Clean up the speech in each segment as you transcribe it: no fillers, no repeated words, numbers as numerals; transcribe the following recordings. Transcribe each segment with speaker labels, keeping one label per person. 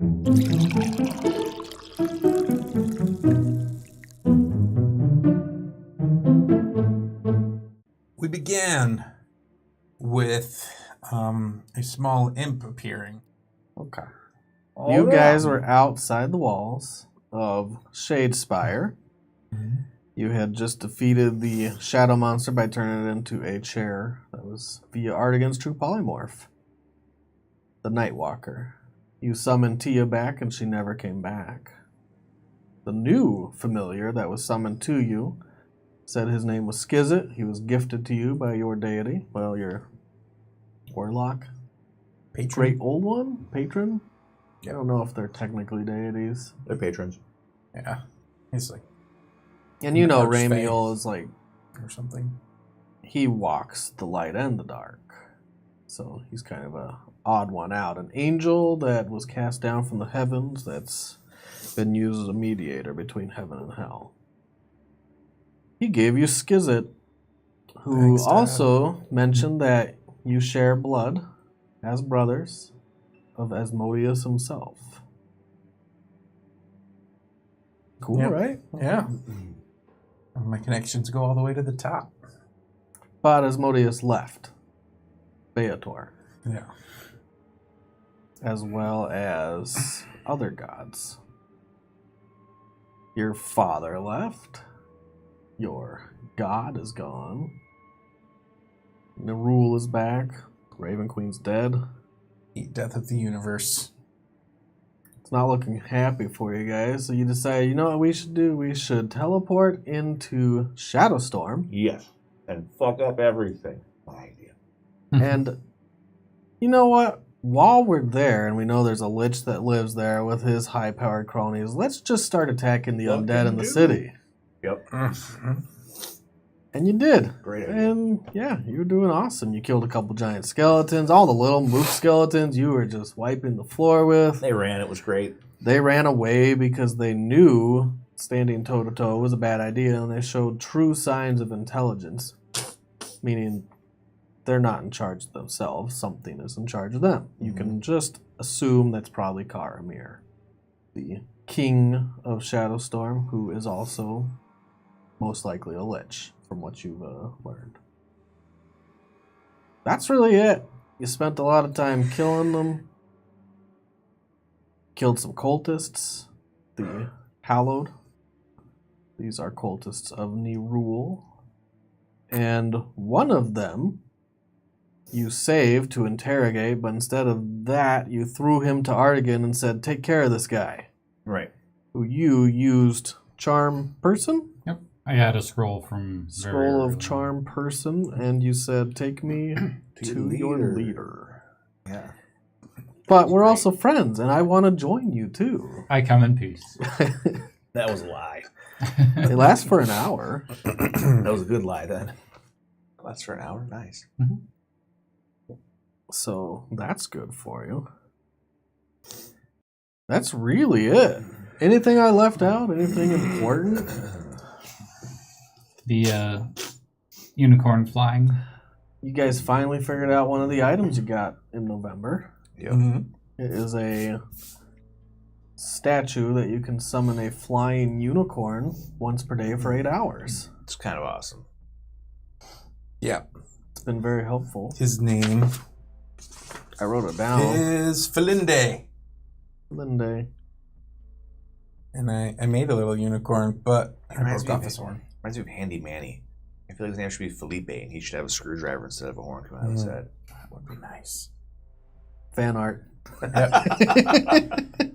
Speaker 1: We began with a small imp appearing.
Speaker 2: Okay. You guys were outside the walls of Shadespire.
Speaker 1: Mm-hmm.
Speaker 2: You had just defeated the shadow monster by turning it into a chair that was via Artegan's true polymorph. The Nightwalker. You summoned Tia back and she never came back. The new familiar that was summoned to you said his name was Skizit. He was gifted to you by your deity. Well, your warlock.
Speaker 1: Patron.
Speaker 2: Great Old One? Patron?
Speaker 1: Yeah.
Speaker 2: I don't know if they're technically deities.
Speaker 3: They're patrons.
Speaker 1: Yeah. He's like...
Speaker 2: And you know
Speaker 1: Archfey.
Speaker 2: Ramiel is like...
Speaker 1: Or something.
Speaker 2: He walks the light and the dark. So he's kind of a odd one out. An angel that was cast down from the heavens that's been used as a mediator between heaven and hell. He gave you Skizit, who
Speaker 1: Thanks, Dad.
Speaker 2: also mentioned that you share blood as brothers of Asmodeus himself. Cool,
Speaker 1: Yep.
Speaker 2: right?
Speaker 1: Yeah. My connections go all the way to the top.
Speaker 2: But Asmodeus left Beator,
Speaker 1: Yeah.
Speaker 2: as well as other gods. Your father left. Your god is gone. Nerul is back. Raven Queen's dead.
Speaker 1: Eat death of the universe.
Speaker 2: It's not looking happy for you guys, so you decide, you know what we should do? We should teleport into Shadowstorm.
Speaker 3: Yes. And fuck up everything. My idea.
Speaker 2: And you know what? While we're there, and we know there's a lich that lives there with his high-powered cronies, let's just start attacking the undead in the city.
Speaker 3: Yep.
Speaker 2: And you did.
Speaker 3: Great idea.
Speaker 2: And yeah, you were doing awesome. You killed a couple giant skeletons. All the little moof skeletons you were just wiping the floor with.
Speaker 3: They ran. It was great.
Speaker 2: They ran away because they knew standing toe-to-toe was a bad idea, and they showed true signs of intelligence. Meaning they're not in charge of themselves. Something is in charge of them. You can just assume that's probably Karamir, the king of Shadowstorm, who is also most likely a lich, from what you've learned. That's really it. You spent a lot of time killing them. Killed some cultists. The Hallowed. These are cultists of Nerul. And one of them you saved to interrogate, but instead of that, you threw him to Artegan and said, take care of this guy.
Speaker 3: Right.
Speaker 2: Who you used Charm Person?
Speaker 4: Yep. I had a scroll from
Speaker 2: Scroll of Charm Person, and you said, take me to your leader.
Speaker 3: Yeah.
Speaker 2: But we're also friends, and I want to join you too.
Speaker 4: I come in peace.
Speaker 3: That was a lie.
Speaker 2: They last for an hour.
Speaker 3: That was a good lie then. Lasts for an hour? Nice.
Speaker 2: So that's good for you. That's really it. Anything I left out? Anything important?
Speaker 4: The unicorn flying.
Speaker 2: You guys finally figured out one of the items you got in November.
Speaker 3: Yep.
Speaker 2: It is a statue that you can summon a flying unicorn once per day for 8 hours.
Speaker 3: It's kind of awesome.
Speaker 1: Yeah.
Speaker 2: It's been very helpful.
Speaker 1: His name
Speaker 2: I wrote it down.
Speaker 1: is Felinde.
Speaker 2: Linde.
Speaker 1: And I made a little unicorn, but I
Speaker 3: Reminds
Speaker 1: broke
Speaker 3: me
Speaker 1: off his horn.
Speaker 3: Reminds me of Handy Manny. I feel like his name should be Felipe, and he should have a screwdriver instead of a horn coming out of his head.
Speaker 1: That would be nice.
Speaker 2: Fan art.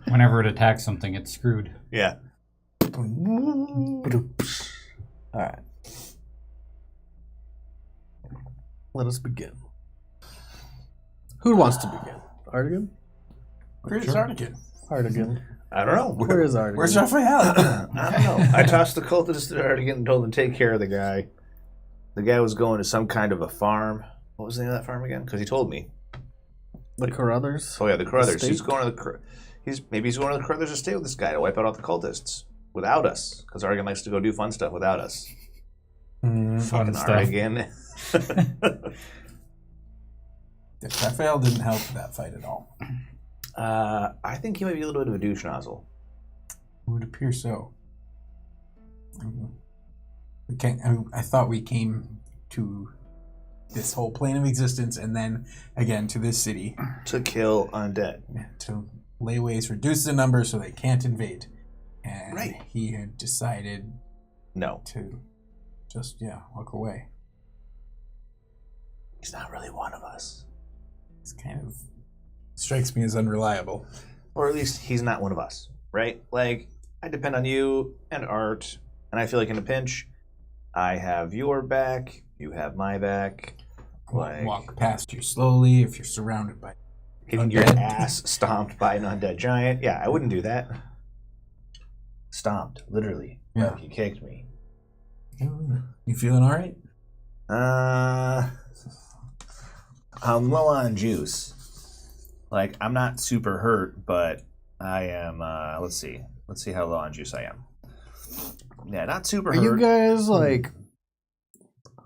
Speaker 4: Whenever it attacks something, it's screwed.
Speaker 3: Yeah.
Speaker 2: Alright. Let us begin. Who wants to begin? Artegan?
Speaker 1: Where's Artegan?
Speaker 2: Artegan.
Speaker 3: I don't know.
Speaker 2: Where is Artegan?
Speaker 1: Where's Raphael?
Speaker 3: I don't know. I tossed the cultist to Artegan and told him to take care of the guy. The guy was going to some kind of a farm. What was the name of that farm again? Because he told me.
Speaker 2: The Carruthers?
Speaker 3: Oh yeah, the Carruthers.
Speaker 2: Estate?
Speaker 3: He's going to the. Maybe he's going to the Carruthers estate with this guy to wipe out all the cultists without us. Because Artegan likes to go do fun stuff without us.
Speaker 4: Fun
Speaker 3: Fucking
Speaker 4: stuff.
Speaker 3: Artegan.
Speaker 1: Raphael didn't help that fight at all.
Speaker 3: I think he might be a little bit of a douche nozzle.
Speaker 1: It would appear so. We can't. I thought we came to this whole plane of existence and then again to this city
Speaker 3: To kill undead.
Speaker 1: to lay waste, reduce the number so they can't invade. And
Speaker 3: Right.
Speaker 1: he had decided
Speaker 3: No.
Speaker 1: to just walk away.
Speaker 3: He's not really one of us.
Speaker 1: It's kind of strikes me as unreliable.
Speaker 3: Or at least he's not one of us, right? Like, I depend on you and Art, and I feel like in a pinch, I have your back, you have my back. Like,
Speaker 1: Walk past you slowly if you're surrounded by
Speaker 3: getting your
Speaker 1: undead.
Speaker 3: ass stomped by an undead giant. Yeah, I wouldn't do that. Stomped, literally.
Speaker 1: Yeah.
Speaker 3: Like he kicked me.
Speaker 1: You feeling all right?
Speaker 3: I'm low on juice. Like, I'm not super hurt, but I am, let's see how low on juice I am. Yeah, not super
Speaker 2: Are
Speaker 3: hurt.
Speaker 2: you guys like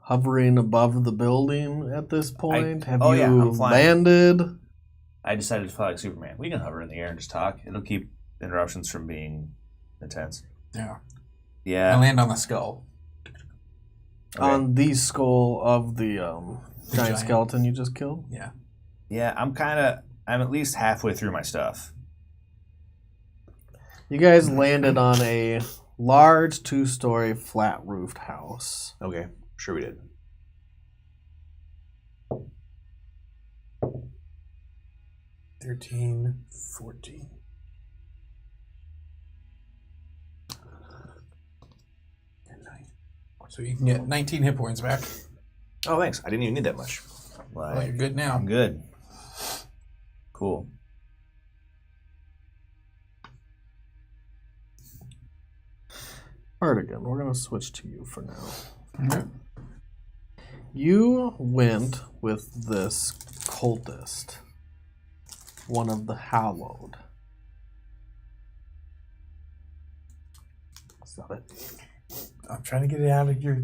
Speaker 2: hovering above the building at this point? Have you
Speaker 3: I'm flying.
Speaker 2: landed?
Speaker 3: I decided to fly like Superman. We can hover in the air and just talk. It'll keep interruptions from being intense.
Speaker 1: Yeah.
Speaker 3: Yeah.
Speaker 1: I land on the skull.
Speaker 3: Okay.
Speaker 2: On the skull of the giant skeleton you just killed?
Speaker 1: Yeah.
Speaker 3: Yeah, I'm at least halfway through my stuff.
Speaker 2: You guys landed on a large 2-story flat-roofed house.
Speaker 3: Okay, sure we did.
Speaker 1: $13, $14. And 9. So you can get 19 hit points back.
Speaker 3: Oh, thanks. I didn't even need that much.
Speaker 1: Well, you're good now.
Speaker 3: I'm good. Cool.
Speaker 2: Artegan, we're going to switch to you for now.
Speaker 1: Okay.
Speaker 2: You went with this cultist, one of the Hallowed. Stop it.
Speaker 1: I'm trying to get it out of your...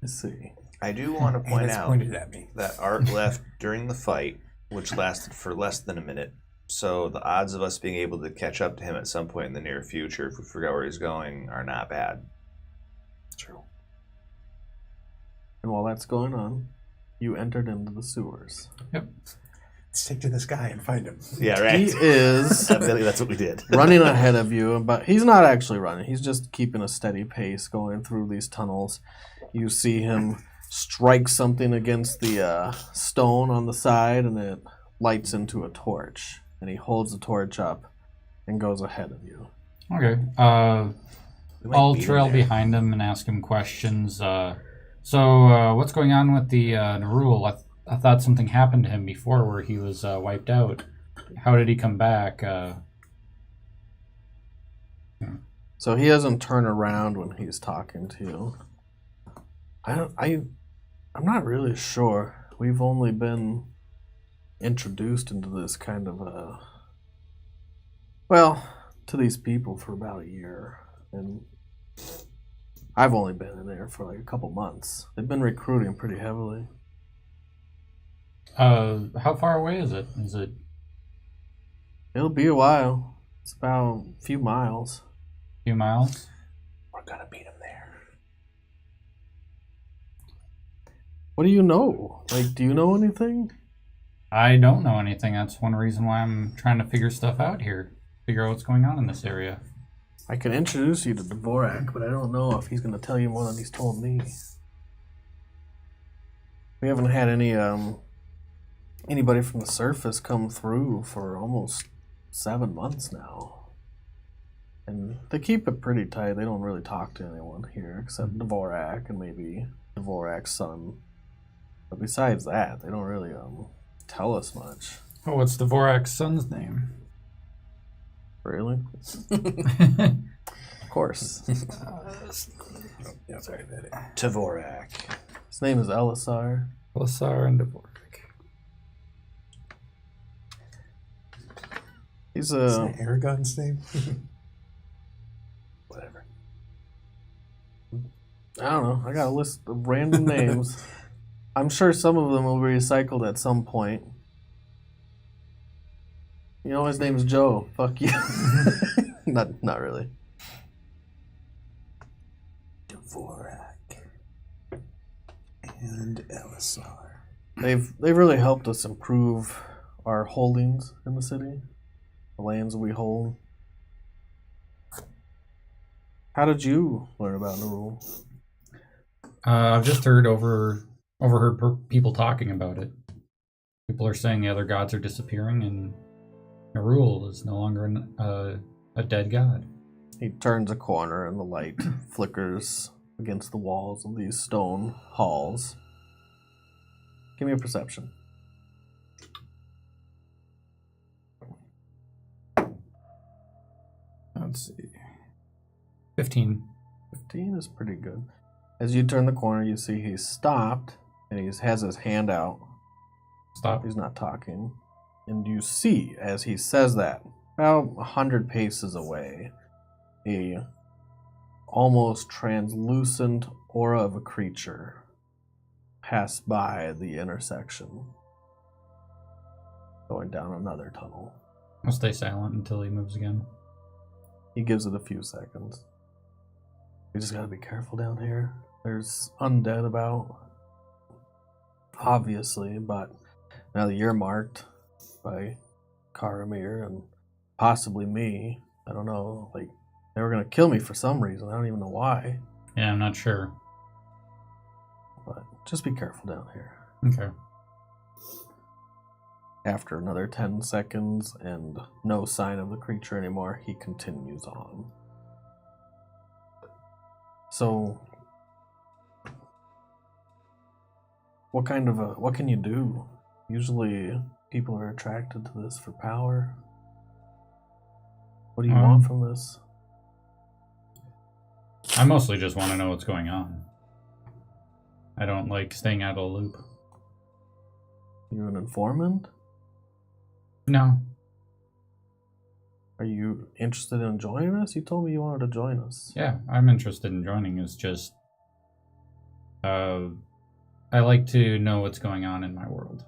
Speaker 2: Let's see.
Speaker 3: I do want to
Speaker 1: And
Speaker 3: point
Speaker 1: it's
Speaker 3: out
Speaker 1: pointed at me.
Speaker 3: that Art left during the fight, which lasted for less than a minute. So the odds of us being able to catch up to him at some point in the near future, if we forgot where he's going, are not bad.
Speaker 1: True.
Speaker 2: And while that's going on, you entered into the sewers.
Speaker 4: Yep.
Speaker 1: Let's take to this guy and find him.
Speaker 3: Yeah, right.
Speaker 2: He is
Speaker 3: I feel like that's what we did.
Speaker 2: running ahead of you, but he's not actually running. He's just keeping a steady pace going through these tunnels. You see him strike something against the stone on the side, and it lights into a torch. And he holds the torch up and goes ahead of you.
Speaker 4: Okay.
Speaker 3: We might
Speaker 4: I'll
Speaker 3: beat him
Speaker 4: trail
Speaker 3: there.
Speaker 4: behind him and ask him questions. So what's going on with the Nerul? I thought something happened to him before where he was wiped out. How did he come back?
Speaker 2: So he doesn't turn around when he's talking to you. I'm not really sure. We've only been introduced into this kind of to these people for about a year, and I've only been in there for like a couple months. They've been recruiting pretty heavily.
Speaker 4: How far away is it? Is it
Speaker 2: It'll be a while. It's about a few miles.
Speaker 4: a few miles?
Speaker 3: We're gonna beat him there.
Speaker 2: What do you know? Like, do you know anything?
Speaker 4: I don't know anything. That's one reason why I'm trying to figure stuff out here. Figure out what's going on in this area.
Speaker 2: I can introduce you to Dvorak, but I don't know if he's going to tell you more than he's told me. We haven't had anybody from the surface come through for almost 7 months now. And they keep it pretty tight. They don't really talk to anyone here except Dvorak and maybe Dvorak's son. But besides that, they don't really tell us much.
Speaker 4: Oh, what's Dvorak's son's name?
Speaker 2: Really? Of course.
Speaker 1: Yeah, sorry about it.
Speaker 3: Tavorak.
Speaker 2: His name is Elisar.
Speaker 4: Elisar and Dvorak.
Speaker 2: He's
Speaker 1: Isn't it Aragon's name?
Speaker 3: Whatever.
Speaker 2: I don't know. I got a list of random names. I'm sure some of them will be recycled at some point. You know his name's Joe. Fuck you. Not really.
Speaker 1: Dvorak and Elisar.
Speaker 2: They've really helped us improve our holdings in the city, the lands we hold. How did you learn about Nerul?
Speaker 4: I've just overheard people talking about it. People are saying the other gods are disappearing, and Nerul is no longer a dead god.
Speaker 2: He turns a corner and the light flickers against the walls of these stone halls. Give me a perception.
Speaker 4: Let's see. 15.
Speaker 2: 15 is pretty good. As you turn the corner, you see he's stopped and he has his hand out.
Speaker 4: Stop.
Speaker 2: He's not talking. And you see, as he says that, about 100 paces away, a almost translucent aura of a creature passed by the intersection, going down another tunnel.
Speaker 4: I'll stay silent until he moves again.
Speaker 2: He gives it a few seconds. We just gotta be careful down here. There's undead about, obviously, but now that you're marked by Karamir and possibly me, I don't know, like, they were gonna kill me for some reason. I don't even know why.
Speaker 4: Yeah, I'm not sure.
Speaker 2: But just be careful down here.
Speaker 4: Okay.
Speaker 2: After another 10 seconds and no sign of the creature anymore, he continues on. So, what can you do? Usually people are attracted to this for power. What do you want from this?
Speaker 4: I mostly just want to know what's going on. I don't like staying out of the loop.
Speaker 2: You an informant?
Speaker 4: No.
Speaker 2: Are you interested in joining us? You told me you wanted to join us.
Speaker 4: Yeah, I'm interested in joining. It's just... I like to know what's going on in my world.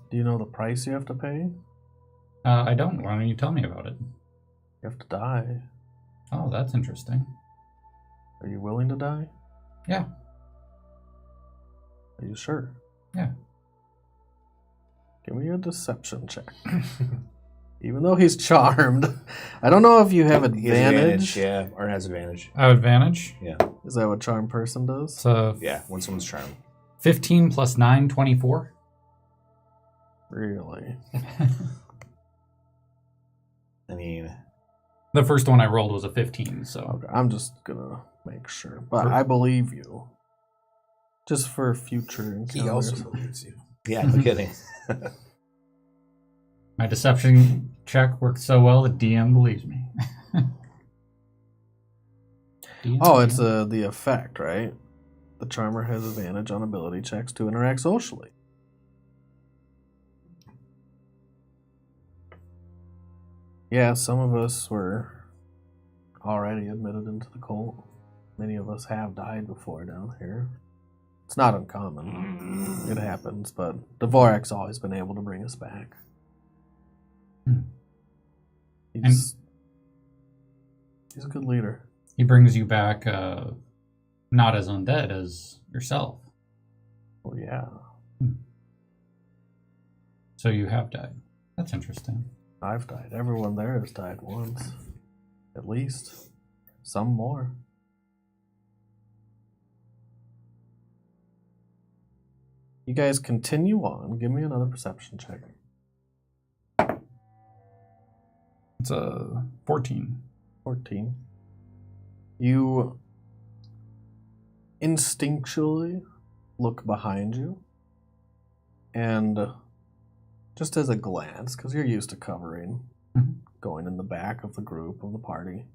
Speaker 2: Do you know the price you have to pay?
Speaker 4: I don't. Why don't you tell me about it?
Speaker 2: You have to die.
Speaker 4: Oh, that's interesting.
Speaker 2: Are you willing to die?
Speaker 4: Yeah.
Speaker 2: Are you sure?
Speaker 4: Yeah.
Speaker 2: Give me a deception check. Even though he's charmed, I don't know if you have
Speaker 3: He has
Speaker 2: advantage.
Speaker 3: yeah, or has advantage.
Speaker 4: Advantage?
Speaker 3: Yeah,
Speaker 2: Is that what charmed person does?
Speaker 4: So
Speaker 3: yeah. When someone's charmed.
Speaker 4: 15 plus 9, 24.
Speaker 2: Really?
Speaker 3: I mean,
Speaker 4: The first one I rolled was a 15, so...
Speaker 2: Okay, I'm just gonna make sure, but I believe you. Just for future encounters.
Speaker 1: He also believes you.
Speaker 3: yeah, no kidding.
Speaker 4: My deception check worked so well that DM believes me. DM,
Speaker 2: Oh, it's the effect, right? The charmer has advantage on ability checks to interact socially. Yeah, some of us were already admitted into the cult. Many of us have died before down here. It's not uncommon. It happens, but Dvorak's always been able to bring us back. He's a good leader.
Speaker 4: He brings you back, not as undead as yourself.
Speaker 2: Oh, yeah.
Speaker 4: So you have died. That's interesting.
Speaker 2: I've died. Everyone there has died once. At least. Some more. You guys continue on. Give me another perception check.
Speaker 4: It's a 14.
Speaker 2: 14. You instinctually look behind you, and just as a glance, because you're used to covering, going in the back of the group, of the party,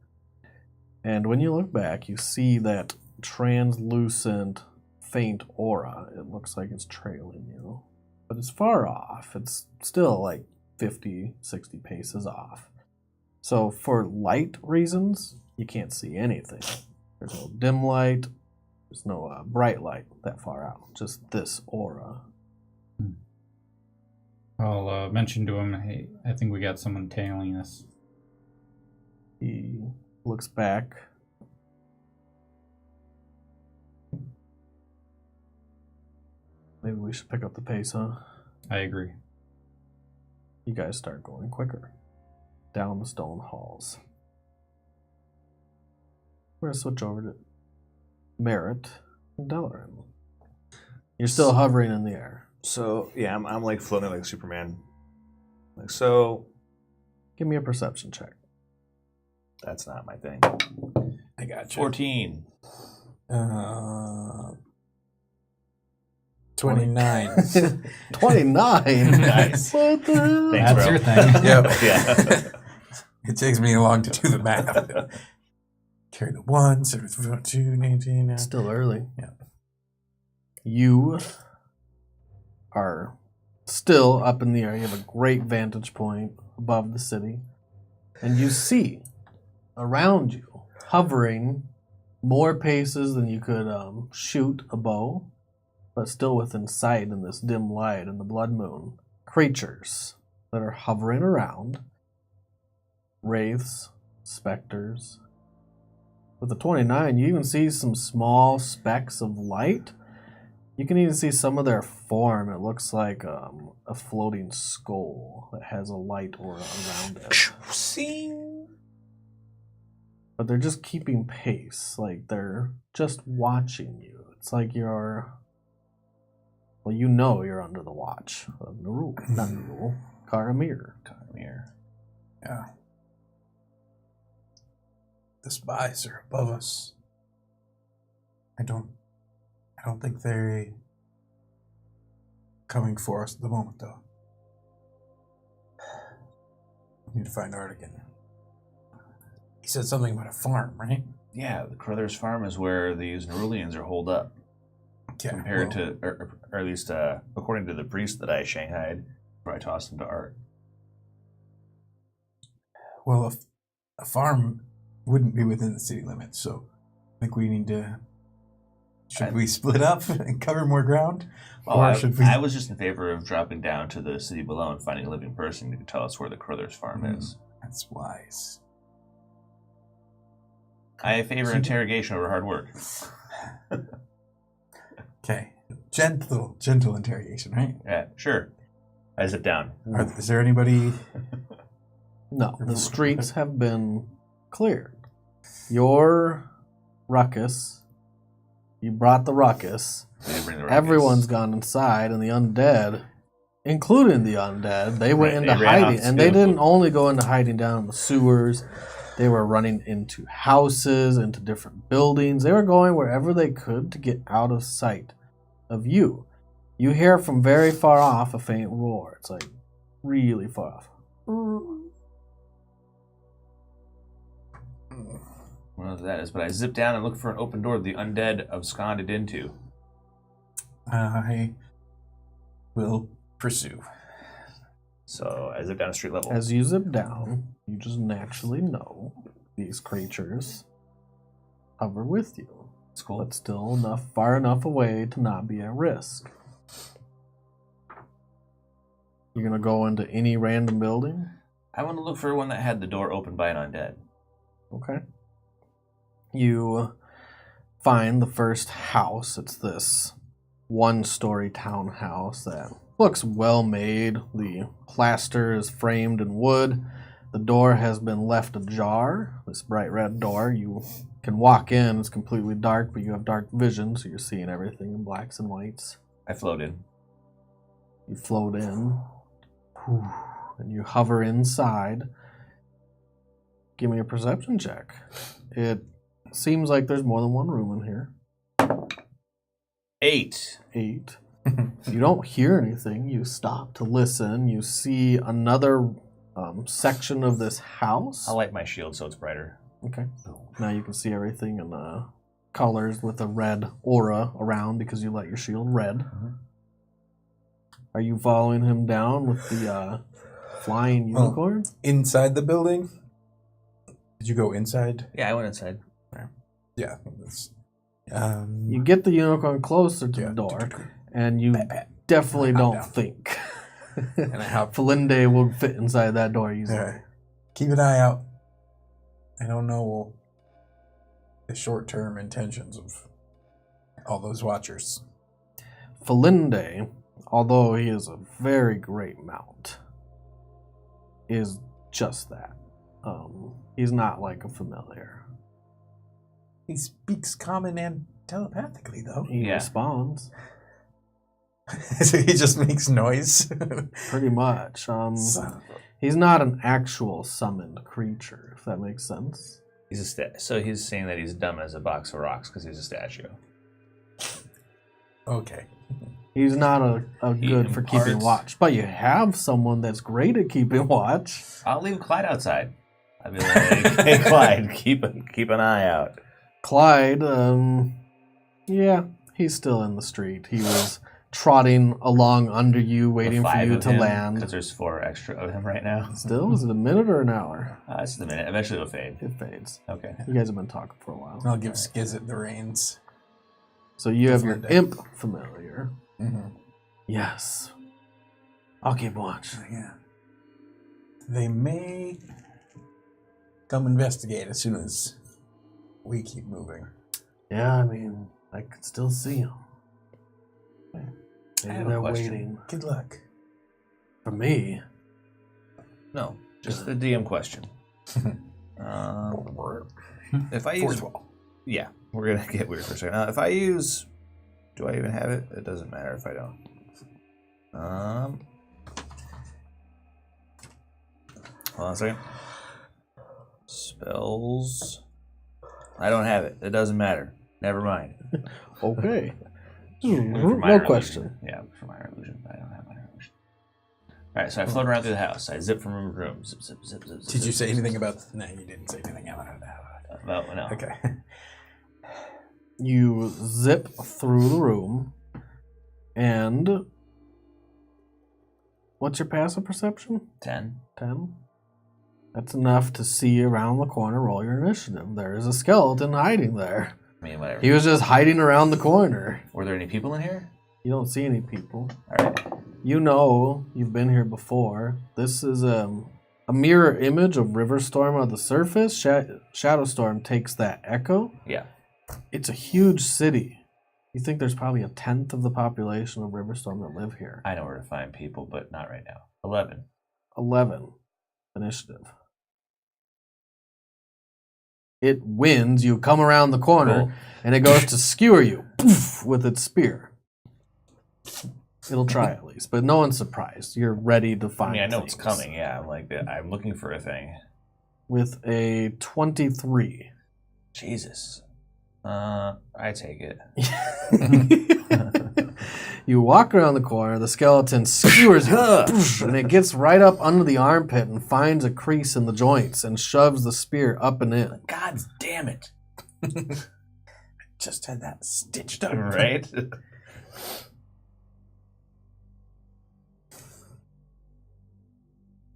Speaker 2: and when you look back, you see that translucent, faint aura. It looks like it's trailing you, but it's far off. It's still like 50, 60 paces off. So for light reasons, you can't see anything. There's no dim light. There's no bright light that far out. Just this aura.
Speaker 4: I'll mention to him, hey, I think we got someone tailing us.
Speaker 2: He looks back. Maybe we should pick up the pace, huh?
Speaker 4: I agree.
Speaker 2: You guys start going quicker. Down the stone halls. We're gonna switch over to Merit and Deloran. You're still hovering in the air.
Speaker 3: So yeah, I'm like floating like Superman. Like so.
Speaker 2: Give me a perception check.
Speaker 3: That's not my thing.
Speaker 1: I got you.
Speaker 3: 14.
Speaker 1: 29.
Speaker 2: 29?
Speaker 3: Nice.
Speaker 2: What the hell?
Speaker 3: Thanks,
Speaker 4: That's
Speaker 3: bro.
Speaker 4: your thing.
Speaker 1: Yep.
Speaker 3: Yeah.
Speaker 1: It takes me long to do the math. Carry the 1, 7, 2, 19.
Speaker 2: Still early.
Speaker 1: Yeah.
Speaker 2: You are still up in the air. You have a great vantage point above the city. And you see around you, hovering more paces than you could shoot a bow, but still within sight in this dim light and the blood moon, creatures that are hovering around. Wraiths, specters. With the 29, you even see some small specks of light. You can even see some of their form. It looks like a floating skull that has a light aura around it.
Speaker 3: Sing.
Speaker 2: But they're just keeping pace. Like, they're just watching you. It's like you're... Well, you know you're under the watch of Nerul. Not Nerul. Karamir.
Speaker 1: Yeah. The spies are above us. I don't think they're coming for us at the moment, though. We need to find Artegan. He said something about a farm, right?
Speaker 3: Yeah, the Crothers farm is where these Nerulians are holed up.
Speaker 1: Yeah,
Speaker 3: Compared to, or at least according to the priest that I shanghaied, before I tossed him to Art.
Speaker 1: Well, a farm wouldn't be within the city limits, so I think we need to... Should we split up and cover more ground?
Speaker 3: Well,
Speaker 1: Or should we...
Speaker 3: I was just in favor of dropping down to the city below and finding a living person who could tell us where the Crothers farm is.
Speaker 1: That's wise.
Speaker 3: I favor interrogation over hard work.
Speaker 1: Okay. Gentle interrogation, right?
Speaker 3: Yeah, sure. I zip down.
Speaker 1: Is there anybody...
Speaker 2: No, the streets have been cleared. Your ruckus, you brought the ruckus.
Speaker 3: They didn't bring the ruckus.
Speaker 2: Everyone's gone inside, and the undead, including the undead, they went
Speaker 3: Right,
Speaker 2: into
Speaker 3: they ran off
Speaker 2: hiding.
Speaker 3: the
Speaker 2: And they
Speaker 3: field.
Speaker 2: didn't only go into hiding down in the sewers. They were running into houses, into different buildings. They were going wherever they could to get out of sight of you. You hear from very far off a faint roar. It's like really far off.
Speaker 3: I don't know what that is, but I zip down and look for an open door the undead absconded into.
Speaker 1: I will pursue.
Speaker 3: So I zip down to street level.
Speaker 2: As you zip down, you just naturally know these creatures hover with you.
Speaker 3: It's cool.
Speaker 2: But still far enough away to not be at risk. You're gonna go into any random building?
Speaker 3: I want to look for one that had the door opened by an undead.
Speaker 2: Okay. You find the first house. It's this one-story townhouse that looks well made. The plaster is framed in wood. The door has been left ajar. This bright red door. You can walk in. It's completely dark, but you have dark vision, so you're seeing everything in blacks and whites.
Speaker 3: I float in.
Speaker 2: You float in, and you hover inside. Give me a perception check. It seems like there's more than one room in here.
Speaker 3: 8.
Speaker 2: 8. You don't hear anything. You stop to listen. You see another section of this house.
Speaker 3: I'll light my shield so it's brighter.
Speaker 2: Okay. Now you can see everything in colors with a red aura around because you light your shield red.
Speaker 3: Mm-hmm.
Speaker 2: Are you following him down with the flying unicorn?
Speaker 1: Inside the building? Did you go inside?
Speaker 3: Yeah, I went inside.
Speaker 1: Yeah.
Speaker 2: You get the unicorn closer to the door, and you definitely don't think
Speaker 1: And I hop.
Speaker 2: Felinde will fit inside that door easily.
Speaker 1: Alright. Keep an eye out. I don't know the short-term intentions of all those watchers.
Speaker 2: Felinde, although he is a very great mount, is just that. He's not like a familiar.
Speaker 1: He speaks common and telepathically, though.
Speaker 2: He responds.
Speaker 1: So he just makes noise.
Speaker 2: Pretty much. He's not an actual summoned creature, if that makes sense.
Speaker 3: So he's saying that he's dumb as a box of rocks because he's a statue.
Speaker 1: Okay.
Speaker 2: He's not a good for keeping watch, but you have someone that's great at keeping watch.
Speaker 3: I'll leave Clyde outside. I'll be like, hey, Clyde, keep an eye out.
Speaker 2: Clyde, yeah, he's still in the street. He was trotting along under you, waiting for you to land.
Speaker 3: Because there's 4 extra of him right now.
Speaker 2: Still? Is it a minute or an hour?
Speaker 3: It's the minute. Eventually it'll fade.
Speaker 2: It fades.
Speaker 3: Okay.
Speaker 2: You guys have been talking for a while.
Speaker 1: I'll give Skizit the reins.
Speaker 2: So you have your imp familiar.
Speaker 1: Mm-hmm.
Speaker 2: Yes. I'll keep watch.
Speaker 1: Yeah. They may come investigate as soon as we keep moving.
Speaker 2: Yeah, I mean, I could still see them.
Speaker 3: I
Speaker 2: Maybe
Speaker 3: have a
Speaker 2: they're
Speaker 3: question.
Speaker 2: waiting
Speaker 1: Good luck.
Speaker 2: for me.
Speaker 3: No, just the DM question. If I use...
Speaker 1: Fourth wall.
Speaker 3: Yeah, we're going to get weird for a second. If I use... Do I even have it? It doesn't matter if I don't. Hold on a second. Spells. I don't have it. It doesn't matter. Never mind.
Speaker 2: Okay.
Speaker 3: For
Speaker 2: No
Speaker 3: minor
Speaker 2: question.
Speaker 3: illusion. Yeah, for minor illusion. I don't have minor illusion. Alright, so I float around through the house. I zip from room to room. Zip, zip, zip, zip.
Speaker 1: Did you say anything about... No, you didn't say anything about that.
Speaker 3: No.
Speaker 1: Okay.
Speaker 2: You zip through the room, and what's your passive perception?
Speaker 3: 10.
Speaker 2: 10? That's enough to see around the corner. Roll your initiative. There is a skeleton hiding there.
Speaker 3: I mean, whatever.
Speaker 2: He was just hiding around the corner.
Speaker 3: Were there any people in here?
Speaker 2: You don't see any people.
Speaker 3: Alright.
Speaker 2: You know, you've been here before. This is a mirror image of Riverstorm on the surface. Shadwostorm takes that echo.
Speaker 3: Yeah.
Speaker 2: It's a huge city. You think there's probably 1/10 of the population of Riverstorm that live here.
Speaker 3: I know where to find people, but not right now. 11.
Speaker 2: 11. Initiative. It wins. You come around the corner,
Speaker 3: Cool.
Speaker 2: and it goes to skewer you poof, with its spear. It'll try at least, but no one's surprised. You're ready to find
Speaker 3: I mean, I know
Speaker 2: things.
Speaker 3: it's coming. Yeah, I'm looking for a thing.
Speaker 2: With a 23.
Speaker 3: Jesus. I take it.
Speaker 2: You walk around the corner, the skeleton skewers you, poof, and it gets right up under the armpit and finds a crease in the joints and shoves the spear up and in.
Speaker 3: God damn it.
Speaker 1: Just had that stitched up.
Speaker 3: Right?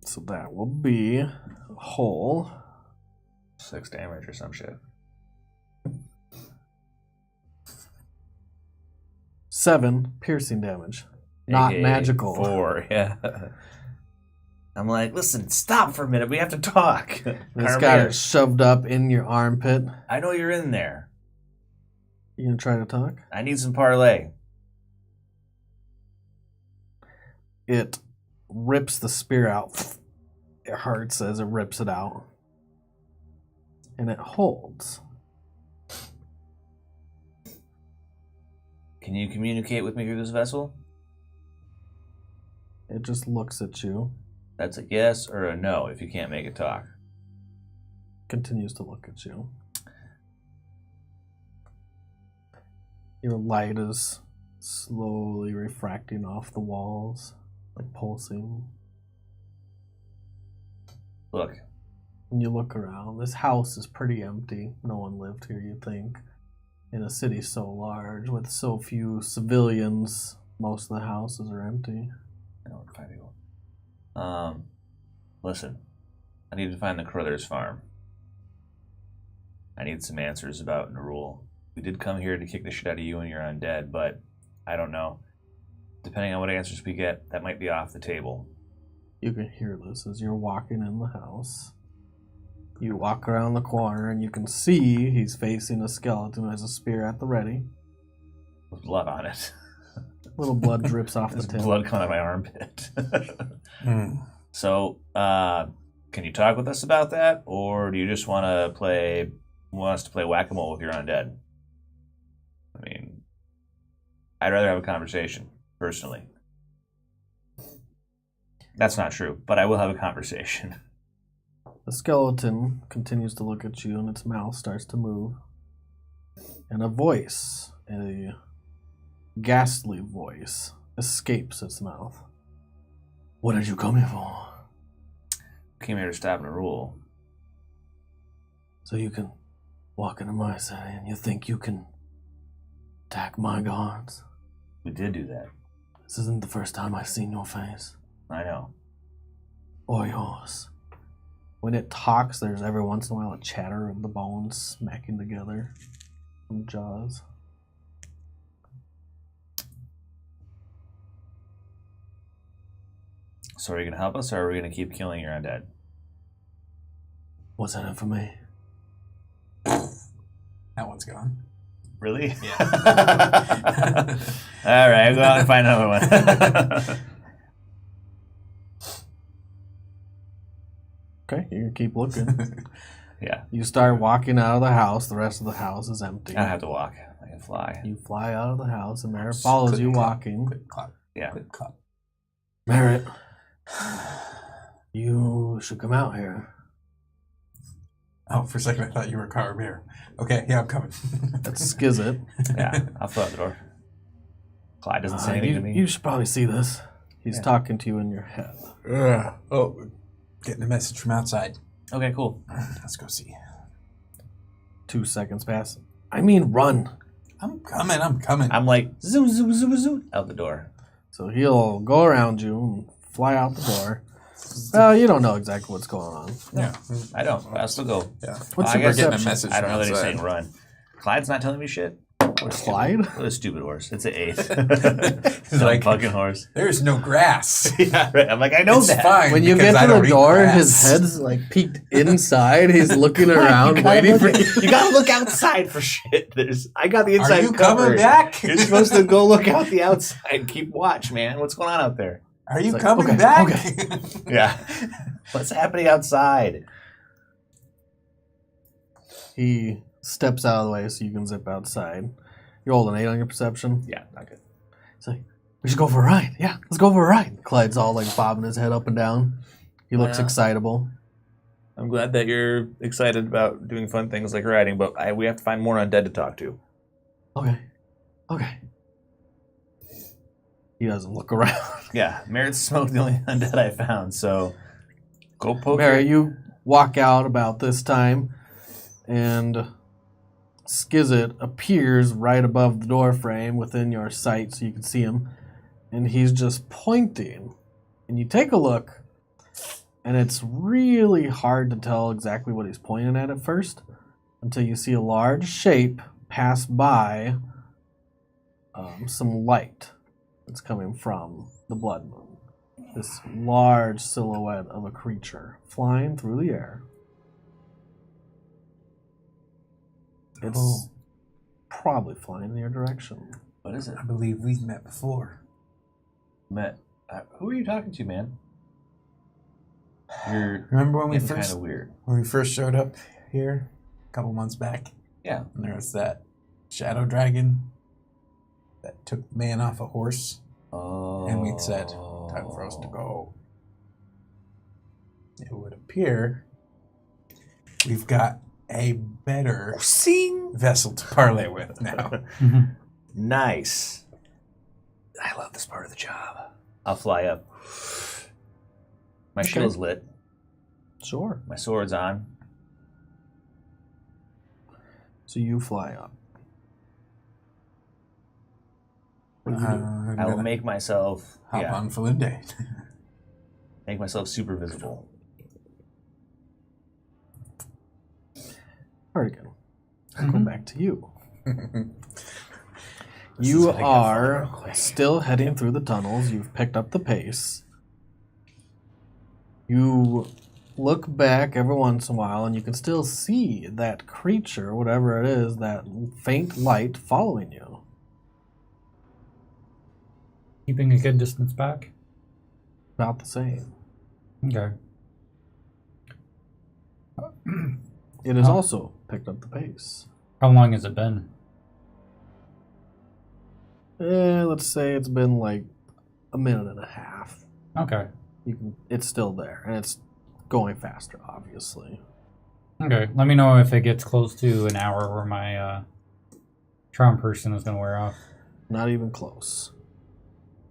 Speaker 2: So that will be a hole.
Speaker 3: 6 damage or some shit.
Speaker 2: 7 piercing damage. Not
Speaker 3: AKA
Speaker 2: magical.
Speaker 3: 4, yeah. I'm like, listen, stop for a minute. We have to talk.
Speaker 2: It's got it shoved up in your armpit.
Speaker 3: I know you're in there.
Speaker 2: You gonna try to talk?
Speaker 3: I need some parlay.
Speaker 2: It rips the spear out. It hurts as it rips it out. And it holds.
Speaker 3: Can you communicate with me through this vessel?
Speaker 2: It just looks at you.
Speaker 3: That's a yes or a no if you can't make it talk.
Speaker 2: Continues to look at you. Your light is slowly refracting off the walls, like pulsing.
Speaker 3: Look,
Speaker 2: When you look around, this house is pretty empty. No one lived here, you think. In a city so large, with so few civilians, most of the houses are empty.
Speaker 3: I know where to find people. Listen, I need to find the Crothers farm. I need some answers about Nerul. We did come here to kick the shit out of you and your undead, but I don't know. depending on what answers we get, that might be off the table.
Speaker 2: You can hear this as you're walking in the house. You walk around the corner and you can see he's facing a skeleton who has a spear at the ready.
Speaker 3: With blood on it.
Speaker 2: Little blood drips off the
Speaker 3: There's
Speaker 2: tip.
Speaker 3: blood coming out of my armpit.
Speaker 1: Mm.
Speaker 3: So, can you talk with us about that, or do you just want us to play whack-a-mole with your undead? I mean, I'd rather have a conversation, personally. That's not true, but I will have a conversation.
Speaker 2: The skeleton continues to look at you and its mouth starts to move. And a voice, a ghastly voice, escapes its mouth. What did you come here for?
Speaker 3: Came here to stop Nerul.
Speaker 2: So you can walk into my city and you think you can attack my guards?
Speaker 3: We did do that.
Speaker 2: This isn't the first time I've seen your face.
Speaker 3: I know.
Speaker 2: Or yours. When it talks, there's every once in a while a chatter of the bones smacking together from jaws.
Speaker 3: So are you going to help us, or are we going to keep killing your undead?
Speaker 2: What's in it for me?
Speaker 1: That one's gone.
Speaker 3: Really?
Speaker 1: Yeah.
Speaker 3: All right, go out and find another one.
Speaker 2: Okay, you can keep looking.
Speaker 3: Yeah.
Speaker 2: You start walking out of the house. The rest of the house is empty.
Speaker 3: I don't have to walk. I can fly.
Speaker 2: You fly out of the house, and Merit follows you walking.
Speaker 1: Click, clock.
Speaker 3: Yeah.
Speaker 1: Click, clock.
Speaker 2: Merit, you should come out here.
Speaker 1: Oh, for a second I thought you were Carabir. Okay, yeah, I'm coming.
Speaker 2: That's Skizit.
Speaker 3: Yeah, I'll throw out the door. Clyde doesn't say anything to me.
Speaker 2: You should probably see this. He's talking to you in your head.
Speaker 1: Oh, getting a message from outside.
Speaker 3: Okay, cool.
Speaker 1: Let's go see.
Speaker 2: 2 seconds pass. I mean, run.
Speaker 1: I'm coming.
Speaker 3: I'm like, zoom, zoom, zoom, zoom, out the door.
Speaker 2: So he'll go around you and fly out the door. Well, you don't know exactly what's going on.
Speaker 1: Yeah.
Speaker 3: I don't. I'll still go.
Speaker 1: Yeah.
Speaker 2: What's
Speaker 3: I
Speaker 2: your
Speaker 3: guess
Speaker 1: getting a
Speaker 2: perception?
Speaker 1: message
Speaker 3: I don't know that he's
Speaker 1: outside.
Speaker 3: saying run. Clyde's not telling me shit.
Speaker 2: Clyde?
Speaker 3: What a stupid horse. It's an 8.
Speaker 1: He's
Speaker 3: It's
Speaker 1: like,
Speaker 3: fucking horse.
Speaker 1: there's no grass.
Speaker 3: Yeah, right. I'm like, I know
Speaker 1: It's
Speaker 3: that.
Speaker 1: fine.
Speaker 2: When you
Speaker 1: because
Speaker 2: get
Speaker 1: I
Speaker 2: to
Speaker 1: don't
Speaker 2: the
Speaker 1: eat
Speaker 2: door,
Speaker 1: grass.
Speaker 2: his head's like peeked inside. He's looking around, waiting for you.
Speaker 3: You gotta look outside for shit. I got the inside
Speaker 1: Are you
Speaker 3: covered.
Speaker 1: coming back?
Speaker 3: You're supposed to go look out the outside. Keep watch, man. What's going on out there?
Speaker 1: Are you
Speaker 2: like,
Speaker 1: coming
Speaker 2: okay,
Speaker 1: back?
Speaker 2: okay.
Speaker 3: Yeah. What's happening outside?
Speaker 2: He steps out of the way so you can zip outside. You rolled an 8 on your perception.
Speaker 3: Yeah, not good.
Speaker 2: He's like, we should go for a ride. Yeah, let's go for a ride. Clyde's all like bobbing his head up and down. He looks
Speaker 3: Yeah.
Speaker 2: excitable.
Speaker 3: I'm glad that you're excited about doing fun things like riding, but we have to find more undead to talk to.
Speaker 2: Okay. He doesn't look around.
Speaker 3: Yeah, Merit smoked the only undead I found, so go poke
Speaker 2: Mary,
Speaker 3: it.
Speaker 2: you walk out about this time, and Skizit appears right above the door frame within your sight so you can see him, and he's just pointing. And you take a look, and it's really hard to tell exactly what he's pointing at first until you see a large shape pass by some light that's coming from the blood moon. This large silhouette of a creature flying through the air. It's probably flying in your direction.
Speaker 3: What is it?
Speaker 1: I believe we've met before.
Speaker 3: Met. Who are you talking to, man? You're
Speaker 1: Remember when we
Speaker 3: getting kind
Speaker 1: first
Speaker 3: of weird.
Speaker 1: showed up here a couple months back?
Speaker 3: Yeah.
Speaker 1: And there was that shadow dragon that took the man off a horse.
Speaker 3: Oh.
Speaker 1: And we'd said, time for us to go. It would appear we've got a better vessel to parlay with now.
Speaker 3: Nice. I love this part of the job. I'll fly up. My shield's lit.
Speaker 2: Sure.
Speaker 3: My sword's on.
Speaker 2: So you fly up.
Speaker 1: I'm
Speaker 3: I will
Speaker 1: gonna
Speaker 3: make myself
Speaker 1: hop on Felinde.
Speaker 3: make myself super visible.
Speaker 2: Artegan, I'll go back to you. You are still heading through the tunnels. You've picked up the pace. You look back every once in a while, and you can still see that creature, whatever it is, that faint light following you.
Speaker 4: Keeping a good distance back?
Speaker 2: About the same.
Speaker 4: Okay.
Speaker 2: It has also picked up the pace.
Speaker 4: How long has it been?
Speaker 2: Let's say it's been like a minute and a half.
Speaker 4: Okay.
Speaker 2: It's still there, and it's going faster, obviously.
Speaker 4: Okay. Let me know if it gets close to an hour where my charm person is going to wear off.
Speaker 2: Not even close.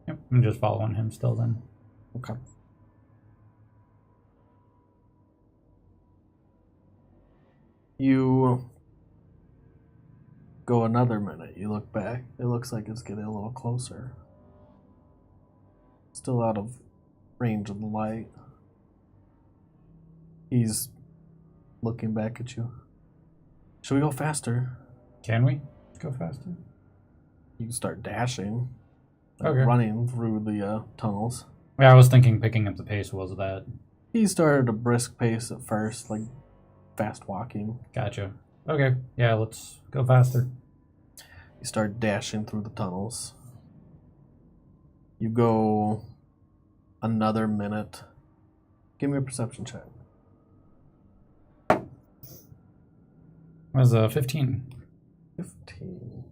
Speaker 4: Yep. I'm just following him still then.
Speaker 2: Okay. You go another minute. You look back. It looks like it's getting a little closer. Still out of range of the light. He's looking back at you. Should we go faster?
Speaker 4: Can we go faster?
Speaker 2: You can start dashing. Like
Speaker 4: Okay.
Speaker 2: running through the tunnels.
Speaker 4: Yeah, I was thinking picking up the pace was that.
Speaker 2: He started a brisk pace at first, like fast walking.
Speaker 4: Gotcha. Okay. Yeah, let's go faster.
Speaker 2: You start dashing through the tunnels. You go another minute. Give me a perception check.
Speaker 4: It was 15.
Speaker 2: 15.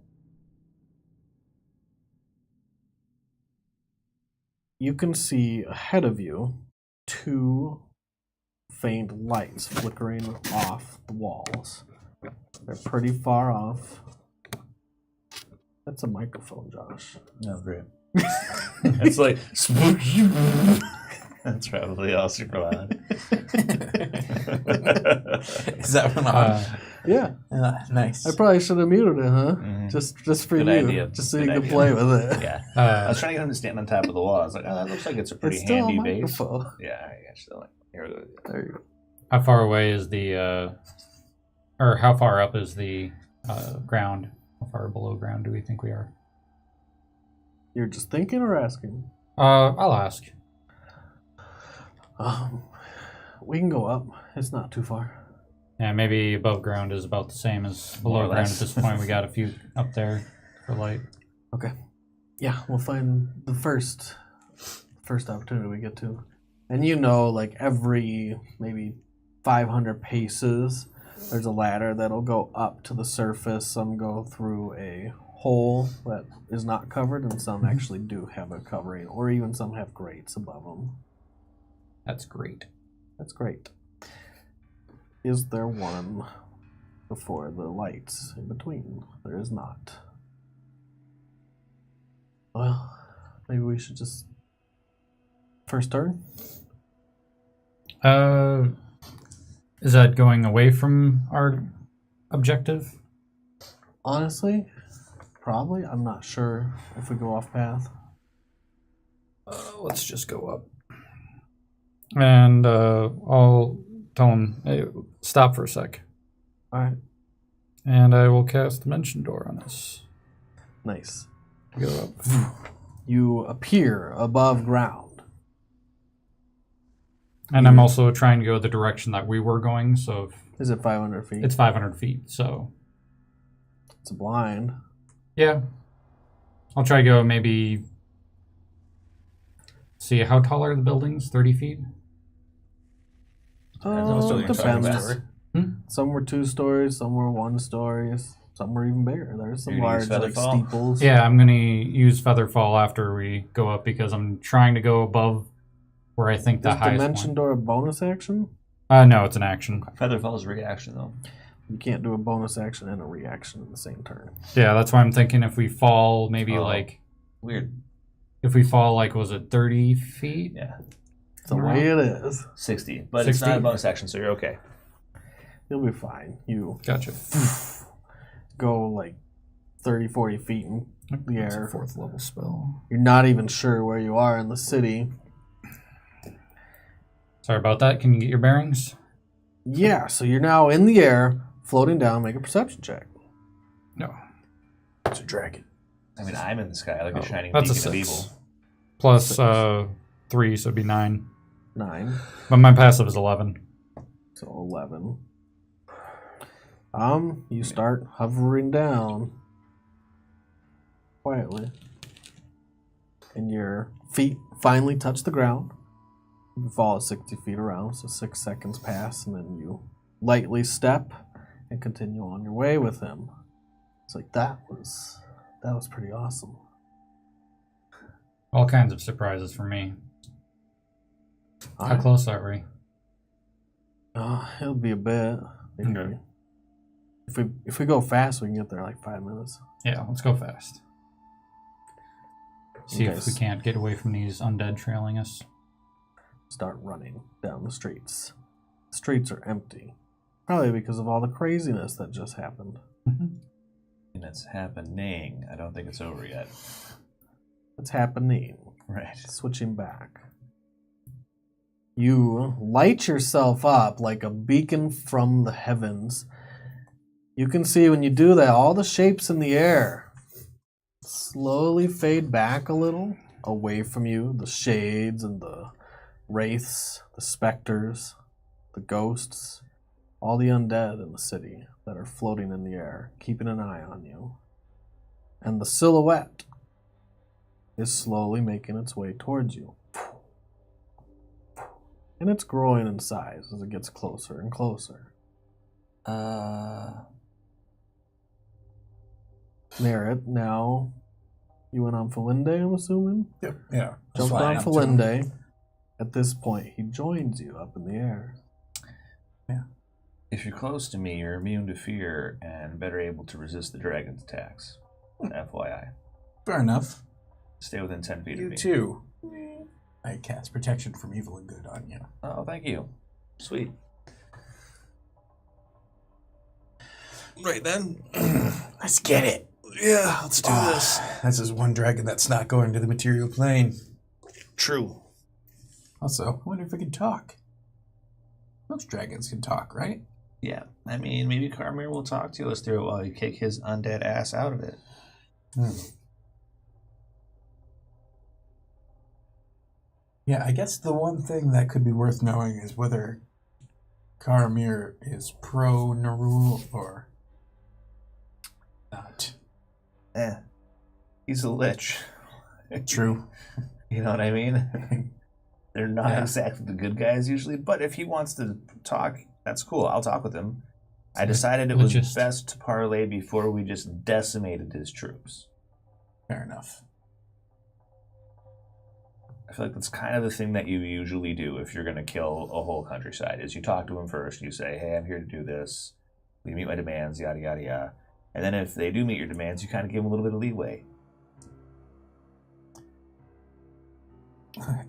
Speaker 2: You can see ahead of you 2 faint lights flickering off the walls. They're pretty far off. That's a microphone, Josh.
Speaker 3: Oh, great. It's like spooky. That's probably all super loud.
Speaker 1: Is that one on?
Speaker 2: Yeah.
Speaker 1: Nice.
Speaker 2: I probably should have muted it, huh?
Speaker 3: Mhm.
Speaker 2: Just for
Speaker 3: Good
Speaker 2: you.
Speaker 3: idea.
Speaker 2: Just so
Speaker 3: Good
Speaker 2: you can
Speaker 3: idea.
Speaker 2: play with it.
Speaker 3: Yeah. I
Speaker 4: Uh,
Speaker 3: was trying to get him to stand on top of the wall. I was like, oh, that looks like it's a pretty
Speaker 2: It's still
Speaker 3: handy
Speaker 2: a
Speaker 3: base.
Speaker 2: microphone.
Speaker 3: Yeah, I guess so. Here we go.
Speaker 2: There you go.
Speaker 4: how far away is the, or how far up is the ground? How far below ground do we think we are?
Speaker 2: You're just thinking or asking?
Speaker 4: I'll ask.
Speaker 2: We can go up. It's not too far.
Speaker 4: Yeah, maybe above ground is about the same as
Speaker 3: More
Speaker 4: below
Speaker 3: or
Speaker 4: ground at
Speaker 3: less.
Speaker 4: this point. We got a few up there for light.
Speaker 2: Okay. Yeah, we'll find the first opportunity we get to. And you know, like every maybe 500 paces, there's a ladder that'll go up to the surface. Some go through a hole that is not covered, and some actually do have a covering, or even some have grates above them.
Speaker 4: That's great.
Speaker 2: That's great. Is there one before the lights in between? There is not. Well, maybe we should just... First turn?
Speaker 4: Is that going away from our objective?
Speaker 2: Honestly, probably. I'm not sure if we go off path.
Speaker 4: Let's just go up. And I'll tell him, hey, stop for a sec.
Speaker 2: Alright,
Speaker 4: And I will cast Dimension Door on us.
Speaker 2: nice.
Speaker 4: Go up.
Speaker 2: You appear above ground.
Speaker 4: And I'm also trying to go the direction that we were going, so if
Speaker 2: Is it 500 feet?
Speaker 4: it's 500 feet, so
Speaker 2: It's a blind.
Speaker 4: yeah. I'll try to go maybe... See, how tall are the buildings? 30 feet?
Speaker 3: Depends on what you're talking
Speaker 2: Depends.
Speaker 3: about.
Speaker 2: Some were 2 stories, some were 1 stories, some were even bigger. There's some
Speaker 3: You're gonna use
Speaker 2: large like
Speaker 3: Featherfall?
Speaker 2: steeples.
Speaker 4: Yeah, I'm going to use Featherfall after we go up because I'm trying to go above where I think the
Speaker 2: Is
Speaker 4: highest
Speaker 2: Dimension
Speaker 4: one.
Speaker 2: Door a bonus action?
Speaker 4: No, it's an action.
Speaker 3: Featherfall's reaction, though.
Speaker 2: You can't do a bonus action and a reaction in the same turn.
Speaker 4: Yeah, that's why I'm thinking if we fall, maybe
Speaker 3: Oh.
Speaker 4: like...
Speaker 3: Weird.
Speaker 4: If we fall, like, was it 30 feet?
Speaker 3: Yeah.
Speaker 2: It's the way it is.
Speaker 3: 60. But it's
Speaker 4: 60?
Speaker 3: not a bonus action, so you're okay.
Speaker 2: You'll be fine. You
Speaker 4: Gotcha.
Speaker 2: go like 30, 40 feet in the
Speaker 4: It's a
Speaker 2: air.
Speaker 4: 4th level spell.
Speaker 2: You're not even sure where you are in the city.
Speaker 4: Sorry about that. Can you get your bearings?
Speaker 2: Yeah, so you're now in the air, floating down. Make a perception check.
Speaker 4: No.
Speaker 1: It's a dragon.
Speaker 3: I mean, I'm in the sky like a shining
Speaker 4: That's a
Speaker 3: beacon of
Speaker 4: 6.
Speaker 3: evil.
Speaker 4: Plus
Speaker 2: 6.
Speaker 4: 3, so it'd be 9.
Speaker 2: 9.
Speaker 4: But my passive is 11.
Speaker 2: So 11. You start hovering down quietly, and your feet finally touch the ground. You fall at 60 feet around, so 6 seconds pass, and then you lightly step and continue on your way with him. It's like that was pretty awesome.
Speaker 4: All kinds of surprises for me. How close are we?
Speaker 2: It'll be a bit. Maybe.
Speaker 4: Okay.
Speaker 2: If we go fast, we can get there in like 5 minutes.
Speaker 4: Yeah, let's go fast. See
Speaker 2: Okay.
Speaker 4: if we can't get away from these undead trailing us.
Speaker 2: Start running down the streets. The streets are empty. Probably because of all the craziness that just happened.
Speaker 3: And it's happening. I don't think it's over yet.
Speaker 2: It's happening.
Speaker 3: Right.
Speaker 2: Switching back. You light yourself up like a beacon from the heavens. You can see when you do that, all the shapes in the air slowly fade back a little away from you. The shades and the wraiths, the specters, the ghosts, all the undead in the city that are floating in the air, keeping an eye on you. And the silhouette is slowly making its way towards you. And it's growing in size as it gets closer and closer. Merit, now you went on Felinde, I'm assuming?
Speaker 1: Yep. Yeah.
Speaker 2: Jumped on Felinde. At this point, he joins you up in the air.
Speaker 1: Yeah.
Speaker 3: If you're close to me, you're immune to fear and better able to resist the dragon's attacks. FYI.
Speaker 1: Fair enough.
Speaker 3: Stay within 10 feet of
Speaker 1: You
Speaker 3: me.
Speaker 1: too. I cast protection from evil and good on you.
Speaker 3: Oh, thank you. Sweet.
Speaker 1: Right then. Let's get it. Yeah, let's do this. This is one dragon that's not going to the material plane.
Speaker 3: True.
Speaker 1: Also, I wonder if it can talk. Most dragons can talk, right?
Speaker 3: Yeah. I mean, maybe Carmir will talk to us through it while you kick his undead ass out of it.
Speaker 1: Yeah, I guess the one thing that could be worth knowing is whether Carmir is pro Nerul or not.
Speaker 3: He's a lich.
Speaker 1: True.
Speaker 3: You know what I mean? They're not
Speaker 1: Yeah.
Speaker 3: exactly the good guys usually, but if he wants to talk, that's cool. I'll talk with him. I decided it was best to parlay before we just decimated his troops.
Speaker 1: Fair enough.
Speaker 3: I feel like that's kind of the thing that you usually do if you're going to kill a whole countryside, is you talk to him first, you say, hey, I'm here to do this, we meet my demands, yada, yada, yada. And then if they do meet your demands, you kind of give them a little bit of leeway.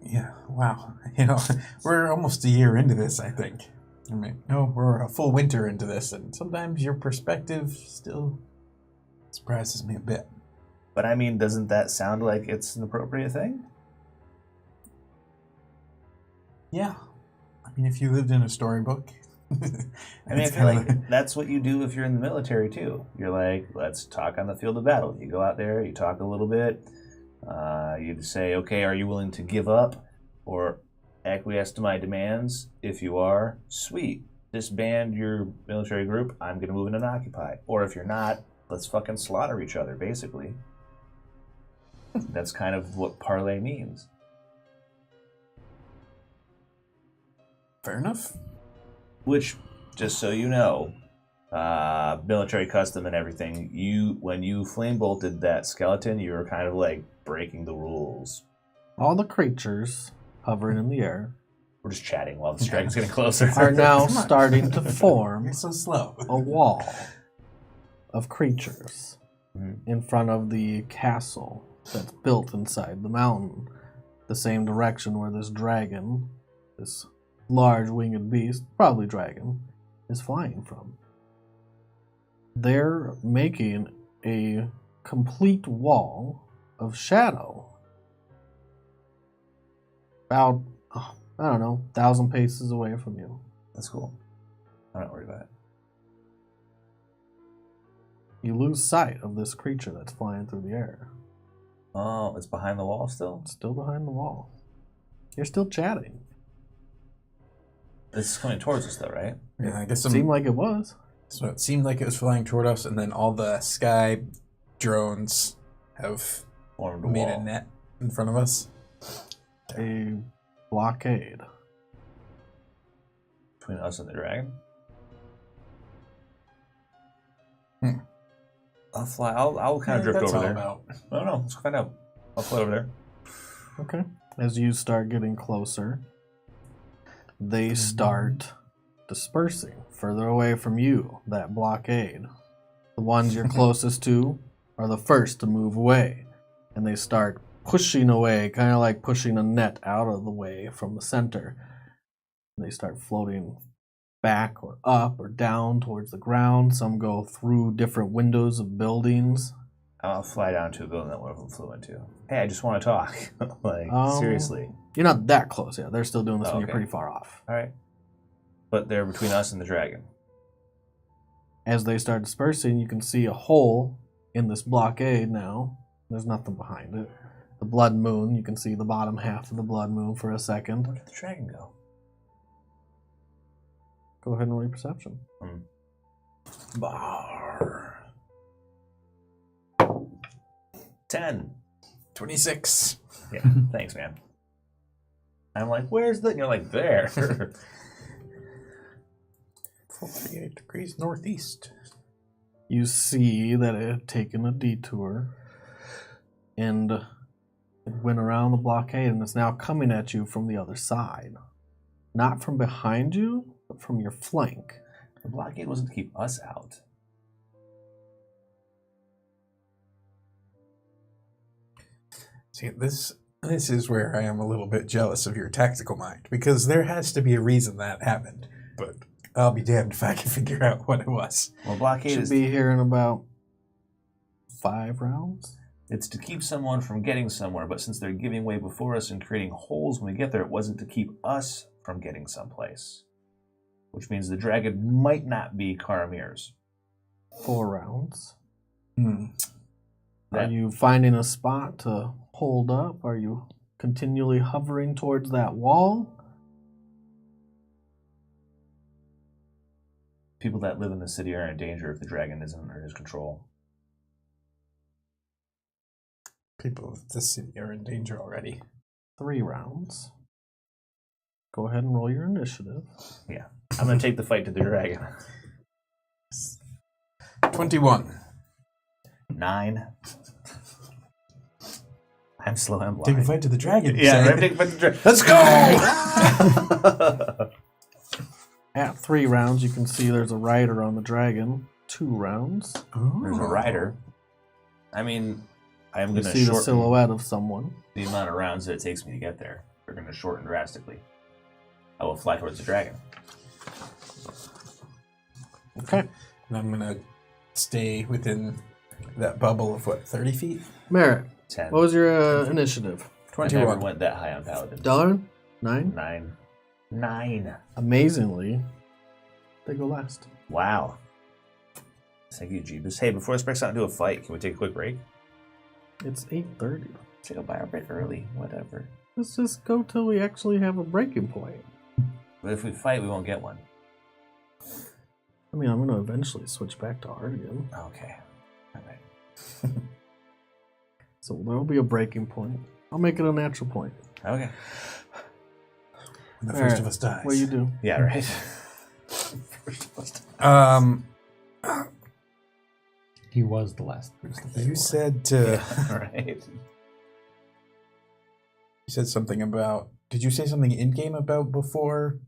Speaker 1: Yeah, wow. You know, we're almost a year into this, I think. I mean, no, we're a full winter into this, and sometimes your perspective still surprises me a bit.
Speaker 3: But I mean, doesn't that sound like it's an appropriate thing?
Speaker 1: Yeah. I mean, if you lived in a storybook.
Speaker 3: I mean, I feel like that's what you do if you're in the military, too. You're like, let's talk on the field of battle. You go out there, you talk a little bit. You say, okay, are you willing to give up or acquiesce to my demands? If you are, sweet. Disband your military group. I'm going to move in and occupy. Or if you're not, let's fucking slaughter each other, basically. That's kind of what parlay means.
Speaker 1: Fair enough.
Speaker 3: Which, just so you know, military custom and everything, when you flame bolted that skeleton, you were kind of like breaking the rules.
Speaker 2: All the creatures hovering in the air
Speaker 3: We're just chatting while the dragon's getting closer.
Speaker 2: are now starting to form
Speaker 1: You're so slow.
Speaker 2: a wall of creatures
Speaker 3: Mhm.
Speaker 2: in front of the castle that's built inside the mountain, the same direction where this dragon, this large winged beast, probably dragon, is flying from. They're making a complete wall of shadow. About, I don't know, 1,000 paces away from you.
Speaker 3: That's cool. I'm not worried about it.
Speaker 2: You lose sight of this creature that's flying through the air.
Speaker 3: Oh, it's behind the wall still?
Speaker 2: It's still behind the wall. You're still chatting.
Speaker 3: It's coming towards us, though, right?
Speaker 1: Yeah, I guess
Speaker 2: Seemed like it was.
Speaker 1: So it seemed like it was flying toward us, and then all the sky drones have
Speaker 3: Formed a
Speaker 1: made
Speaker 3: wall.
Speaker 1: a net in front of us.
Speaker 2: A blockade.
Speaker 3: Between us and the dragon? I'll fly. I'll kind of drift
Speaker 1: That's
Speaker 3: over
Speaker 1: all
Speaker 3: there.
Speaker 1: about.
Speaker 3: I don't know. Let's find out. I'll fly over there.
Speaker 2: Okay. As you start getting closer, they start dispersing further away from you, that blockade. The ones you're closest to are the first to move away, and they start pushing away, kind of like pushing a net out of the way from the center. They start floating back or up or down towards the ground. Some go through different windows of buildings.
Speaker 3: I'll fly down to a building that one of them flew into. Hey, I just want to talk. Seriously.
Speaker 2: You're not that close yet. They're still doing this when you're
Speaker 3: Okay.
Speaker 2: pretty far off.
Speaker 3: All right. But they're between us and the dragon.
Speaker 2: As they start dispersing, you can see a hole in this blockade now. There's nothing behind it. The blood moon, you can see the bottom half of the blood moon for a second.
Speaker 3: Where did the dragon go?
Speaker 2: Go ahead and roll your perception.
Speaker 1: Bar.
Speaker 3: 10.
Speaker 1: 26.
Speaker 3: Yeah, thanks, man. I'm like, where's the... You're like, there.
Speaker 1: 48 degrees northeast.
Speaker 2: You see that it had taken a detour and it went around the blockade and it's now coming at you from the other side. Not from behind you, but from your flank.
Speaker 3: The blockade wasn't to keep us out.
Speaker 1: See, this is where I am a little bit jealous of your tactical mind, because there has to be a reason that happened, but I'll be damned if I can figure out what it was.
Speaker 3: Well, blockade
Speaker 2: Should
Speaker 3: is...
Speaker 2: be here in about 5 rounds.
Speaker 3: It's to keep someone from getting somewhere, but since they're giving way before us and creating holes when we get there, it wasn't to keep us from getting someplace. Which means the dragon might not be Karamir's.
Speaker 2: 4 rounds.
Speaker 1: Hmm.
Speaker 2: Are you finding a spot to hold up? Are you continually hovering towards that wall?
Speaker 3: People that live in the city are in danger if the dragon isn't under his control.
Speaker 1: People of the city are in danger already.
Speaker 2: 3 rounds. Go ahead and roll your initiative.
Speaker 3: Yeah. I'm going to take the fight to the dragon.
Speaker 1: 21.
Speaker 3: 9. I'm slow and blind.
Speaker 1: Take a fight to the dragon.
Speaker 3: Yeah,
Speaker 1: say.
Speaker 3: right, take a fight to the dragon.
Speaker 1: Let's go!
Speaker 2: At 3 rounds, you can see there's a rider on the dragon. 2 rounds.
Speaker 3: There's a rider. I mean, I am
Speaker 2: You
Speaker 3: going to
Speaker 2: see the
Speaker 3: shorten
Speaker 2: silhouette of someone.
Speaker 3: the amount of rounds that it takes me to get there. They're going to shorten drastically. I will fly towards the dragon.
Speaker 2: Okay.
Speaker 1: And I'm going to stay within that bubble of, 30 feet?
Speaker 2: Merit,
Speaker 3: 10.
Speaker 2: what was your initiative?
Speaker 3: I never
Speaker 1: 21.
Speaker 3: went that high on Paladin.
Speaker 2: Deloran? 9?
Speaker 3: 9. 9.
Speaker 2: Amazingly, they go last.
Speaker 3: Wow. Thank you, Jeebus. Hey, before this breaks out into a fight, can we take a quick break?
Speaker 2: It's 8:30.
Speaker 3: Take a bio break early. Whatever.
Speaker 2: Let's just go till we actually have a breaking point.
Speaker 3: But if we fight, we won't get one.
Speaker 2: I mean, I'm going to eventually switch back to Artegan.
Speaker 3: Okay. All right.
Speaker 2: So there'll be a breaking point. I'll make it a natural point.
Speaker 3: Okay.
Speaker 1: When the
Speaker 2: All
Speaker 1: first
Speaker 2: right.
Speaker 1: of us dies.
Speaker 2: What do you do?
Speaker 3: Yeah, right.
Speaker 4: He was the last priest.
Speaker 1: You said to...
Speaker 3: All right.
Speaker 1: You said something about... Did you say something in-game about before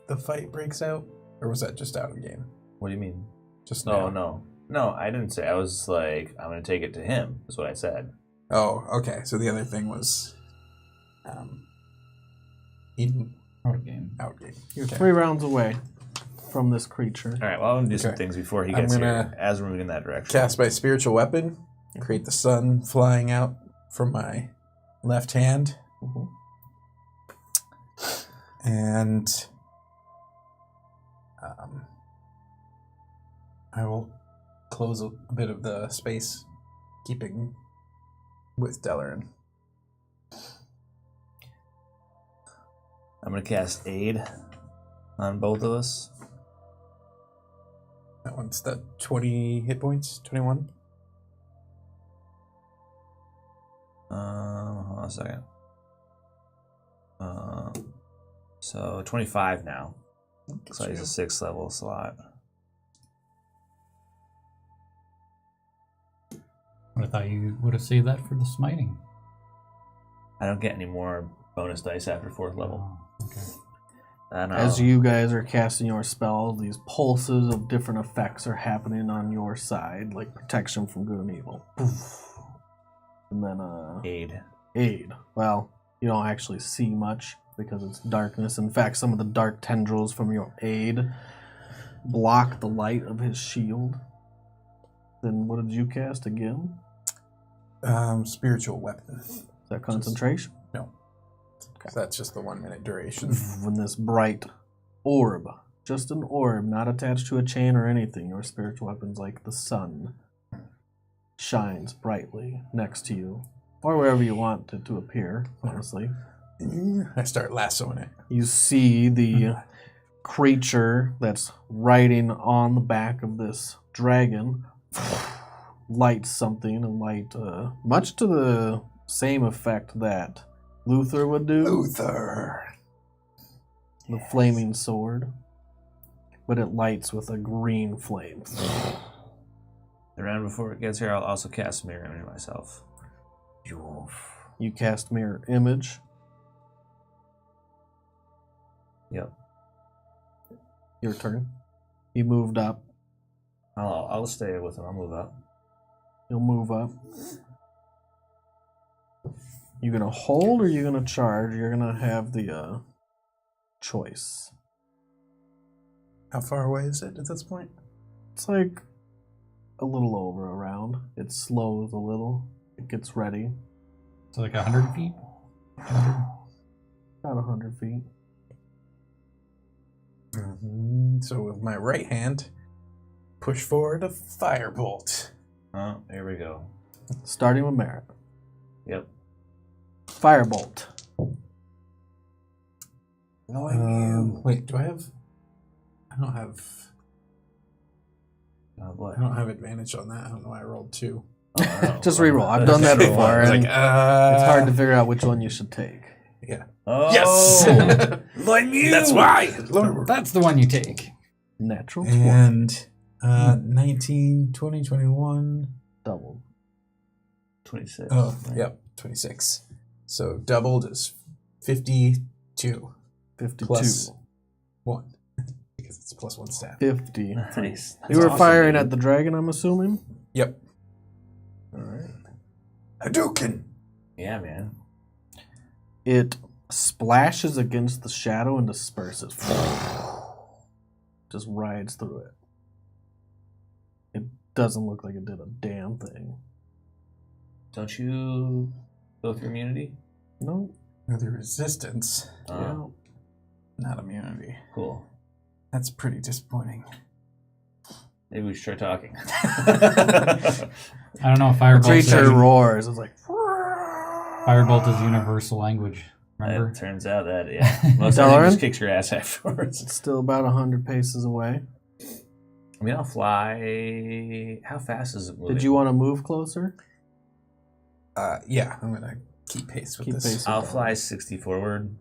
Speaker 1: the fight breaks out? Or was that just out of game?
Speaker 3: What do you mean?
Speaker 1: Just
Speaker 3: No,
Speaker 1: now?
Speaker 3: no, I didn't say. I was like, I'm going to take it to him. Is what I said.
Speaker 1: Oh, okay. So the other thing was... in...
Speaker 4: Out of game.
Speaker 1: Out game.
Speaker 2: You're
Speaker 1: Okay.
Speaker 2: 3 rounds away from this creature.
Speaker 3: All right. Well, I'm going to do some
Speaker 1: Okay.
Speaker 3: things before he
Speaker 1: I'm
Speaker 3: gets
Speaker 1: gonna
Speaker 3: here. As we're moving in that direction.
Speaker 1: Cast my spiritual weapon. Create the sun flying out from my left hand.
Speaker 2: Mhm.
Speaker 1: And I will close a bit of the space, keeping with Deloran.
Speaker 3: I'm going to cast Aid on both of us.
Speaker 1: That one's the 20 hit points, 21.
Speaker 3: Hold on a second. So 25 now. So I use a 6th level slot.
Speaker 4: I thought you would have saved that for the smiting.
Speaker 3: I don't get any more bonus dice after 4th level.
Speaker 4: Oh, okay.
Speaker 3: I don't know.
Speaker 2: As you guys are casting your spells, these pulses of different effects are happening on your side, like protection from good and evil. Poof. And then aid. Well, you don't actually see much because it's darkness. In fact, some of the dark tendrils from your aid block the light of his shield. Then what did you cast again?
Speaker 1: Spiritual weapon.
Speaker 2: Is that concentration?
Speaker 1: No.
Speaker 2: Okay.
Speaker 1: So that's just the 1 minute duration.
Speaker 2: When this bright orb, just an orb, not attached to a chain or anything, your spiritual weapon's like the sun, shines brightly next to you, or wherever you want it to appear, honestly.
Speaker 1: I start lassoing it.
Speaker 2: You see the creature that's riding on the back of this dragon light something, and light much to the same effect that Luther would do.
Speaker 1: Luther!
Speaker 2: The flaming sword. But it lights with a green flame.
Speaker 3: The round before it gets here, I'll also cast Mirror Image myself.
Speaker 2: You cast Mirror Image.
Speaker 3: Yep.
Speaker 2: Your turn. You moved up.
Speaker 3: I'll stay with him. I'll move up.
Speaker 2: You'll move up. You gonna hold or you gonna charge? You're gonna have the choice.
Speaker 1: How far away is it at this point?
Speaker 2: It's like a little over a round. It slows a little. It gets ready.
Speaker 4: So like 100 feet? 100?
Speaker 2: About 100 feet.
Speaker 1: So with my right hand, push forward a firebolt.
Speaker 3: Oh, here we go.
Speaker 2: Starting with Merit.
Speaker 3: Yep.
Speaker 2: Firebolt.
Speaker 1: Wait, do I have... I don't have advantage on that. I don't know why I rolled 2.
Speaker 2: Just reroll. I've done that before.
Speaker 1: It's
Speaker 2: And
Speaker 1: like,
Speaker 2: it's hard to figure out which one you should take.
Speaker 1: Yeah.
Speaker 3: Oh,
Speaker 1: Yes!
Speaker 3: like you.
Speaker 1: That's why!
Speaker 4: That's the one you take.
Speaker 2: Natural 20.
Speaker 1: And 19, 20, 21.
Speaker 2: Double.
Speaker 3: 26.
Speaker 1: Oh, yep, 26. So doubled is 52.
Speaker 2: 52.
Speaker 1: Plus 1. Because it's a +1 stat.
Speaker 2: 50.
Speaker 3: Nice.
Speaker 2: You were
Speaker 3: That's
Speaker 2: firing
Speaker 3: awesome,
Speaker 2: at the dragon, I'm assuming?
Speaker 1: Yep.
Speaker 2: Alright.
Speaker 1: Hadouken!
Speaker 3: Yeah, man.
Speaker 2: It splashes against the shadow and disperses. Just rides through it. It doesn't look like it did a damn thing.
Speaker 3: Don't you go through immunity?
Speaker 2: No.
Speaker 1: The resistance,
Speaker 2: Yeah.
Speaker 1: not immunity.
Speaker 3: Cool.
Speaker 1: That's pretty disappointing.
Speaker 3: Maybe we should try talking.
Speaker 4: I don't know.
Speaker 2: Creature roars. It's like.
Speaker 4: Firebolt is universal language. Remember?
Speaker 3: It turns out that, yeah. Most of
Speaker 2: Deloran?
Speaker 3: just kicks your ass afterwards.
Speaker 2: It's still about 100 paces away.
Speaker 3: I mean, I'll fly. How fast is it moving?
Speaker 2: Did you want to move closer?
Speaker 1: Yeah, I'm gonna keep pace with
Speaker 2: Keep
Speaker 1: this.
Speaker 2: pace.
Speaker 3: I'll fly 60 forward,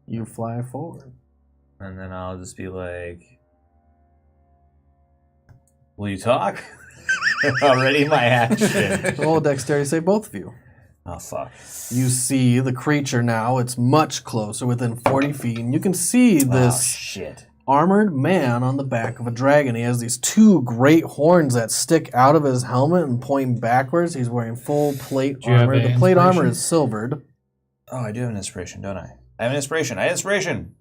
Speaker 2: You fly forward.
Speaker 3: and then I'll just be like, will you talk? Already my action.
Speaker 2: Roll a dexterity save, both of you.
Speaker 3: Oh, fuck.
Speaker 2: You see the creature now. It's much closer, within 40 feet, and you can see
Speaker 3: Oh,
Speaker 2: this
Speaker 3: shit.
Speaker 2: armored man on the back of a dragon. He has these 2 great horns that stick out of his helmet and point backwards. He's wearing full plate
Speaker 4: Do you have
Speaker 2: armor.
Speaker 4: an
Speaker 2: The plate armor
Speaker 4: inspiration?
Speaker 2: is silvered.
Speaker 3: Oh, I do have an inspiration, don't I? I have an inspiration. I have inspiration.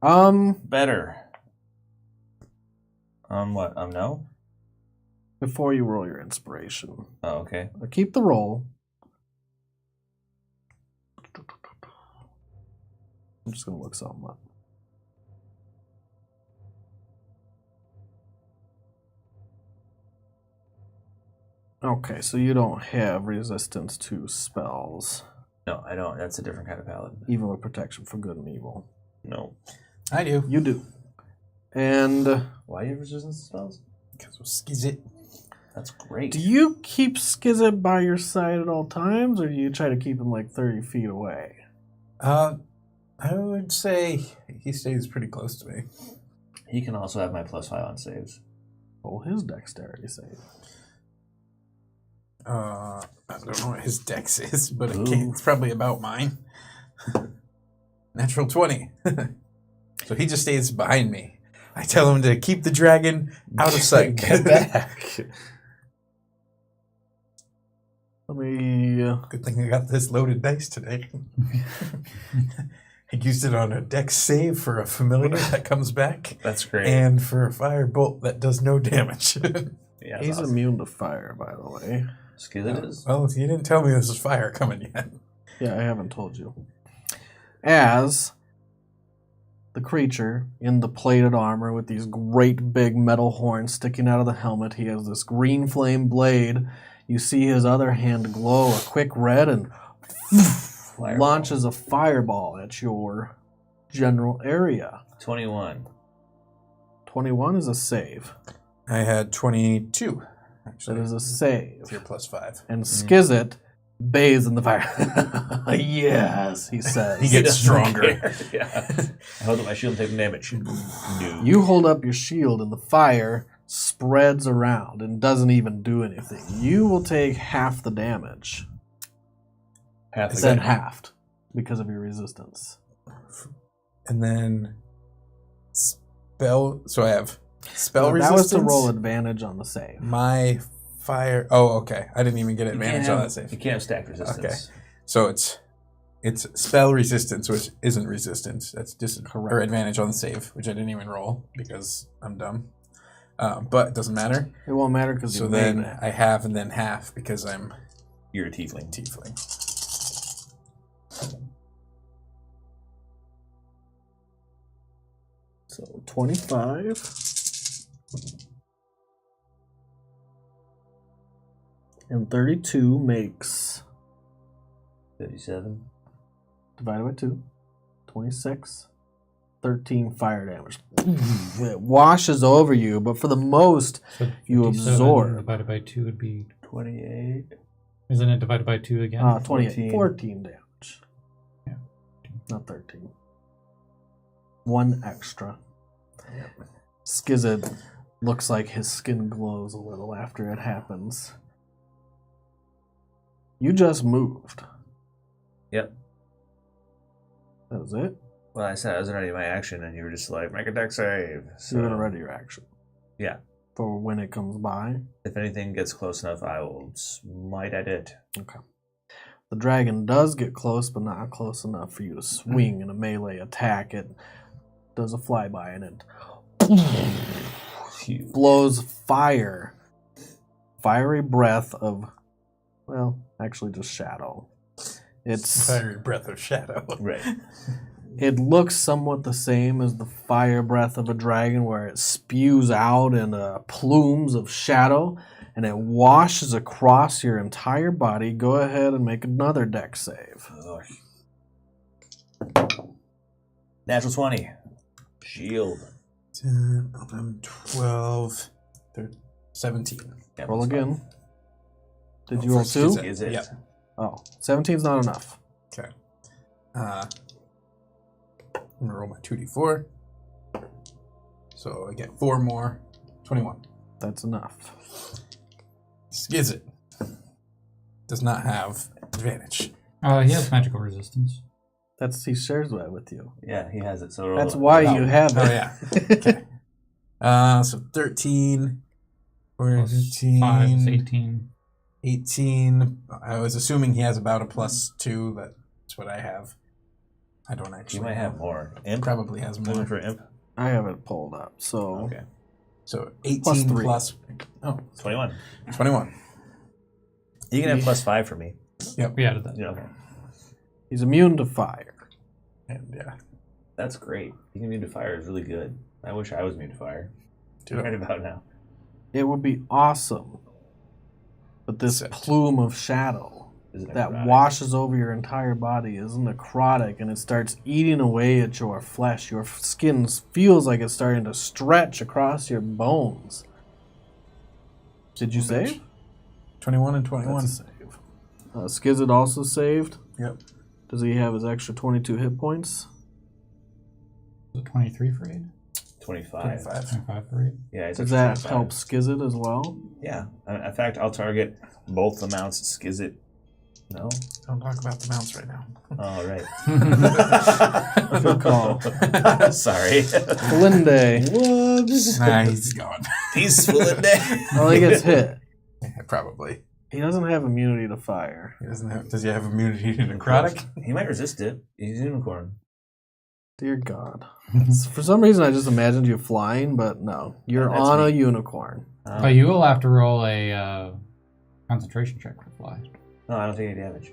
Speaker 3: Better. What? No?
Speaker 2: Before you roll your inspiration,
Speaker 3: Oh, okay.
Speaker 2: keep the roll. I'm just going to look something up. Okay, so you don't have resistance to spells.
Speaker 3: No, I don't. That's a different kind of paladin.
Speaker 2: Evil or protection for good and evil.
Speaker 3: No.
Speaker 1: I do.
Speaker 2: You do. And
Speaker 3: Why do you have resistance to spells?
Speaker 1: Because we'll skizz it.
Speaker 3: That's great.
Speaker 2: do you keep Skizit by your side at all times, or do you try to keep him like 30 feet away?
Speaker 1: I would say he stays pretty close to me.
Speaker 3: He can also have my +5 on saves.
Speaker 2: Roll his dexterity save.
Speaker 1: I don't know what his dex is, but
Speaker 2: Ooh.
Speaker 1: it's probably about mine. Natural 20. So he just stays behind me. I tell him to keep the dragon out of sight.
Speaker 3: Get back.
Speaker 2: Let me...
Speaker 1: Good thing I got this loaded dice today. I used it on a dex save for a familiar that comes back,
Speaker 3: That's great.
Speaker 1: and for a firebolt that does no damage.
Speaker 3: Yeah,
Speaker 2: He's
Speaker 3: awesome.
Speaker 2: immune to fire, by the way.
Speaker 3: Skizit is.
Speaker 1: Well, you didn't tell me this was fire coming yet.
Speaker 2: Yeah, I haven't told you. As the creature in the plated armor with these great big metal horns sticking out of the helmet, he has this green flame blade. You see his other hand glow a quick red and launches a fireball at your general area.
Speaker 3: 21.
Speaker 2: 21 is a save.
Speaker 1: I had 22,
Speaker 2: That
Speaker 1: actually.
Speaker 2: is a save.
Speaker 1: With your +5.
Speaker 2: And Skizit bathes in the fire. Yes, he says.
Speaker 1: He gets
Speaker 3: doesn't
Speaker 1: stronger.
Speaker 3: care. Yeah. I hold up my shield and take damage. No.
Speaker 2: You hold up your shield and the fire spreads around and doesn't even do anything. You will take half the damage.
Speaker 3: half
Speaker 2: It's
Speaker 3: again.
Speaker 2: then halved because of your resistance.
Speaker 1: And then spell. So I have spell
Speaker 2: That
Speaker 1: resistance.
Speaker 2: was to roll advantage on the save.
Speaker 1: My fire. Oh, okay. I didn't even get
Speaker 3: You
Speaker 1: advantage
Speaker 3: can't
Speaker 1: on
Speaker 3: have-
Speaker 1: that save.
Speaker 3: You can't have stacked resistance.
Speaker 1: Okay. So it's spell resistance, which isn't resistance. That's just
Speaker 2: Correct.
Speaker 1: or advantage on the save, which I didn't even roll because I'm dumb. But it doesn't matter.
Speaker 2: It won't matter because
Speaker 1: So
Speaker 2: you
Speaker 1: then
Speaker 2: made it.
Speaker 1: I have and then half because I'm
Speaker 3: You're a tiefling.
Speaker 1: tiefling.
Speaker 2: So 25. And 32 makes
Speaker 3: 57.
Speaker 2: divided by 2. 26. 13 fire damage. It washes over you, but for the most,
Speaker 4: So
Speaker 2: you
Speaker 4: 57
Speaker 2: absorb.
Speaker 4: divided by 2 would be...
Speaker 3: 28.
Speaker 4: Isn't it divided by 2 again?
Speaker 2: 28. 14 damage.
Speaker 4: Yeah.
Speaker 2: Not 13. 1 extra. Skizit looks like his skin glows a little after it happens. You just moved.
Speaker 3: Yep.
Speaker 2: That was it?
Speaker 3: Well, I said I was ready my action, and you were just like, make a deck save. So,
Speaker 2: You're gonna ready your action.
Speaker 3: Yeah.
Speaker 2: For when it comes by.
Speaker 3: If anything gets close enough, I will smite at it.
Speaker 2: Okay. The dragon does get close, but not close enough for you to swing in a melee attack. It does a flyby and it blows fire. Fiery breath of, well, actually just shadow. It's
Speaker 1: Fiery breath of shadow.
Speaker 3: Right.
Speaker 2: It looks somewhat the same as the fire breath of a dragon, where it spews out in plumes of shadow, and it washes across your entire body. Go ahead and make another dex save.
Speaker 3: Natural 20. Shield.
Speaker 1: 10, 11, 12, 13, 17.
Speaker 3: Yeah,
Speaker 2: Roll
Speaker 3: that's fine.
Speaker 2: again. Did
Speaker 1: Oh,
Speaker 2: you roll
Speaker 1: first
Speaker 2: 2?
Speaker 1: Skizit.
Speaker 3: Is it?
Speaker 1: Yep.
Speaker 2: Oh, 17's not enough.
Speaker 1: Okay. I'm gonna roll my 2d4. So I get 4 more. 21.
Speaker 2: That's enough.
Speaker 1: Skizit does not have advantage.
Speaker 4: He has magical resistance.
Speaker 2: He shares that with you.
Speaker 3: Yeah, he has it. So roll
Speaker 2: That's
Speaker 3: it.
Speaker 2: why
Speaker 1: Oh.
Speaker 2: you have it.
Speaker 1: Oh yeah. Okay. So 13,
Speaker 4: Plus
Speaker 1: 14,
Speaker 4: 5 is 18.
Speaker 1: 18. I was assuming he has about a +2. That's what I have. I don't actually.
Speaker 3: You might have
Speaker 1: know.
Speaker 3: more. Imp?
Speaker 1: Probably has
Speaker 3: Looking
Speaker 1: more.
Speaker 3: for imp?
Speaker 2: I have it pulled up. So
Speaker 3: Okay.
Speaker 1: So 18
Speaker 2: Plus 3.
Speaker 1: plus. Oh,
Speaker 3: 21.
Speaker 1: 21.
Speaker 3: You can have +5 for me.
Speaker 4: We added that.
Speaker 3: Yeah, okay.
Speaker 2: he's immune to fire.
Speaker 1: And yeah.
Speaker 3: That's great. Being immune to fire is really good. I wish I was immune to fire. Right about now.
Speaker 2: It would be awesome But this
Speaker 1: Set.
Speaker 2: plume of shadow
Speaker 3: Is it
Speaker 2: that
Speaker 3: necrotic?
Speaker 2: washes over your entire body is necrotic, and it starts eating away at your flesh. Your skin feels like it's starting to stretch across your bones. Did you save?
Speaker 1: 21 and 21.
Speaker 2: That's a save. Skizit also saved.
Speaker 1: Yep.
Speaker 2: Does he have his extra 22 hit points?
Speaker 4: Is it 23 for aid?
Speaker 3: 25.
Speaker 4: 25 for aid?
Speaker 3: Yeah, he's
Speaker 2: Does
Speaker 3: at
Speaker 2: that
Speaker 3: 25.
Speaker 2: help Skizit as well?
Speaker 3: Yeah. In fact, I'll target both the mounts. Skizit. No?
Speaker 1: Don't talk about the mounts right now.
Speaker 3: All right.
Speaker 2: Good call.
Speaker 3: Sorry.
Speaker 2: Flinde.
Speaker 3: Whoops.
Speaker 1: Nah, he's gone.
Speaker 3: Peaceful in there.
Speaker 2: Well, he gets hit.
Speaker 1: Yeah, probably.
Speaker 2: He doesn't have immunity to fire.
Speaker 1: He doesn't have. Does he have immunity to necrotic?
Speaker 3: He might resist it. He's a unicorn.
Speaker 2: Dear God. For some reason, I just imagined you flying, but no. You're
Speaker 3: That's
Speaker 2: on a
Speaker 3: me.
Speaker 2: unicorn.
Speaker 4: But you will have to roll a concentration check for fly.
Speaker 3: No, I don't take any damage.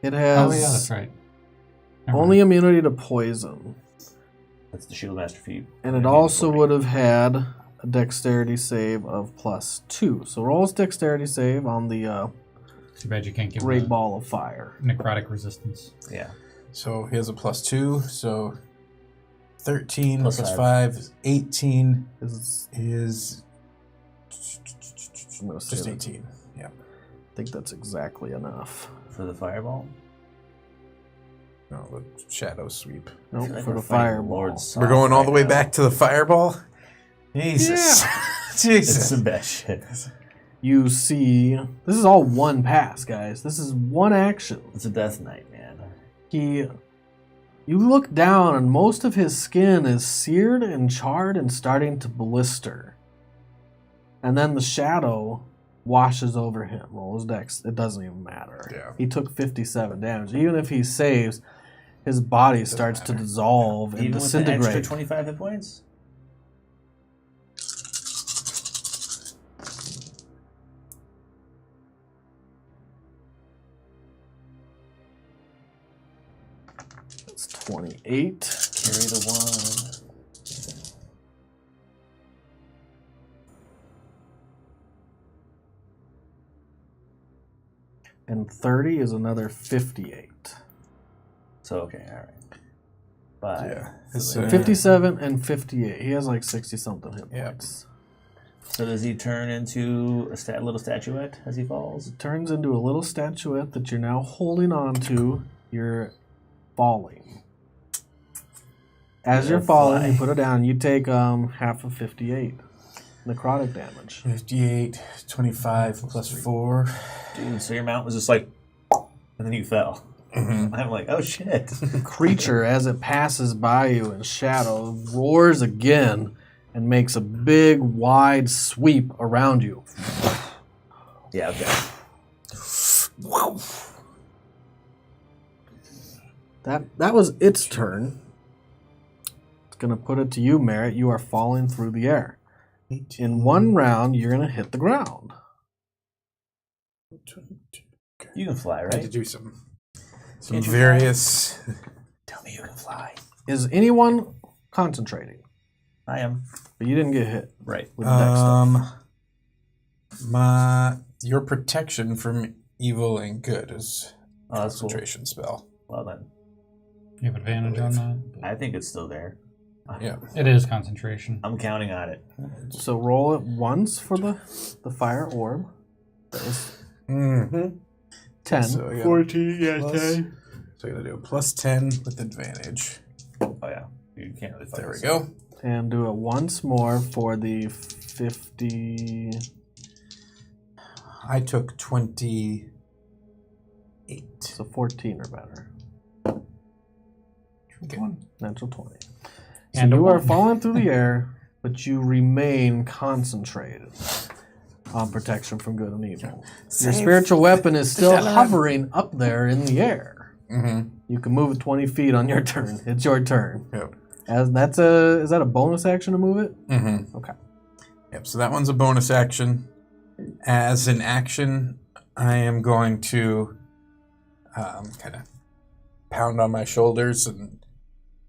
Speaker 2: It has
Speaker 4: Oh, yeah, that's right. Never
Speaker 2: only
Speaker 4: mind.
Speaker 2: immunity to poison.
Speaker 3: That's the Shield Master feat.
Speaker 2: And it also would have had a dexterity save of +2. So roll his dexterity save on the
Speaker 4: Too bad you can't give
Speaker 2: great
Speaker 4: him
Speaker 2: ball of fire.
Speaker 4: necrotic resistance.
Speaker 3: Yeah.
Speaker 1: So he has a +2. So 13
Speaker 3: Plus
Speaker 1: plus 5
Speaker 3: five.
Speaker 1: is 18.
Speaker 2: Is
Speaker 1: Is
Speaker 2: I'm gonna say
Speaker 1: just
Speaker 2: that.
Speaker 1: 18. Yeah.
Speaker 2: I think that's exactly enough.
Speaker 3: For the fireball?
Speaker 1: No, the shadow sweep.
Speaker 3: I
Speaker 2: Nope,
Speaker 3: feel like
Speaker 2: for
Speaker 3: we're
Speaker 2: the
Speaker 3: fighting
Speaker 2: fireball.
Speaker 3: Lord
Speaker 1: We're
Speaker 3: Soft
Speaker 1: going all the
Speaker 3: right
Speaker 1: way
Speaker 3: now.
Speaker 1: back to the fireball. Jesus.
Speaker 3: It's
Speaker 1: Jesus.
Speaker 3: some bad shit.
Speaker 2: You see, this is all one pass, guys. This is one action.
Speaker 3: It's a Death Knight, man.
Speaker 2: You look down, and most of his skin is seared and charred and starting to blister. And then the shadow washes over him. Roll his dex. It doesn't even matter.
Speaker 1: Yeah.
Speaker 2: He took 57 damage. Even if he saves, his body starts to
Speaker 1: matter.
Speaker 2: dissolve and
Speaker 3: Even with the extra
Speaker 2: disintegrate.
Speaker 3: 25 hit points?
Speaker 2: It's 28.
Speaker 3: Carry the one.
Speaker 2: And 30 is another 58.
Speaker 3: So, okay, alright. But,
Speaker 1: Yeah.
Speaker 3: so,
Speaker 1: It's,
Speaker 2: 57 and 58. He has like 60 something hit
Speaker 1: Yeah.
Speaker 2: points.
Speaker 3: so does he turn into a little statuette as he falls?
Speaker 2: It turns into a little statuette that you're now holding on to. You're falling. As you're
Speaker 3: Gonna
Speaker 2: falling,
Speaker 3: fly.
Speaker 2: you put it down. You take half of 58 necrotic damage.
Speaker 1: 58, 25 plus 4.
Speaker 3: Dude, so your mount was just like, and then you fell.
Speaker 1: Mhm.
Speaker 3: I'm like, oh shit.
Speaker 2: Creature, as it passes by you in shadow, roars again and makes a big, wide sweep around you.
Speaker 3: Yeah, okay.
Speaker 2: That was its turn. It's gonna put it to you, Merit. You are falling through the air. In one round, you're gonna hit the ground.
Speaker 3: You can fly,
Speaker 1: I had to
Speaker 3: right?
Speaker 1: do some
Speaker 3: Can't you
Speaker 1: various.
Speaker 3: Tell me you can fly.
Speaker 2: Is anyone concentrating?
Speaker 3: I am.
Speaker 2: But you didn't get hit
Speaker 3: Right.
Speaker 2: with the dex stuff.
Speaker 1: Your protection from evil and good is a
Speaker 3: Oh, that's cool.
Speaker 1: concentration spell.
Speaker 3: Well then,
Speaker 4: You have advantage on that.
Speaker 3: I think it's still there.
Speaker 1: Yeah.
Speaker 4: It is concentration.
Speaker 3: I'm counting on it.
Speaker 2: So roll it once for the fire orb. That was
Speaker 1: Mm-hmm.
Speaker 2: 10.
Speaker 1: So I got
Speaker 2: 14,
Speaker 1: plus- So I'm gonna do a +10 with advantage.
Speaker 3: Oh yeah, you can't really.
Speaker 1: There we
Speaker 3: this.
Speaker 1: go.
Speaker 2: And do it once more for the 50.
Speaker 1: I took 28.
Speaker 2: So 14 or better.
Speaker 1: Okay.
Speaker 2: Natural 20. So
Speaker 4: And a
Speaker 2: you are
Speaker 4: one.
Speaker 2: falling through the air, but you remain concentrated on protection from good and evil. Your spiritual weapon is still hovering up there in the air.
Speaker 1: Mm-hmm.
Speaker 2: You can move it 20 feet on your turn. It's your turn.
Speaker 1: Yep.
Speaker 2: Is that a bonus action to move it?
Speaker 1: Mm-hmm.
Speaker 2: Okay.
Speaker 1: Yep. So that one's a bonus action. As an action, I am going to kind of pound on my shoulders and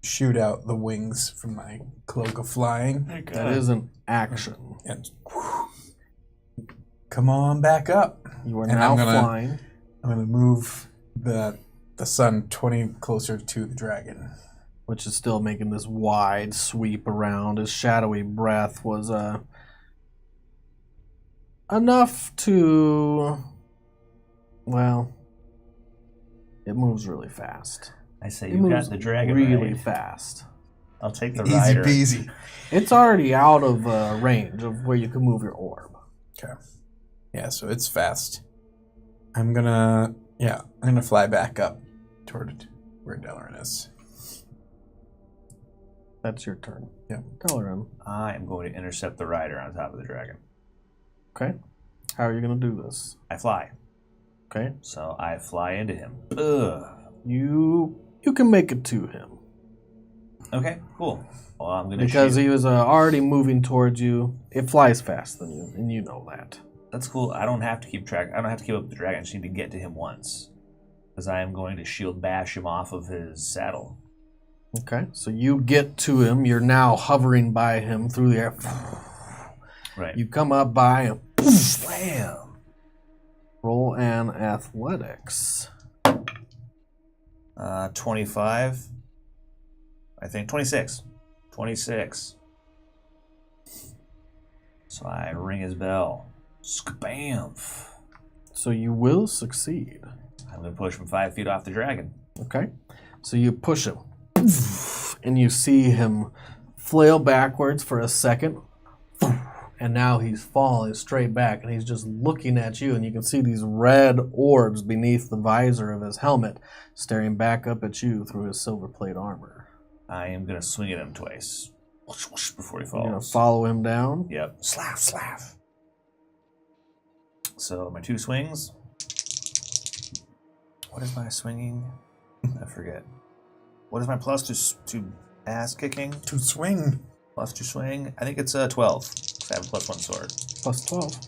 Speaker 1: shoot out the wings from my cloak of flying.
Speaker 2: That is an action.
Speaker 1: And come on back up.
Speaker 2: You are
Speaker 1: And
Speaker 2: now
Speaker 1: I'm gonna-
Speaker 2: flying.
Speaker 1: I'm going to move the sun 20 closer to the dragon.
Speaker 2: Which is still making this wide sweep around. His shadowy breath was enough to, well, it moves really fast.
Speaker 3: I say
Speaker 2: It
Speaker 3: you got
Speaker 2: moves
Speaker 3: the dragon
Speaker 2: really
Speaker 3: right.
Speaker 2: fast.
Speaker 3: I'll take the
Speaker 1: Easy
Speaker 3: rider.
Speaker 1: peasy.
Speaker 2: It's already out of range of where you can move your orb.
Speaker 1: Okay. Yeah, so it's fast. I'm gonna fly back up toward where Deloran is.
Speaker 2: That's your turn.
Speaker 1: Yeah.
Speaker 2: Deloran.
Speaker 3: I am going to intercept the rider on top of the dragon.
Speaker 2: Okay. How are you going to do this?
Speaker 3: I fly.
Speaker 2: Okay.
Speaker 3: So I fly into him. Ugh.
Speaker 2: You can make it to him.
Speaker 3: Okay, cool. Well, I'm going to
Speaker 2: Because
Speaker 3: shoot.
Speaker 2: he was already moving towards you. It flies faster than you, and you know that.
Speaker 3: That's cool. I don't have to keep track. I don't have to keep up with the dragon. I just need to get to him once. Because I am going to shield bash him off of his saddle.
Speaker 2: Okay. So you get to him. You're now hovering by him through the air.
Speaker 3: Right.
Speaker 2: You come up by him.
Speaker 3: Slam!
Speaker 2: Roll an athletics.
Speaker 3: 25. I think 26. 26. So I ring his bell. Skabamf.
Speaker 2: So you will succeed.
Speaker 3: I'm going to push him 5 feet off the dragon.
Speaker 2: Okay. So you push him. And you see him flail backwards for a second. And now he's falling straight back and he's just looking at you. And you can see these red orbs beneath the visor of his helmet staring back up at you through his silver plate armor.
Speaker 3: I am going to swing at him twice. Whoosh, whoosh, before he
Speaker 2: You're going to
Speaker 3: falls.
Speaker 2: follow him down.
Speaker 3: Yep. Slav, slav. So my 2 swings. What is my swinging? I forget. What is my plus to ass kicking?
Speaker 1: To swing.
Speaker 3: Plus to swing? I think it's 12. 'Cause I have a +1 sword.
Speaker 2: Plus 12.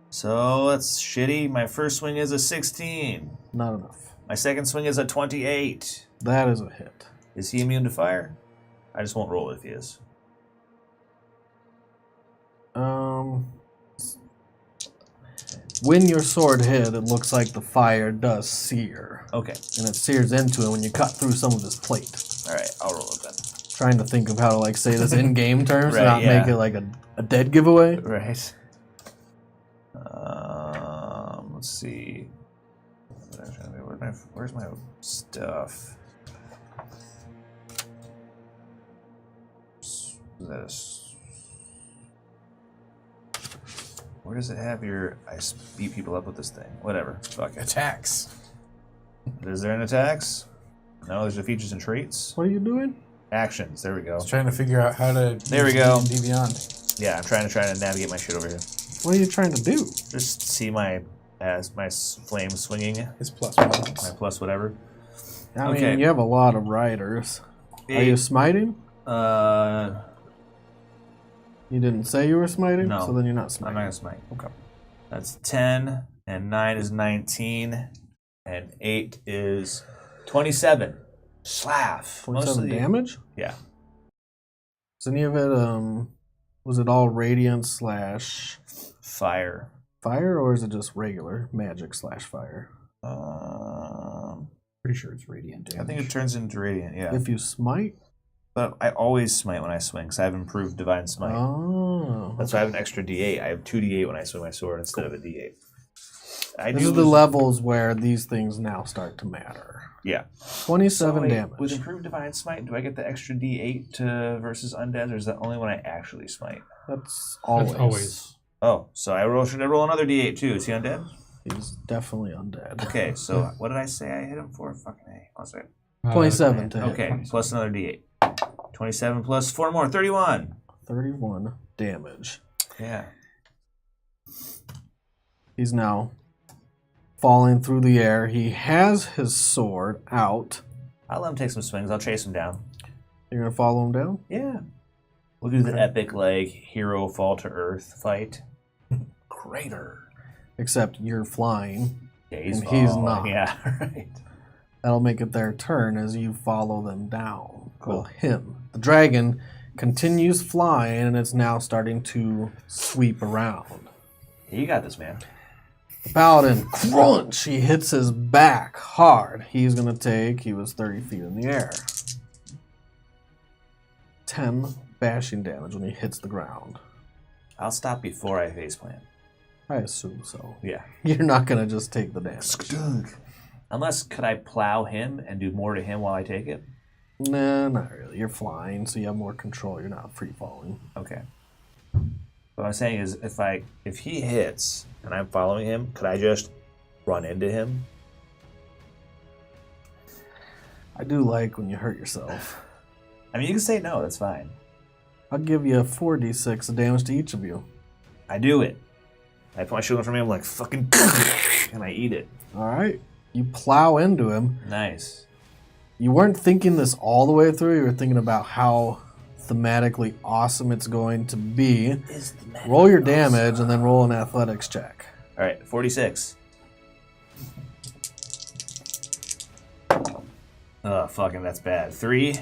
Speaker 3: So that's shitty. My first swing is a 16.
Speaker 2: Not enough.
Speaker 3: My second swing is a 28.
Speaker 2: That is a hit.
Speaker 3: Is he immune to fire? I just won't roll if he is.
Speaker 2: When your sword hit, it looks like the fire does sear.
Speaker 3: Okay.
Speaker 2: And it sears into him when you cut through some of his plate.
Speaker 3: Alright, I'll roll it then.
Speaker 2: Trying to think of how to like say this in game terms,
Speaker 3: Right,
Speaker 2: and not
Speaker 3: yeah.
Speaker 2: make it like a dead giveaway.
Speaker 3: Right. Let's see. Where's my stuff? Where does it have your... I beat people up with this thing. Whatever. Fuck it.
Speaker 1: Attacks.
Speaker 3: Is there an attacks? No, there's the features and traits.
Speaker 2: What are you doing?
Speaker 3: Actions. There we go.
Speaker 1: I was trying to figure out how to...
Speaker 3: There we go.
Speaker 1: D&D Beyond.
Speaker 3: Yeah, I'm trying to navigate my shit over here.
Speaker 2: What are you trying to do?
Speaker 3: Just see my flame swinging.
Speaker 1: His plus
Speaker 3: My
Speaker 1: ones.
Speaker 3: plus whatever.
Speaker 2: I
Speaker 3: Okay.
Speaker 2: mean, you have a lot of riders. Are you smiting? You didn't say you were smiting?
Speaker 3: No.
Speaker 2: So then you're not
Speaker 3: I'm
Speaker 2: smiting.
Speaker 3: not gonna smite.
Speaker 2: Okay.
Speaker 3: That's 10, and 9 is 19, and 8 is 27. Slav.
Speaker 2: 27 damage?
Speaker 3: Yeah.
Speaker 2: Is any of it, was it all radiant slash
Speaker 3: Fire.
Speaker 2: fire, or is it just regular magic slash fire?
Speaker 4: Pretty sure it's radiant damage.
Speaker 3: I think it turns into radiant, yeah.
Speaker 2: If you smite?
Speaker 3: But I always smite when I swing, because I have improved divine smite.
Speaker 2: Oh.
Speaker 3: That's why I have an extra d8. I have 2 d8 when I swing my sword instead of a d8.
Speaker 2: This is the levels where these things now start to matter.
Speaker 3: Yeah.
Speaker 2: 27
Speaker 3: So,
Speaker 2: damage.
Speaker 3: With improved divine smite, do I get the extra d8 to versus undead, or is that only when I actually smite?
Speaker 2: That's always.
Speaker 4: That's always.
Speaker 3: Oh, so should I roll another d8 too? Is he undead?
Speaker 2: He's definitely undead.
Speaker 3: Okay, so what did I say I hit him for? Fucking A. One second.
Speaker 2: 27 to hit.
Speaker 3: Okay, plus another d8. 27 plus 4 more, 31.
Speaker 2: 31 damage.
Speaker 3: Yeah.
Speaker 2: He's now falling through the air. He has his sword out.
Speaker 3: I'll let him take some swings. I'll chase him down.
Speaker 2: You're going to follow him down?
Speaker 3: Yeah. We'll do the epic, like, hero fall to earth fight. Greater.
Speaker 2: Except you're flying.
Speaker 3: Yeah,
Speaker 2: And he's
Speaker 3: falling.
Speaker 2: not.
Speaker 3: Yeah, right.
Speaker 2: That'll make it their turn as you follow them down.
Speaker 3: Cool.
Speaker 2: Well, him. The dragon continues flying, and it's now starting to sweep around.
Speaker 3: You got this, man.
Speaker 2: The paladin, crunch! He hits his back hard. He was 30 feet in the air. 10 bashing damage when he hits the ground.
Speaker 3: I'll stop before I faceplant.
Speaker 2: I assume so.
Speaker 3: Yeah.
Speaker 2: You're not going to just take the damage.
Speaker 3: Unless, could I plow him and do more to him while I take it?
Speaker 2: Nah, not really. You're flying, so you have more control. You're not free falling.
Speaker 3: Okay. What I'm saying is, if he hits and I'm following him, could I just run into him?
Speaker 2: I do like when you hurt yourself.
Speaker 3: I mean, you can say no. That's fine.
Speaker 2: I'll give you a 4d6 of damage to each of you.
Speaker 3: I do it. I put my shield in front of me. I'm like, fucking, and I eat it.
Speaker 2: All right. You plow into him.
Speaker 3: Nice.
Speaker 2: You weren't thinking this all the way through. You were thinking about how thematically awesome it's going to be. Roll your damage and then roll an athletics check.
Speaker 3: All right, 46. Oh, fucking, that's bad. 3.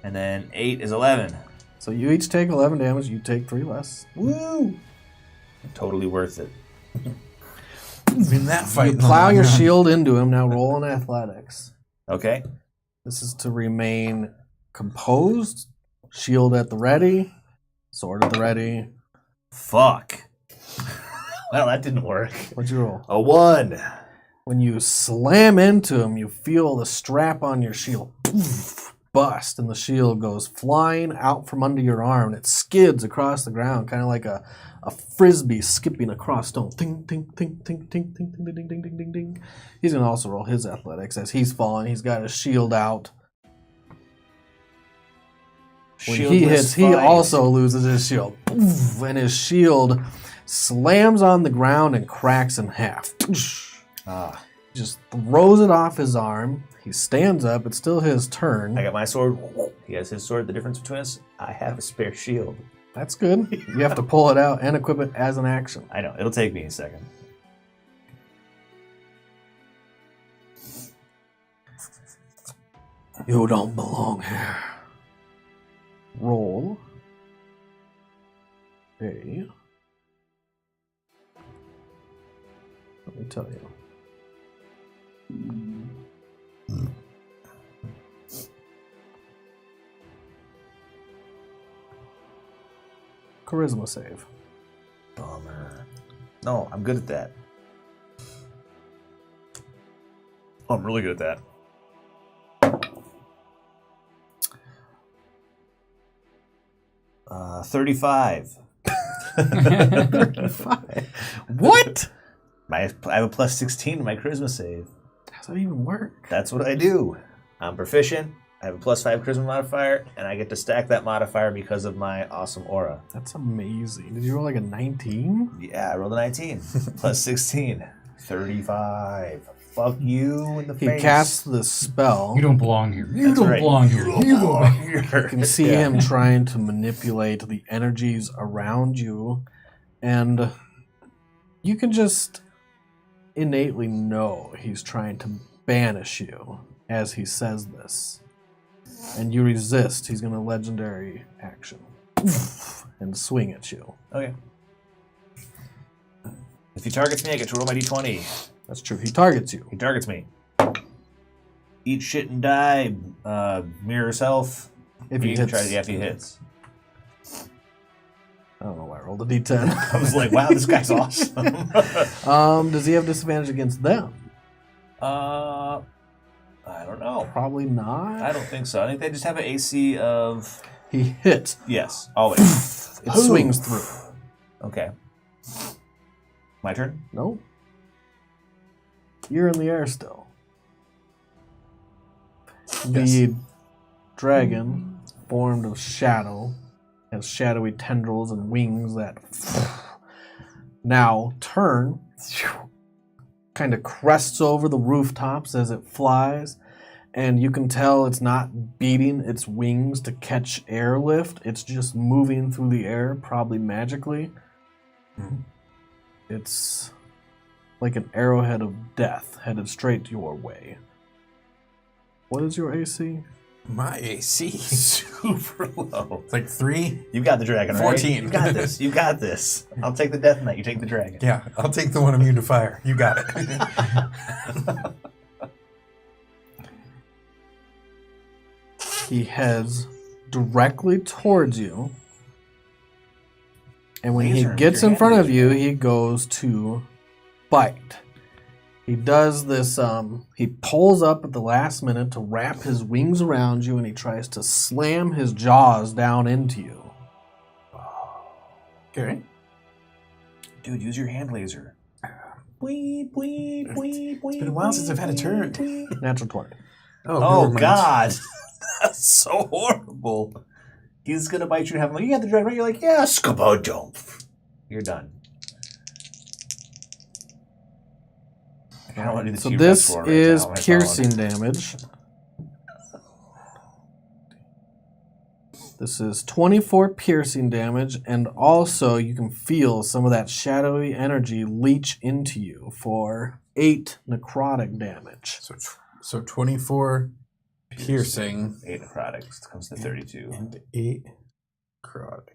Speaker 3: And then 8 is 11.
Speaker 2: So you each take 11 damage. You take 3 less.
Speaker 3: Woo! Totally worth it.
Speaker 1: In that fight,
Speaker 2: You plow your shield into him. Now roll an athletics.
Speaker 3: Okay.
Speaker 2: This is to remain composed, shield at the ready, sword at the ready.
Speaker 3: Fuck. Well, that didn't work.
Speaker 2: What'd you roll?
Speaker 3: A 1.
Speaker 2: When you slam into him, you feel the strap on your shield bust, and the shield goes flying out from under your arm, and it skids across the ground, kind of like a frisbee skipping across stone. Ting, ting, ting, ting, ting, ting, ting, ting, ting, ting, ting, ting. He's going to also roll his athletics as he's falling. He's got his shield out. When he hits, he also loses his shield. And his shield slams on the ground and cracks in half. Just throws it off his arm. He stands up. It's still his turn.
Speaker 3: I got my sword. He has his sword. The difference between us, I have a spare shield.
Speaker 2: That's good. You have to pull it out and equip it as an action.
Speaker 3: I know. It'll take me a second.
Speaker 2: You don't belong here. Roll a... Let me tell you. Charisma save.
Speaker 3: Bummer. No, I'm good at that. Oh, I'm really good at that. 35.
Speaker 2: 35. What?
Speaker 3: I have a plus 16 to my charisma save.
Speaker 2: How does that even work?
Speaker 3: That's what I do. I'm proficient. I have a plus 5 charisma modifier, and I get to stack that modifier because of my awesome aura.
Speaker 2: That's amazing. Did you roll like a 19?
Speaker 3: Yeah, I rolled a 19. Plus 16. 35. Fuck you in the
Speaker 2: He
Speaker 3: face.
Speaker 2: casts the spell.
Speaker 4: You don't belong here. You
Speaker 3: That's
Speaker 4: don't
Speaker 3: right.
Speaker 4: belong here. You go.
Speaker 2: You can see him trying to manipulate the energies around you, and you can just innately know he's trying to banish you as he says this. And you resist. He's going to legendary action and swing at you.
Speaker 3: Okay. If he targets me, I get to roll my d20.
Speaker 2: That's true. He targets you.
Speaker 3: He targets me. Eat shit and die. Mirror self.
Speaker 2: If he
Speaker 3: You can
Speaker 2: hits.
Speaker 3: try if he hits.
Speaker 2: I don't know why I rolled a d10.
Speaker 3: I was like, wow, this guy's awesome.
Speaker 2: Does he have disadvantage against them?
Speaker 3: I don't know.
Speaker 2: Probably not.
Speaker 3: I don't think so. I think they just have an AC of...
Speaker 2: He hits.
Speaker 3: Yes, always.
Speaker 2: It swings through.
Speaker 3: Okay. My turn?
Speaker 2: Nope. You're in the air still. The dragon, formed of shadow, has shadowy tendrils and wings that now turn, kind of crests over the rooftops as it flies, and you can tell it's not beating its wings to catch airlift. It's just moving through the air, probably magically. It's like an arrowhead of death headed straight your way. What is your AC?
Speaker 1: My AC.
Speaker 3: Super low.
Speaker 1: It's like 3.
Speaker 3: You got the dragon, right?
Speaker 1: 14.
Speaker 3: You got this. You got this. I'll take the Death Knight. You take the dragon.
Speaker 1: Yeah, I'll take the one immune to fire. You got it.
Speaker 2: He heads directly towards you. And when he
Speaker 3: Laser,
Speaker 2: gets
Speaker 3: your
Speaker 2: in front
Speaker 3: hand
Speaker 2: of you, he goes to bite. He does this, he pulls up at the last minute to wrap his wings around you, and he tries to slam his jaws down into you.
Speaker 1: Okay.
Speaker 3: Dude, use your hand laser.
Speaker 1: It's been a while since I've had a turn.
Speaker 2: Natural 20.
Speaker 3: Oh,
Speaker 1: never mind.
Speaker 3: God. That's so horrible. He's going to bite you and have him like, you got the dragon, right? You're like, yeah, skabodump. You're done. I don't want to do the
Speaker 2: So
Speaker 3: T-Rex
Speaker 2: this
Speaker 3: roar right
Speaker 2: is
Speaker 3: now. My
Speaker 2: piercing
Speaker 3: phone.
Speaker 2: damage. This is 24 piercing damage, and also you can feel some of that shadowy energy leach into you for 8 necrotic damage.
Speaker 1: So 24 piercing
Speaker 3: 8 necrotics comes to 32.
Speaker 1: and 8 necrotic.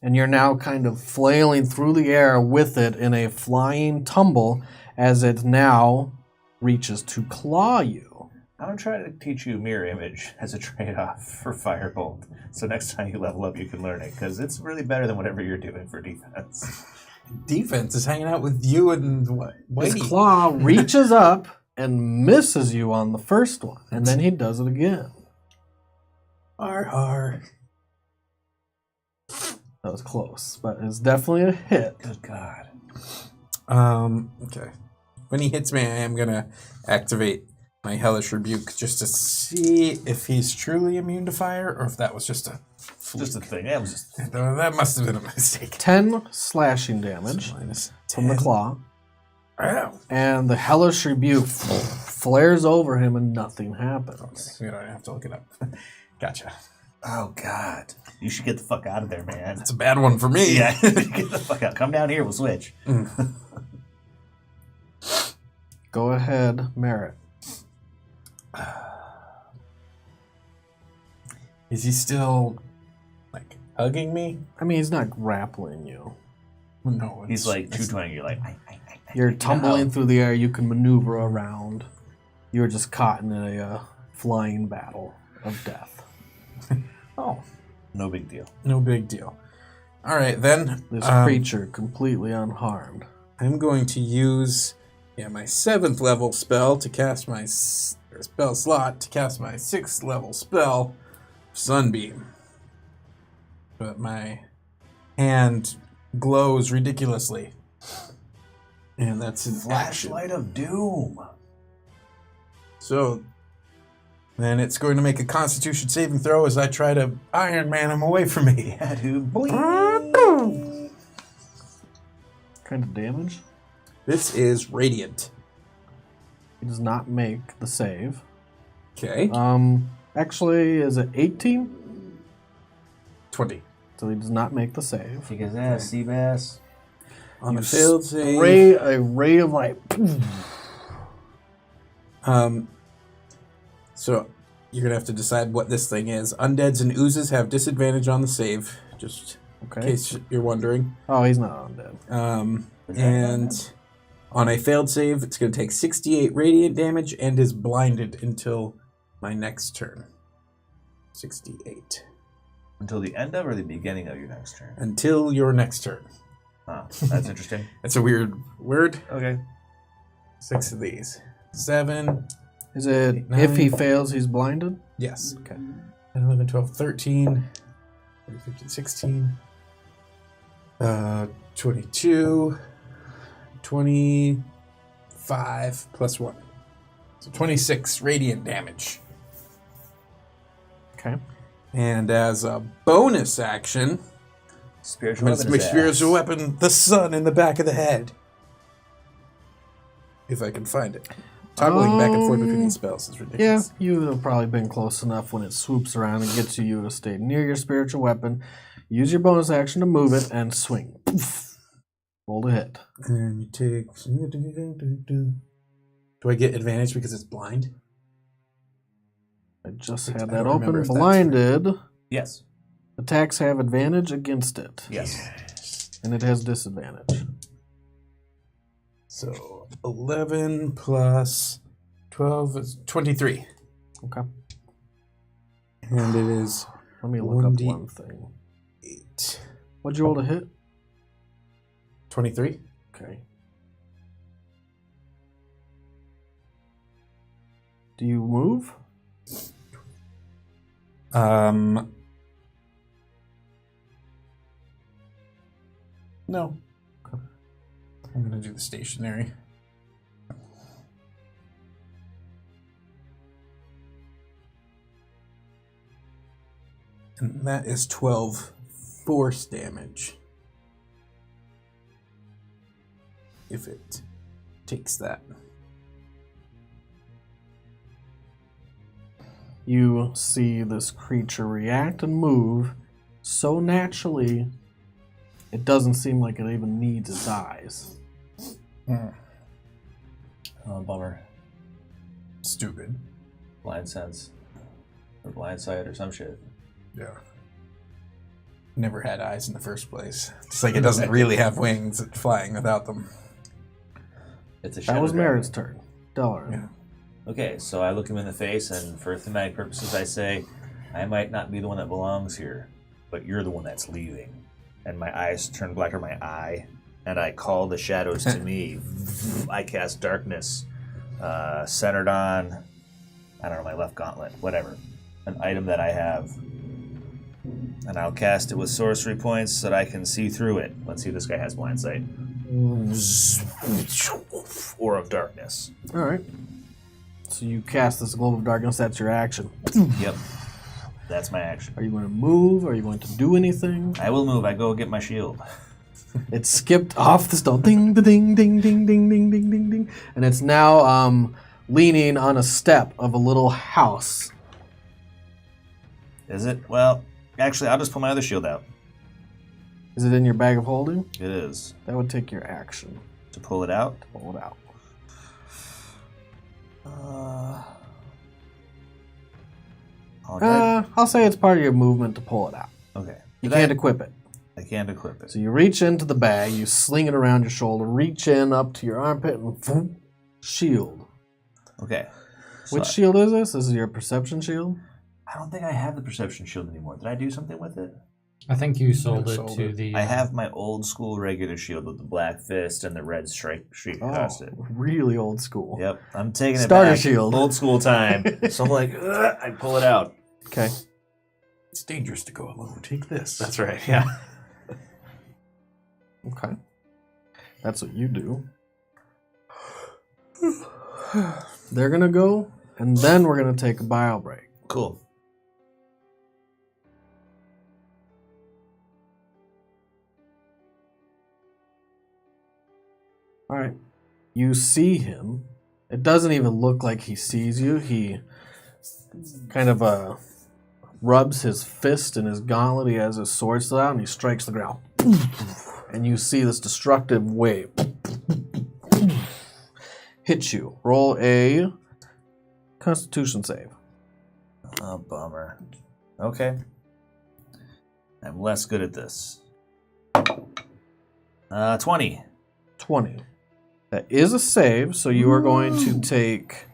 Speaker 2: And you're now kind of flailing through the air with it in a flying tumble as it now reaches to claw you.
Speaker 3: I'm going to try to teach you mirror image as a trade-off for Firebolt. So next time you level up, you can learn it, because it's really better than whatever you're doing for defense.
Speaker 1: Defense is hanging out with you and what?
Speaker 2: His
Speaker 1: Whitey.
Speaker 2: claw reaches up and misses you on the first one, and then he does it again.
Speaker 1: Har.
Speaker 2: That was close, but it's definitely a hit.
Speaker 3: Good God.
Speaker 1: Okay. When he hits me, I am gonna activate my Hellish Rebuke just to see if he's truly immune to fire or if that was just a fluke.
Speaker 3: Just a thing. That was just...
Speaker 1: That must have been a mistake.
Speaker 2: 10 slashing damage
Speaker 1: Minus
Speaker 2: from the
Speaker 1: 10.
Speaker 2: claw,
Speaker 1: Ow.
Speaker 2: and the Hellish Rebuke flares over him and nothing happens.
Speaker 1: We don't have to look it up. Gotcha.
Speaker 3: Oh, God. You should get the fuck out of there, man.
Speaker 1: It's a bad one for me.
Speaker 3: Yeah, get the fuck out. Come down here, we'll switch.
Speaker 2: Go ahead, Merit.
Speaker 1: Is he still, like, hugging me?
Speaker 2: I mean, he's not grappling you.
Speaker 1: No.
Speaker 3: He's like 220. You're like,
Speaker 2: You're tumbling through the air. You can maneuver around. You're just caught in a flying battle of death.
Speaker 1: Oh,
Speaker 3: no big deal.
Speaker 1: no big deal. All right, then.
Speaker 2: This creature completely unharmed.
Speaker 1: I'm going to use my 7th level spell to cast my spell slot to cast my 6th level spell, Sunbeam. But my hand glows ridiculously. And that's an action.
Speaker 3: Flashlight of Doom.
Speaker 1: So then it's going to make a Constitution saving throw as I try to Iron Man him away from me.
Speaker 3: Yeah, dude. Boing.
Speaker 2: Kind of damage.
Speaker 1: This is Radiant.
Speaker 2: He does not make the save.
Speaker 1: Okay.
Speaker 2: Actually, is it 18?
Speaker 1: 20.
Speaker 2: So he does not make the save.
Speaker 3: Kick his ass, Seabass.
Speaker 1: On a failed save.
Speaker 2: A ray of light.
Speaker 1: So you're gonna have to decide what this thing is. Undeads and oozes have disadvantage on the save, just in
Speaker 2: Okay.
Speaker 1: case you're wondering.
Speaker 2: Oh, he's not undead.
Speaker 1: And on a failed save, it's gonna take 68 radiant damage and is blinded until my next turn. 68.
Speaker 3: Until the end of or the beginning of your next turn?
Speaker 1: Until your next turn.
Speaker 3: Oh, that's interesting.
Speaker 1: That's a weird word.
Speaker 3: Okay.
Speaker 1: 6 of these. 7.
Speaker 2: Is it
Speaker 1: 8, 9.
Speaker 2: if he fails, he's blinded?
Speaker 1: Yes.
Speaker 2: Okay.
Speaker 1: 10, 11, 12, 13, 15, 16, 22, 25 plus 1. So 26 radiant damage.
Speaker 2: Okay.
Speaker 1: And as a bonus action,
Speaker 3: Spiritual
Speaker 1: I'm going to
Speaker 3: weapon.
Speaker 1: my spiritual weapon, the sun in the back of the head. If I can find it. Toggling back and forth between these spells is
Speaker 2: Yeah,
Speaker 1: ridiculous.
Speaker 2: you would have probably been close enough when it swoops around and gets to you to stay near your spiritual weapon. Use your bonus action to move it and swing. Poof. Roll to hit.
Speaker 1: And you take... Do I get advantage because it's blind?
Speaker 2: I just
Speaker 1: I
Speaker 2: had
Speaker 1: don't
Speaker 2: that
Speaker 1: remember
Speaker 2: open.
Speaker 1: if that's
Speaker 2: Blinded.
Speaker 3: Yes.
Speaker 2: Attacks have advantage against it.
Speaker 3: Yes.
Speaker 2: And it has disadvantage.
Speaker 1: So 11 plus 12 is 23.
Speaker 2: Okay.
Speaker 1: And it is
Speaker 2: Let me look up
Speaker 1: 1d8.
Speaker 2: one thing. What'd you roll to hit?
Speaker 1: 23.
Speaker 2: Okay. Do you move?
Speaker 1: No. I'm going to do the stationary. And that is 12 force damage. If it takes that.
Speaker 2: You see this creature react and move so naturally, it doesn't seem like it even needs its eyes.
Speaker 3: Oh, bummer.
Speaker 1: Stupid.
Speaker 3: Blind sense. Or blind sight or some shit.
Speaker 1: Yeah. Never had eyes in the first place. It's like it doesn't really have wings. It's flying without them.
Speaker 3: It's a
Speaker 2: That
Speaker 3: shadow
Speaker 2: was
Speaker 3: dragon.
Speaker 2: Merit's turn. Deloran.
Speaker 1: Yeah.
Speaker 3: Okay, so I look him in the face, and for thematic purposes, I say, I might not be the one that belongs here, but you're the one that's leaving. And my eyes turn black, or my eye, and I call the shadows to me. I cast darkness, centered on, I don't know, my left gauntlet, whatever. An item that I have. And I'll cast it with sorcery points so that I can see through it. Let's see if this guy has blind sight. Or of darkness.
Speaker 2: All right. So you cast this globe of darkness. That's your action.
Speaker 3: Yep. That's my action.
Speaker 2: Are you going to move? Are you going to do anything?
Speaker 3: I will move. I go get my shield.
Speaker 2: It skipped off the stone. Ding, ding, ding, ding, ding, ding, ding, ding, ding. And it's now leaning on a step of a little house.
Speaker 3: Is it? Well, actually, I'll just pull my other shield out.
Speaker 2: Is it in your bag of holding?
Speaker 3: It is.
Speaker 2: That would take your action.
Speaker 3: To pull it out?
Speaker 2: Pull it out. I'll say it's part of your movement to pull it out.
Speaker 3: Okay.
Speaker 2: You can't equip it.
Speaker 3: I can't equip it.
Speaker 2: So you reach into the bag, you sling it around your shoulder, reach in up to your armpit, and boom, shield.
Speaker 3: Okay. So
Speaker 2: Which shield is this? This is your perception shield?
Speaker 3: I don't think I have the perception shield anymore. Did I do something with it?
Speaker 4: I think you sold it
Speaker 1: sold
Speaker 4: to
Speaker 1: it.
Speaker 4: the.
Speaker 3: I have my old school regular shield with the black fist and the red streak across it.
Speaker 2: Really old school.
Speaker 3: Yep. I'm taking it
Speaker 2: Starter
Speaker 3: back.
Speaker 2: shield.
Speaker 3: Old school time. So I'm like, "Ugh," I pull it out.
Speaker 2: Okay.
Speaker 1: It's dangerous to go alone. Take this.
Speaker 3: That's right. Yeah.
Speaker 2: Okay. That's what you do. They're going to go, and then we're going to take a bio break.
Speaker 3: Cool.
Speaker 2: All right. You see him. It doesn't even look like he sees you. He kind of rubs his fist in his gauntlet. He has his sword still out, and he strikes the ground. And you see this destructive wave hit you. Roll a Constitution save.
Speaker 3: Oh, bummer. Okay. I'm less good at this. 20.
Speaker 2: 20. That is a save, so you are going to take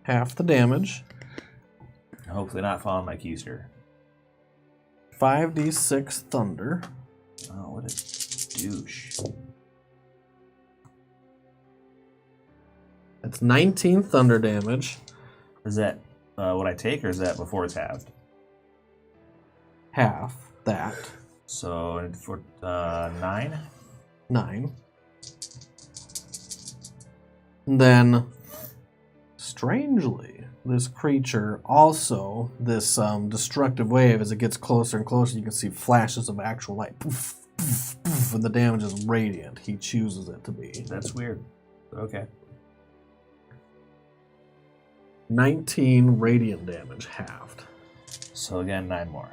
Speaker 2: half the damage.
Speaker 3: Hopefully not following my keister.
Speaker 2: 5d6 thunder.
Speaker 3: Oh, what a douche.
Speaker 2: That's 19 thunder damage.
Speaker 3: Is that what I take, or is that before it's halved?
Speaker 2: Half that.
Speaker 3: So for 9?
Speaker 2: 9. And then, strangely, this creature also, this destructive wave, as it gets closer and closer, you can see flashes of actual light. Poof, poof, poof, and the damage is radiant. He chooses it to be.
Speaker 3: That's weird. Okay.
Speaker 2: 19 radiant damage halved.
Speaker 3: So again, 9 more.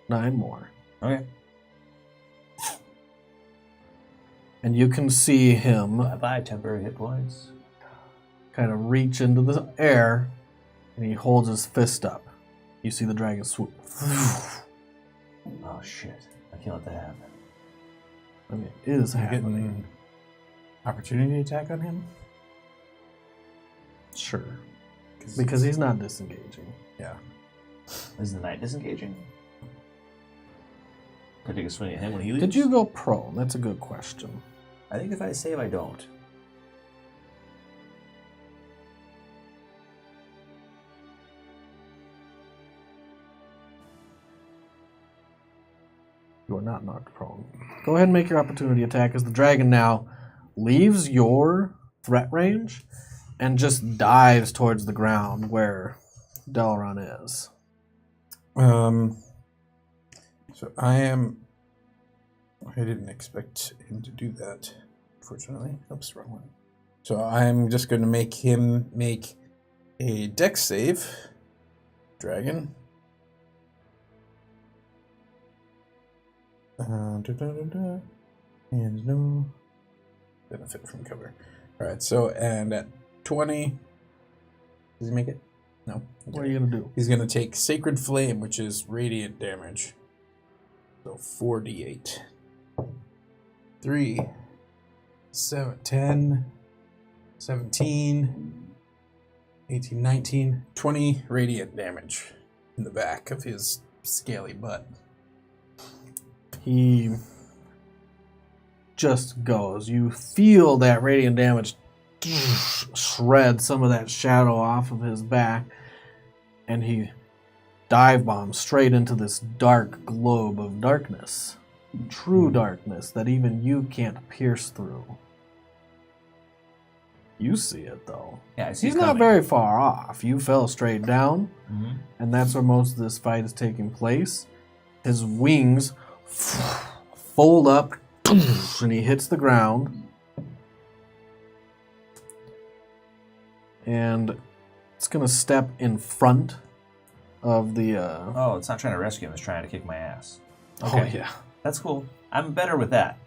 Speaker 2: Nine more.
Speaker 3: Okay.
Speaker 2: And you can see him
Speaker 3: Bye-bye, temporary hit points.
Speaker 2: kind of reach into the air, and he holds his fist up. You see the dragon swoop.
Speaker 3: Oh, shit. I can't let that happen.
Speaker 2: I mean, it is
Speaker 1: Am I
Speaker 2: happening.
Speaker 1: getting opportunity attack on him?
Speaker 2: Sure. Because he's not disengaging.
Speaker 1: Yeah.
Speaker 3: Is the knight disengaging? Can I take a swing at him when he leaves?
Speaker 2: Did you go prone? That's a good question.
Speaker 3: I think if I save, I don't.
Speaker 2: You are not knocked prone. Go ahead and make your opportunity attack as the dragon now leaves your threat range and just dives towards the ground where Deloran is.
Speaker 1: So I didn't expect him to do that, unfortunately. Oops, wrong one. So I'm just going to make him make a dex save. Dragon. And no benefit from cover. Alright, so, and at 20, does he make it? No.
Speaker 2: What are you going to do?
Speaker 1: He's going to take Sacred Flame, which is radiant damage. So 4d8. 3, 7, 10, 17, 18, 19, 20 radiant damage in the back of his scaly butt.
Speaker 2: He just goes. You feel that radiant damage shred some of that shadow off of his back, and he dive bombs straight into this dark globe of darkness. True darkness that even you can't pierce through. You see it, though.
Speaker 3: Yeah, I see
Speaker 2: He's
Speaker 3: it
Speaker 2: not
Speaker 3: coming.
Speaker 2: very far off. You fell straight down,
Speaker 3: Mm-hmm.
Speaker 2: and that's where most of this fight is taking place. His wings fold up, and he hits the ground. And it's going to step in front of the...
Speaker 3: Oh, it's not trying to rescue him. It's trying to kick my ass.
Speaker 2: Oh, yeah.
Speaker 3: That's cool. I'm better with that.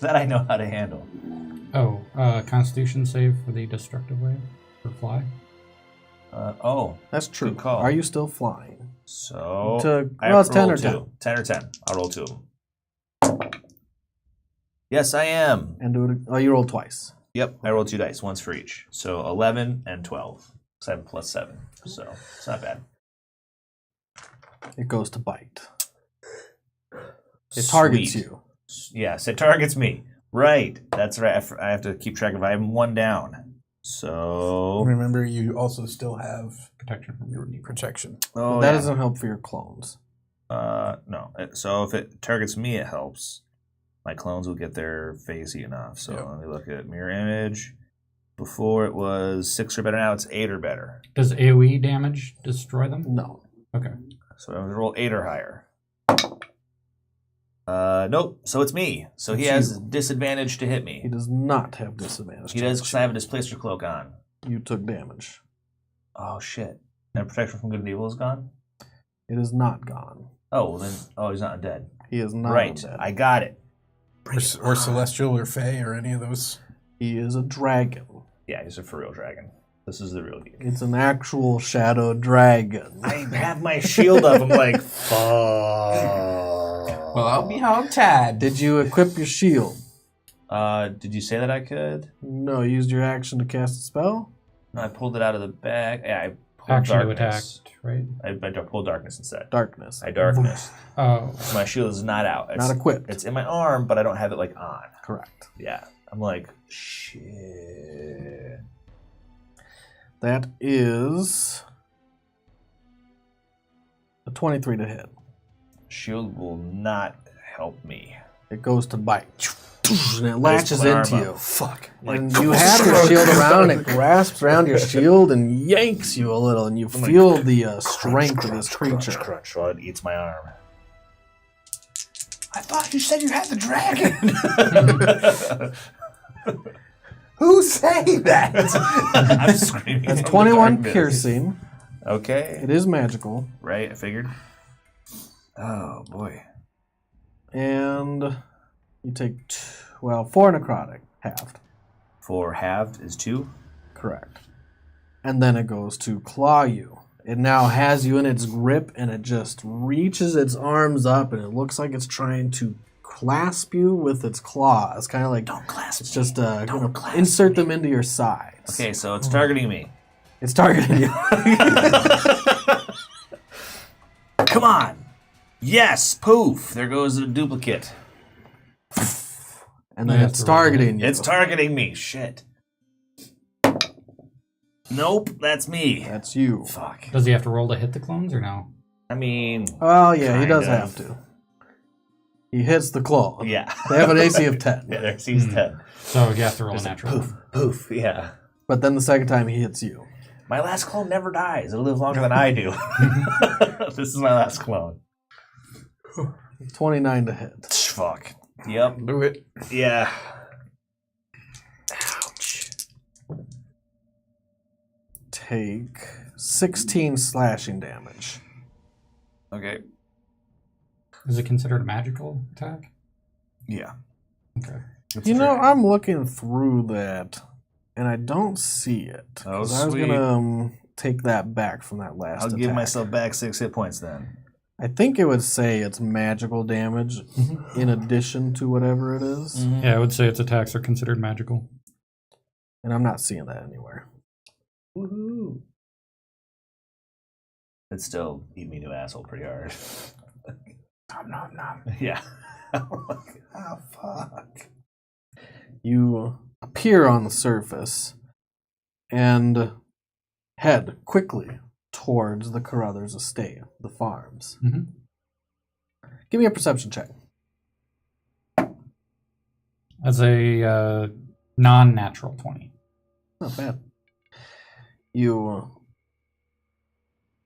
Speaker 3: That I know how to handle.
Speaker 4: Oh, Constitution save for the destructive wave for fly.
Speaker 2: That's true.
Speaker 3: Good call.
Speaker 2: Are you still flying?
Speaker 3: So
Speaker 2: Well, it's 10 or
Speaker 3: roll
Speaker 2: 10.
Speaker 3: two. 10 or 10. I'll roll 2. Yes, I am.
Speaker 2: And do it. Oh, you rolled twice.
Speaker 3: Yep, I rolled 2 dice, once for each. So 11 and 12. 7 plus 7. So it's not bad.
Speaker 2: It goes to bite. It targets
Speaker 3: Sweet.
Speaker 2: you.
Speaker 3: Yes, it targets me. Right. That's right. I have to keep track of. I am 1 down. So.
Speaker 1: Remember, you also still have
Speaker 4: Protection from
Speaker 1: your protection.
Speaker 3: Oh,
Speaker 2: That
Speaker 3: yeah.
Speaker 2: doesn't help for your clones.
Speaker 3: No. So if it targets me, it helps. My clones will get their face eaten off. So
Speaker 1: Yep.
Speaker 3: let me look at mirror image. Before it was 6 or better. Now it's 8 or better.
Speaker 4: Does AoE damage destroy them?
Speaker 2: No.
Speaker 4: Okay.
Speaker 3: So I'm going to roll 8 or higher. Nope. So it's me. So he
Speaker 2: It's
Speaker 3: has
Speaker 2: you.
Speaker 3: disadvantage to hit
Speaker 2: He
Speaker 3: me.
Speaker 2: does not have disadvantage.
Speaker 3: He does because I have a displacer cloak on.
Speaker 2: You took damage.
Speaker 3: Oh, shit. And protection from good and evil is gone?
Speaker 2: It is not gone.
Speaker 3: Oh, well then. Oh, he's not undead.
Speaker 2: He is not
Speaker 3: Right.
Speaker 2: undead.
Speaker 3: I got it.
Speaker 1: Or Celestial or Fey or any of those.
Speaker 2: He is a dragon.
Speaker 3: Yeah, he's a for real dragon. This is the real deal.
Speaker 2: It's an actual shadow dragon.
Speaker 3: I have my shield up. I'm like, fuck.
Speaker 1: Well, I'll be hog-tied.
Speaker 2: Did you equip your shield?
Speaker 3: Did you say that I could?
Speaker 2: No, you used your action to cast a spell?
Speaker 3: No, I pulled it out of the bag. Yeah, I pulled
Speaker 4: Action to attack,
Speaker 3: darkness.
Speaker 4: right?
Speaker 3: I pulled darkness instead.
Speaker 2: Darkness.
Speaker 3: I darkness.
Speaker 4: Oh,
Speaker 3: My shield is not out. It's,
Speaker 2: Not equipped.
Speaker 3: It's in my arm, but I don't have it like on.
Speaker 2: Correct.
Speaker 3: Yeah. I'm like, shit.
Speaker 2: That is a 23 to hit.
Speaker 3: Shield will not help me.
Speaker 2: It goes to bite. And it latches
Speaker 3: my arm
Speaker 2: into
Speaker 3: up.
Speaker 2: you.
Speaker 1: Fuck.
Speaker 2: And you have your shield around, it grasps around your shield and yanks you a little, and you feel the strength of this creature.
Speaker 3: Crunch while it eats my arm.
Speaker 1: I thought you said you had the dragon. Who's saying that?
Speaker 3: I'm screaming.
Speaker 2: That's
Speaker 3: in the
Speaker 2: 21
Speaker 3: darkness.
Speaker 2: piercing.
Speaker 3: Okay.
Speaker 2: It is magical.
Speaker 3: Right, I figured. Oh, boy.
Speaker 2: And you take 4 necrotic, halved.
Speaker 3: 4 halved is 2.
Speaker 2: Correct. And then it goes to claw you. It now has you in its grip, and it just reaches its arms up, and it looks like it's trying to clasp you with its claws. Kind of like,
Speaker 3: Don't clasp
Speaker 2: it's
Speaker 3: me.
Speaker 2: just
Speaker 3: Don't
Speaker 2: gonna
Speaker 3: clasp
Speaker 2: insert
Speaker 3: me.
Speaker 2: them into your sides.
Speaker 3: Okay, so it's targeting me.
Speaker 2: It's targeting you.
Speaker 3: Come on. Yes, poof. There goes a duplicate.
Speaker 2: And then it's targeting you.
Speaker 3: It's targeting me. Shit. Nope, that's me.
Speaker 2: That's you.
Speaker 3: Fuck.
Speaker 4: Does he have to roll to hit the clones or no?
Speaker 3: I mean,
Speaker 2: Oh, yeah, he
Speaker 3: Kind
Speaker 2: does
Speaker 3: of.
Speaker 2: have to. He hits the claw.
Speaker 3: yeah.
Speaker 2: They have an AC of 10.
Speaker 3: Yeah, there sees 10.
Speaker 4: So you have to roll
Speaker 3: Just
Speaker 4: a
Speaker 3: a
Speaker 4: natural.
Speaker 3: poof, poof, yeah.
Speaker 2: But then the second time he hits you.
Speaker 3: My last clone never dies. It'll live longer than I do. This is my last clone.
Speaker 2: 29 to hit.
Speaker 3: Fuck. Yep.
Speaker 1: Do it.
Speaker 3: Yeah.
Speaker 2: Take 16 slashing damage.
Speaker 3: Okay.
Speaker 4: Is it considered a magical attack?
Speaker 3: Yeah.
Speaker 4: Okay.
Speaker 2: You know, I'm looking through that, and I don't see it. 'Cause I was
Speaker 3: sweet.
Speaker 2: gonna take that back from that last
Speaker 3: I'll
Speaker 2: attack.
Speaker 3: give myself back 6 hit points then.
Speaker 2: I think it would say it's magical damage in addition to whatever it is,
Speaker 4: Yeah, I would say its attacks are considered magical.
Speaker 2: and I'm not seeing that anywhere.
Speaker 3: Woohoo. It's still eat me new asshole pretty hard.
Speaker 1: Nom nom nom.
Speaker 3: Yeah.
Speaker 1: Oh fuck.
Speaker 2: You appear on the surface and head quickly towards the Carruthers estate, the farms.
Speaker 4: Mhm.
Speaker 2: Give me a perception check.
Speaker 4: As a non-natural 20.
Speaker 2: Not bad. You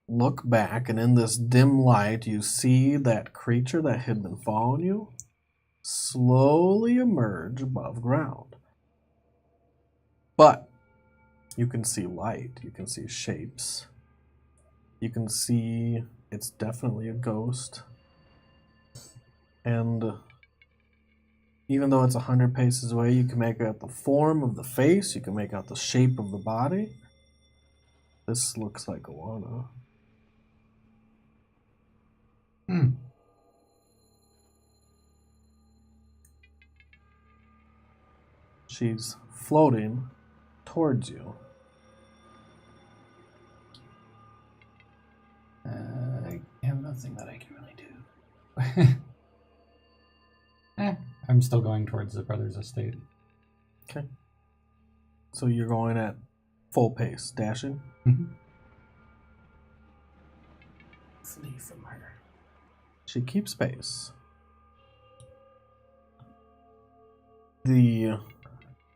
Speaker 2: look back, and in this dim light, you see that creature that had been following you slowly emerge above ground. But you can see light, you can see shapes, you can see it's definitely a ghost. And even though it's 100 paces away, you can make out the form of the face, you can make out the shape of the body. This looks like Alana.
Speaker 4: Hmm.
Speaker 2: She's floating towards you.
Speaker 4: I have nothing that I can really do. I'm still going towards the brother's estate.
Speaker 2: Okay. So you're going at full pace, dashing?
Speaker 4: Mhm.
Speaker 1: Flee from her.
Speaker 2: She keeps pace. The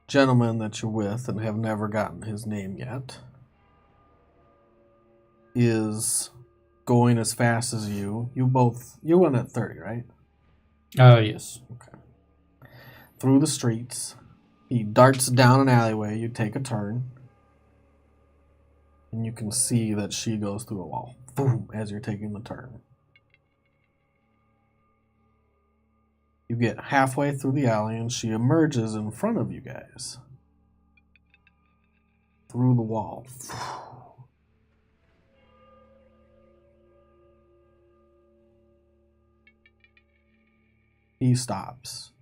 Speaker 2: gentleman that you're with and have never gotten his name yet is going as fast as you. You went at 30, right?
Speaker 4: Yes.
Speaker 2: Through the streets. He darts down an alleyway. You take a turn. And you can see that she goes through a wall. Boom, as you're taking the turn. You get halfway through the alley and she emerges in front of you guys. Through the wall. He stops.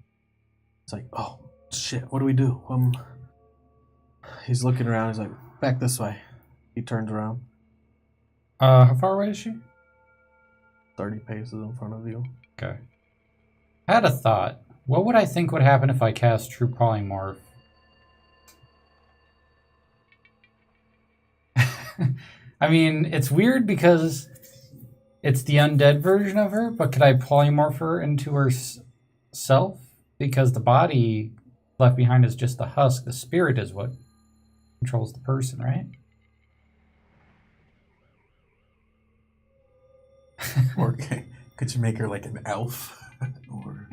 Speaker 2: It's like, oh, shit, what do we do? He's looking around. He's like, back this way. He turns around.
Speaker 4: How far away is she?
Speaker 2: 30 paces in front of you.
Speaker 4: Okay. I had a thought. What would I think would happen if I cast True Polymorph? I mean, it's weird because it's the undead version of her, but could I polymorph her into herself? Because the body left behind is just the husk. The spirit is what controls the person, right?
Speaker 1: Or could you make her like an elf? Or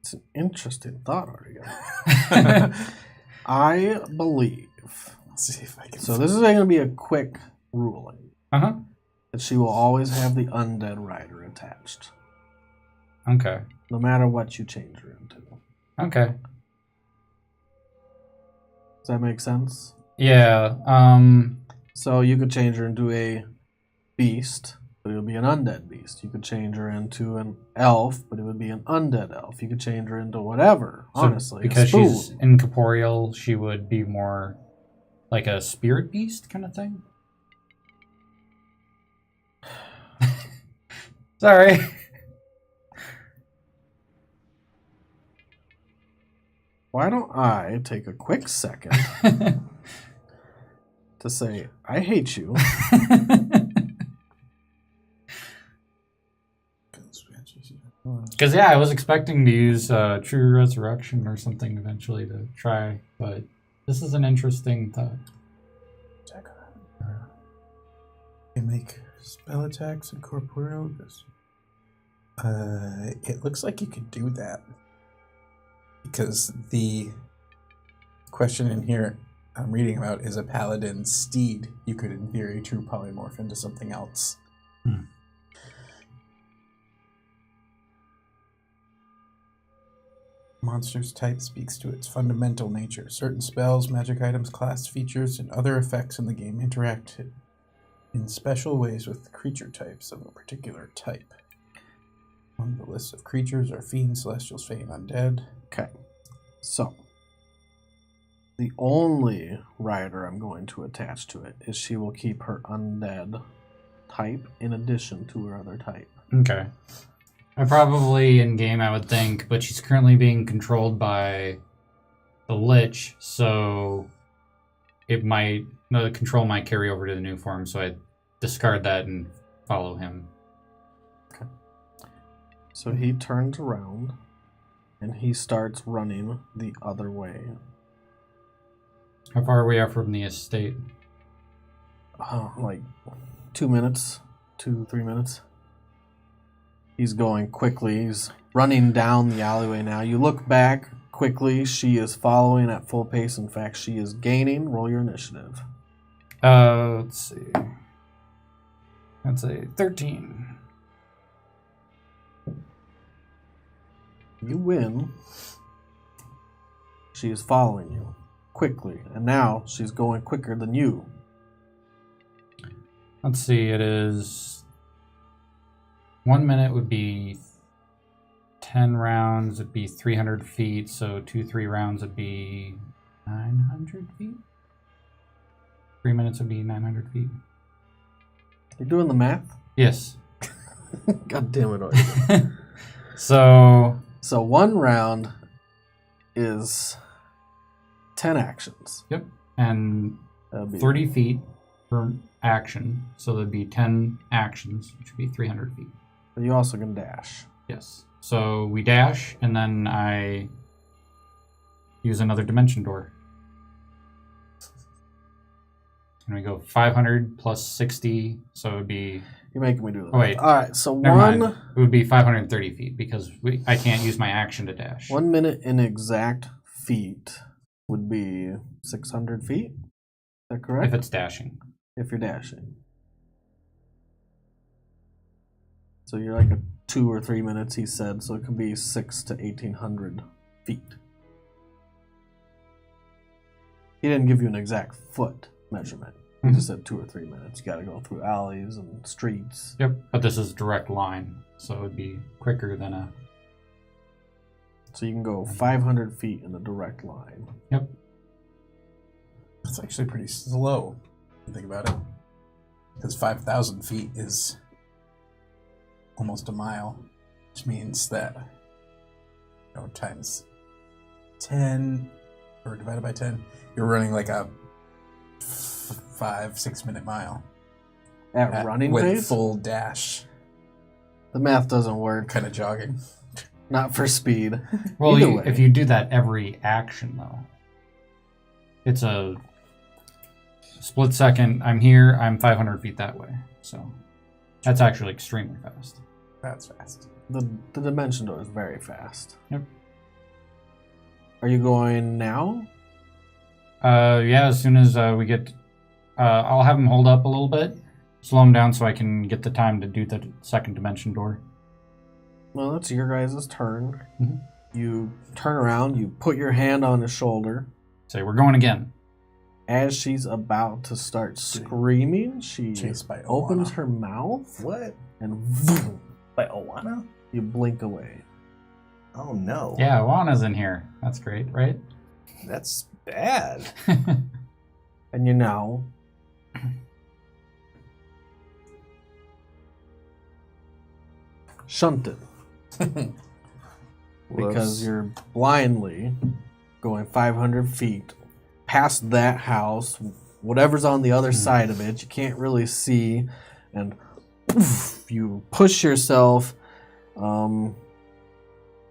Speaker 2: It's an interesting thought, Artegan. I believe.
Speaker 1: let's see if I can.
Speaker 2: So this is going to be a quick ruling.
Speaker 4: Uh-huh.
Speaker 2: That she will always have the undead rider attached.
Speaker 4: Okay.
Speaker 2: No matter what you change her into.
Speaker 4: Okay.
Speaker 2: Does that make sense?
Speaker 4: Yeah.
Speaker 2: So you could change her into a beast, but it would be an undead beast. You could change her into an elf, but it would be an undead elf. You could change her into whatever,
Speaker 4: So
Speaker 2: honestly.
Speaker 4: because
Speaker 2: a spoon.
Speaker 4: she's incorporeal, she would be more like a spirit beast kind of thing. Sorry.
Speaker 2: Why don't I take a quick second to say, I hate you.
Speaker 4: Because, yeah, I was expecting to use True Resurrection or something eventually to try, but this is an interesting thought.
Speaker 1: You make spell attacks and corporeal. It looks like you could do that. Because the question in here I'm reading about is a paladin steed. You could, in theory, true polymorph into something else. Monster's type speaks to its fundamental nature. Certain spells, magic items, class features, and other effects in the game interact in special ways with creature types of a particular type. On the list of creatures are fiends, celestials, fae, and undead.
Speaker 2: Okay. So, the only rider I'm going to attach to it is she will keep her undead type in addition to her other type.
Speaker 4: Okay. I probably in game I would think, but she's currently being controlled by the Lich, so the control might carry over to the new form, so I discard that and follow him.
Speaker 2: Okay. So he turns around and he starts running the other way.
Speaker 4: How far we are from the estate?
Speaker 2: Like 2 minutes, 2-3 minutes. He's going quickly. He's running down the alleyway now. You look back quickly. She is following at full pace. In fact, she is gaining. Roll your initiative.
Speaker 4: Let's see. That's a 13.
Speaker 2: You win. She is following you quickly. And now she's going quicker than you.
Speaker 4: Let's see, it is... 1 minute would be 10 rounds, it'd be 300 feet, so 3 rounds would be 900 feet? 3 minutes would be 900 feet.
Speaker 2: You're doing the math?
Speaker 4: Yes.
Speaker 2: God damn it, Artegan.
Speaker 4: So
Speaker 2: 1 round is 10 actions.
Speaker 4: Yep. And
Speaker 2: That'd be
Speaker 4: 30 feet per action, so there'd be 10 actions, which would be 300 feet.
Speaker 2: But you also can dash.
Speaker 4: Yes. So we dash, and then I use another dimension door. And we go 500 plus 60, so it would be...
Speaker 2: You're making me do that.
Speaker 4: Oh, wait.
Speaker 2: All right, so
Speaker 4: Never mind. It would be 530 feet, because I can't use my action to dash.
Speaker 2: 1 minute in exact feet would be 600 feet. Is that correct?
Speaker 4: If it's dashing.
Speaker 2: If you're dashing. So you're like a 2 or 3 minutes, he said, so it could be 6 to 1,800 feet. He didn't give you an exact foot measurement. He just said 2 or 3 minutes. You gotta go through alleys and streets.
Speaker 4: Yep, but this is direct line, so it would be quicker than a...
Speaker 2: So you can go 500 feet in a direct line.
Speaker 4: Yep.
Speaker 1: That's actually pretty slow, if you think about it. Because 5,000 feet is almost a mile, which means that, times 10, or divided by 10, you're running like a 5-6 minute mile.
Speaker 2: At running
Speaker 1: with
Speaker 2: pace?
Speaker 1: Full dash.
Speaker 2: The math doesn't work.
Speaker 1: Kind of jogging.
Speaker 2: Not for speed.
Speaker 4: Well,
Speaker 2: Either way.
Speaker 4: if you do that every action, though, it's a split second. I'm here, I'm 500 feet that way. So that's actually extremely fast.
Speaker 1: That's fast.
Speaker 2: The dimension door is very fast.
Speaker 4: Yep.
Speaker 2: Are you going now?
Speaker 4: Yeah, as soon as we get... I'll have him hold up a little bit, slow him down so I can get the time to do the second dimension door.
Speaker 2: Well, it's your guys' turn.
Speaker 4: Mhm.
Speaker 2: You turn around, you put your hand on his shoulder.
Speaker 4: Say, we're going again.
Speaker 2: As she's about to start screaming, she
Speaker 1: Chased by
Speaker 2: opens
Speaker 1: Oana.
Speaker 2: her mouth
Speaker 3: What?
Speaker 2: and vroom,
Speaker 3: By Oana?
Speaker 2: you blink away.
Speaker 3: Oh no.
Speaker 4: Yeah, Juana's in here. That's great, right?
Speaker 3: That's bad.
Speaker 2: And you're now shunted. Because you're blindly going 500 feet past that house, whatever's on the other side of it, you can't really see, and poof, you push yourself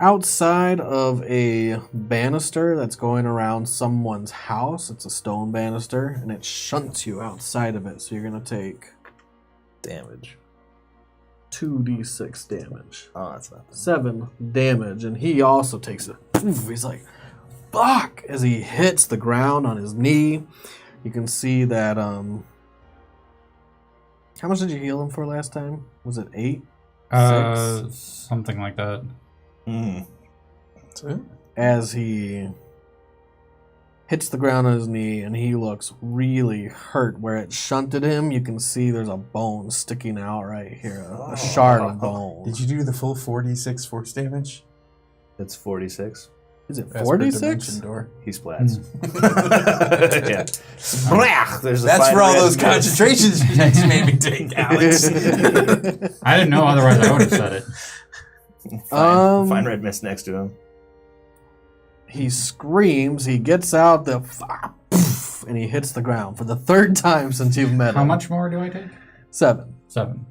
Speaker 2: outside of a banister that's going around someone's house. It's a stone banister, and it shunts you outside of it, so you're going to take
Speaker 3: Damage.
Speaker 2: 2d6 damage.
Speaker 3: Oh, that's not
Speaker 2: 7 damage, and he also takes it. He's like, fuck! As he hits the ground on his knee. You can see that, how much did you heal him for last time? Was it 8? 6?
Speaker 4: Something like that.
Speaker 1: That's it.
Speaker 2: As he hits the ground on his knee, and he looks really hurt. Where it shunted him, you can see there's a bone sticking out right here. A shard of bone.
Speaker 1: Did you do the full 46 force damage?
Speaker 3: It's 46.
Speaker 2: Is it
Speaker 1: As per
Speaker 2: 46?
Speaker 1: Dimension Door.
Speaker 3: He splats. Yeah. There's a
Speaker 1: That's
Speaker 3: fine
Speaker 1: for all
Speaker 3: red
Speaker 1: those
Speaker 3: mist.
Speaker 1: concentrations you just made me take, Alex.
Speaker 4: I didn't know, otherwise I would have said it.
Speaker 3: Fine red mist next to him.
Speaker 2: He screams, he gets out the and he hits the ground for the 3rd time since you've met him.
Speaker 4: How much more do I take?
Speaker 2: 7.
Speaker 4: 7.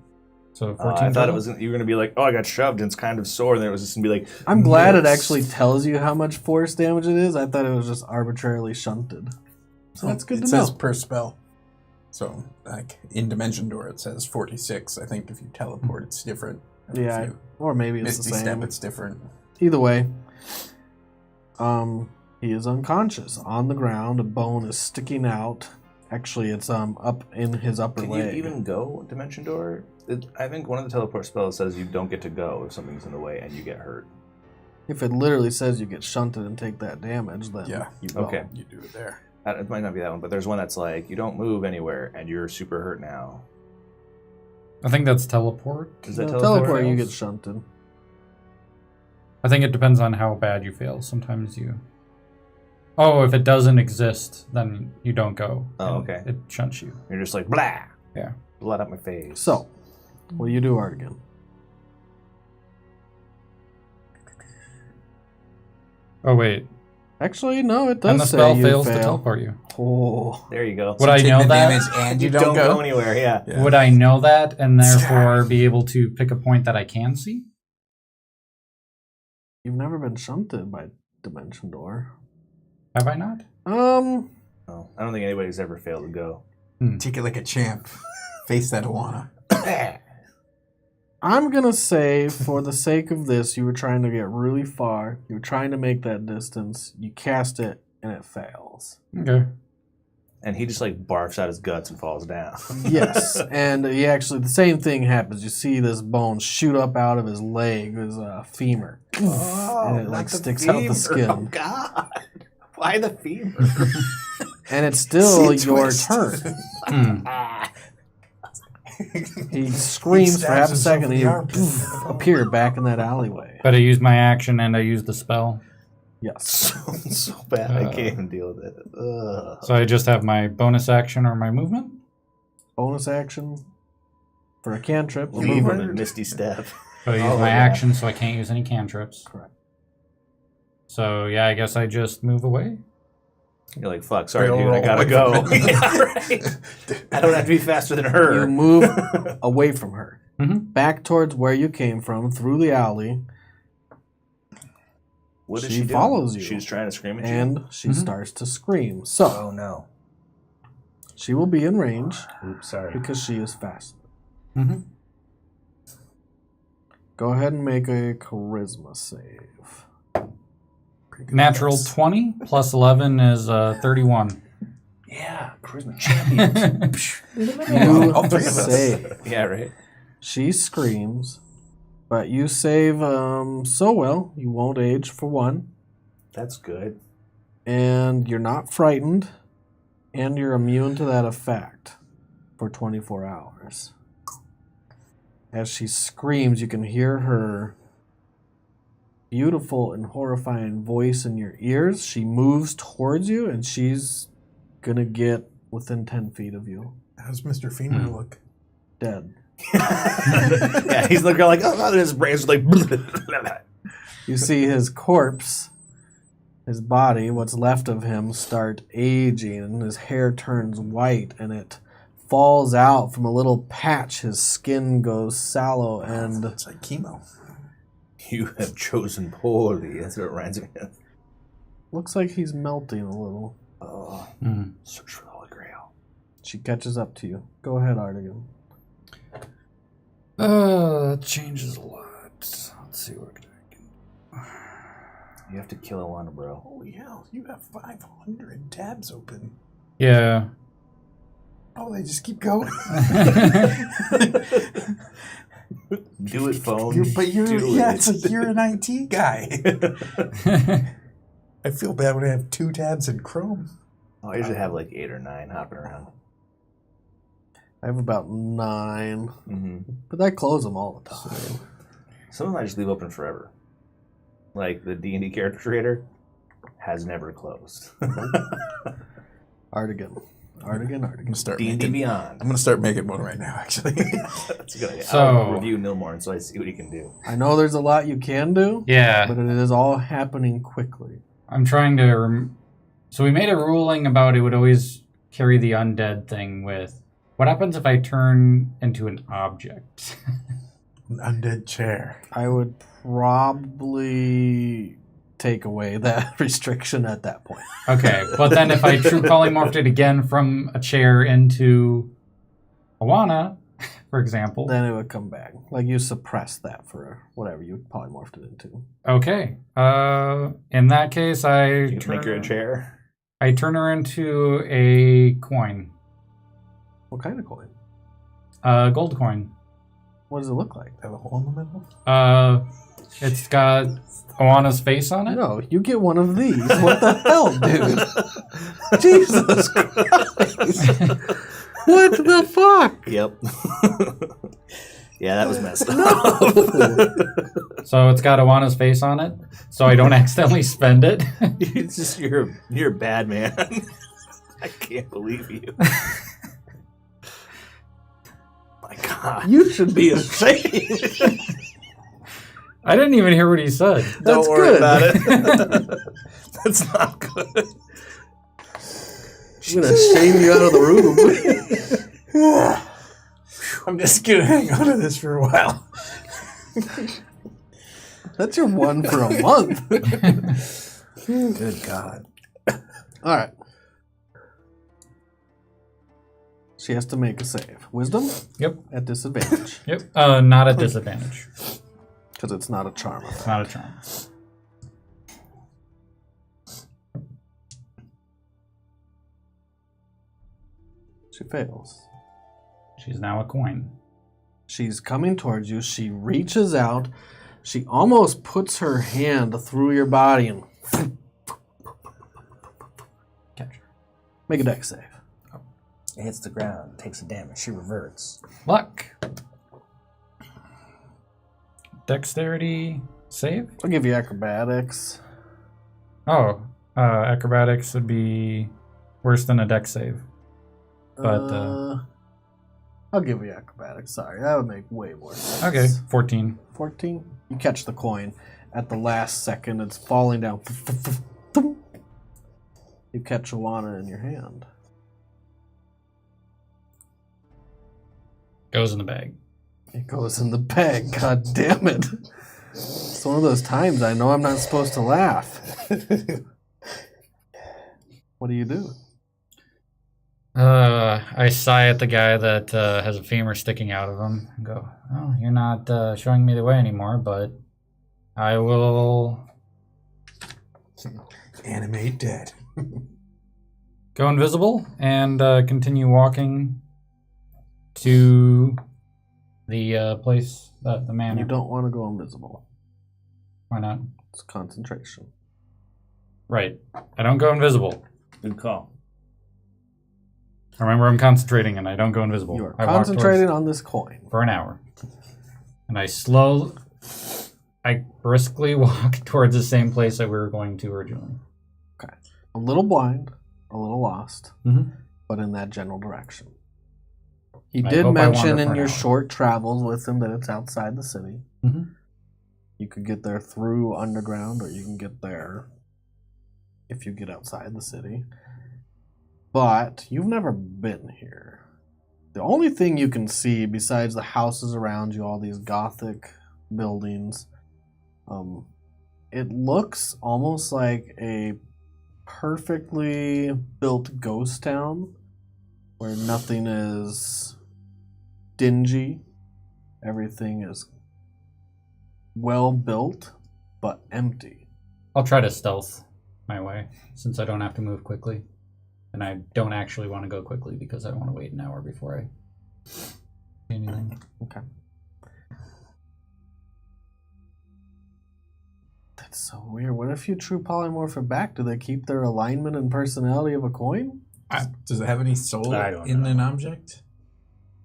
Speaker 4: So 14
Speaker 3: I thought
Speaker 4: total?
Speaker 3: it was you were gonna be like, oh, I got shoved and it's kind of sore, and then it was just gonna be like.
Speaker 2: I'm glad it
Speaker 3: "Yes."
Speaker 2: actually tells you how much force damage it is. I thought it was just arbitrarily shunted. So that's good
Speaker 1: It
Speaker 2: to
Speaker 1: says
Speaker 2: know.
Speaker 1: per spell. So, like, in Dimension Door, it says 46. I think if you teleport, it's different. And if
Speaker 2: Yeah,
Speaker 1: you
Speaker 2: or maybe it's
Speaker 1: Misty
Speaker 2: the same.
Speaker 1: Step, it's different.
Speaker 2: Either way, he is unconscious on the ground. A bone is sticking out. Actually, it's up in his upper
Speaker 3: Can
Speaker 2: leg.
Speaker 3: you even go Dimension Door? I think one of the teleport spells says you don't get to go if something's in the way and you get hurt.
Speaker 2: If it literally says you get shunted and take that damage, then
Speaker 1: Yeah.
Speaker 2: you go.
Speaker 3: Okay.
Speaker 1: You do it there.
Speaker 3: It might not be that one, but there's one that's like, you don't move anywhere and you're super hurt now.
Speaker 4: I think that's teleport.
Speaker 3: Is that
Speaker 2: No,
Speaker 3: teleport?
Speaker 2: you
Speaker 4: fails?
Speaker 2: get shunted.
Speaker 4: I think it depends on how bad you fail. Sometimes you... Oh, if it doesn't exist, then you don't go.
Speaker 3: Oh,
Speaker 4: and
Speaker 3: okay.
Speaker 4: It shunts you.
Speaker 3: You're just like, blah!
Speaker 4: Yeah.
Speaker 3: Blood up my face.
Speaker 2: So, what do you do, Artegan?
Speaker 4: Oh, wait.
Speaker 2: Actually, no, it does
Speaker 4: And the
Speaker 2: say
Speaker 4: spell
Speaker 2: you
Speaker 4: fails
Speaker 2: fail.
Speaker 4: to teleport you.
Speaker 2: Oh,
Speaker 3: There you go.
Speaker 4: Would I
Speaker 1: Take
Speaker 4: know
Speaker 1: the
Speaker 4: that?
Speaker 1: damage and you
Speaker 3: don't
Speaker 1: don't
Speaker 3: go
Speaker 1: go?
Speaker 3: anywhere, yeah.
Speaker 1: Yeah.
Speaker 4: Would I know that and therefore be able to pick a point that I can see?
Speaker 2: you've never been shunted by Dimension Door.
Speaker 4: Have I not?
Speaker 3: No, I don't think anybody's ever failed to go.
Speaker 1: Take it like a champ. Face that Oana.
Speaker 2: I'm gonna say, for the sake of this, you were trying to get really far. You were trying to make that distance. You cast it, and it fails.
Speaker 4: Okay.
Speaker 3: And he just like barfs out his guts and falls down.
Speaker 2: Yes, and he actually, the same thing happens. You see this bone shoot up out of his leg, his femur, and it like sticks out the skin.
Speaker 3: Oh God! Why the femur?
Speaker 2: And it's still
Speaker 1: See,
Speaker 2: your
Speaker 1: twist.
Speaker 2: turn. He screams for half a second, and you appear back in that alleyway.
Speaker 4: But I used my action and I used the spell.
Speaker 2: Yes.
Speaker 3: so bad, I can't even deal with it. Ugh.
Speaker 4: So I just have my bonus action or my movement?
Speaker 2: Bonus action for a cantrip.
Speaker 3: Leave him
Speaker 2: Movement.
Speaker 3: in Misty Step.
Speaker 4: But I used my action, so I can't use any cantrips.
Speaker 2: Correct.
Speaker 4: So yeah, I guess I just move away.
Speaker 3: You're like, fuck, sorry,
Speaker 1: Barrel
Speaker 3: dude, I
Speaker 1: roll
Speaker 3: gotta
Speaker 1: away
Speaker 3: go.
Speaker 1: from it.
Speaker 3: Yeah, right. I don't have to be faster than her.
Speaker 2: You move away from her,
Speaker 4: Mhm.
Speaker 2: back towards where you came from, through the alley,
Speaker 3: What is
Speaker 2: She
Speaker 3: she doing?
Speaker 2: follows you.
Speaker 3: She's trying to scream at you.
Speaker 2: and she
Speaker 4: Mhm.
Speaker 2: starts to scream. So
Speaker 3: Oh no.
Speaker 2: she will be in range
Speaker 3: Oops, sorry.
Speaker 2: because she is fast.
Speaker 4: Mm-hmm.
Speaker 2: Go ahead and make a charisma save.
Speaker 4: Natural 20 plus 11 is 31.
Speaker 3: Yeah, charisma champions.
Speaker 2: You
Speaker 1: All three of us.
Speaker 2: save.
Speaker 3: Yeah, right.
Speaker 2: She screams, But you save so well. You won't age, for one.
Speaker 5: That's good.
Speaker 2: And you're not frightened. And you're immune to that effect for 24 hours. As she screams, you can hear her beautiful and horrifying voice in your ears. She moves towards you, and she's gonna get within 10 feet of you.
Speaker 1: How's Mr. Femur look?
Speaker 2: Dead.
Speaker 5: Yeah, he's looking like, oh, his brain's like.
Speaker 2: You see his corpse, his body, what's left of him, start aging, and his hair turns white, and it falls out from a little patch. His skin goes sallow, and
Speaker 1: It's like chemo.
Speaker 5: You have chosen poorly. That's what it reminds me of.
Speaker 2: looks like he's melting a little.
Speaker 5: Oh,
Speaker 4: Mm.
Speaker 5: search for the Holy Grail.
Speaker 2: She catches up to you. Go ahead, Artegan.
Speaker 4: That changes a lot. Let's see what I can.
Speaker 5: You have to kill Alana, bro.
Speaker 1: Holy hell, you have 500 tabs open.
Speaker 4: Yeah.
Speaker 1: Oh, they just keep going.
Speaker 5: Do it, phone.
Speaker 1: You're
Speaker 5: Do
Speaker 1: it's like you're an IT guy. I feel bad when I have 2 tabs in Chrome.
Speaker 5: Oh, I usually have like 8 or 9 hopping around.
Speaker 2: I have about 9,
Speaker 5: Mm-hmm.
Speaker 2: but I close them all the time.
Speaker 5: Some of them I just leave open forever. Like the D&D character creator has never closed.
Speaker 2: Artegan.
Speaker 1: I'm gonna start
Speaker 5: D&D
Speaker 1: making.
Speaker 5: Beyond.
Speaker 1: I'm gonna start making one right now. Actually,
Speaker 5: That's a good idea.
Speaker 4: So-
Speaker 5: I'll review Nilmorn so I see what he can do.
Speaker 2: I know there's a lot you can do,
Speaker 4: Yeah.
Speaker 2: but it is all happening quickly.
Speaker 4: I'm trying to. So we made a ruling about it would always carry the undead thing with. What happens if I turn into an object?
Speaker 1: an undead chair.
Speaker 2: I would probably take away that restriction at that point.
Speaker 4: Okay, but then if I true polymorphed it again from a chair into Awana, for example.
Speaker 2: Then it would come back. Like you suppress that for whatever you polymorphed it into.
Speaker 4: Okay. In that case,
Speaker 5: You can make her a chair.
Speaker 4: I turn her into a coin.
Speaker 2: What kind of coin?
Speaker 4: Gold coin.
Speaker 2: What does it look like?
Speaker 1: Have a hole in the middle.
Speaker 4: It's got Awana's face on it.
Speaker 2: No, you get one of these. What the hell, dude? Jesus Christ. What the fuck?
Speaker 5: Yep. Yeah, that was messed up.
Speaker 4: So it's got Awana's face on it, so I don't accidentally spend it.
Speaker 5: It's just you're a bad man. I can't believe you. My God.
Speaker 2: You should be ashamed.
Speaker 4: I didn't even hear what he said.
Speaker 2: That's
Speaker 5: Don't worry
Speaker 2: good.
Speaker 5: about it. That's not good.
Speaker 2: I'm gonna shame you out of the room.
Speaker 1: I'm just gonna hang on to this for a while.
Speaker 2: That's your one for a month.
Speaker 1: Good God.
Speaker 2: All right. She has to make a save. Wisdom
Speaker 4: Yep.
Speaker 2: at disadvantage
Speaker 4: Yep. Not at disadvantage.
Speaker 2: because it's not a charm.
Speaker 4: It's not a charm.
Speaker 2: She fails.
Speaker 4: She's now a coin.
Speaker 2: She's coming towards you. She reaches out. She almost puts her hand through your body and
Speaker 4: Catch her.
Speaker 2: make a dex save.
Speaker 6: It hits the ground, takes a damage. She reverts.
Speaker 4: Luck. Dexterity save?
Speaker 2: I'll give you acrobatics.
Speaker 4: Oh, acrobatics would be worse than a dex save. But,
Speaker 2: I'll give you acrobatics. Sorry, that would make way more sense.
Speaker 4: Okay, 14.
Speaker 2: 14. You catch the coin at the last second. It's falling down. You catch Alana in your hand.
Speaker 4: Goes in the bag.
Speaker 2: It goes in the bag. God damn it. It's one of those times I know I'm not supposed to laugh. What do you do?
Speaker 4: I sigh at the guy that has a femur sticking out of him and go, oh, you're not showing me the way anymore, but I will
Speaker 1: Animate dead.
Speaker 4: go invisible and continue walking to The place, the manor.
Speaker 2: You don't want to go invisible.
Speaker 4: Why not?
Speaker 2: It's concentration.
Speaker 4: Right. I don't go invisible.
Speaker 5: Good call.
Speaker 4: Remember, I'm concentrating and I don't go invisible.
Speaker 2: You are
Speaker 4: I walk
Speaker 2: concentrating on this coin.
Speaker 4: for an hour. And I briskly walk towards the same place that we were going to originally.
Speaker 2: Okay. A little blind, a little lost,
Speaker 4: Mm-hmm.
Speaker 2: but in that general direction. He
Speaker 4: I
Speaker 2: did
Speaker 4: hope I wander
Speaker 2: mention
Speaker 4: for
Speaker 2: in
Speaker 4: an
Speaker 2: your
Speaker 4: hour.
Speaker 2: short travels with him that it's outside the city.
Speaker 4: Mm-hmm.
Speaker 2: You could get there through underground, or you can get there if you get outside the city. But you've never been here. The only thing you can see besides the houses around you, all these Gothic buildings, it looks almost like a perfectly built ghost town where nothing is dingy. Everything is well built, but empty.
Speaker 4: I'll try to stealth my way, since I don't have to move quickly. And I don't actually want to go quickly because I want to wait an hour before I do anything.
Speaker 2: Okay. That's so weird. What if you true polymorph it back? Do they keep their alignment and personality of a coin?
Speaker 1: Does it have any soul
Speaker 5: I don't
Speaker 1: in
Speaker 5: know.
Speaker 1: an object?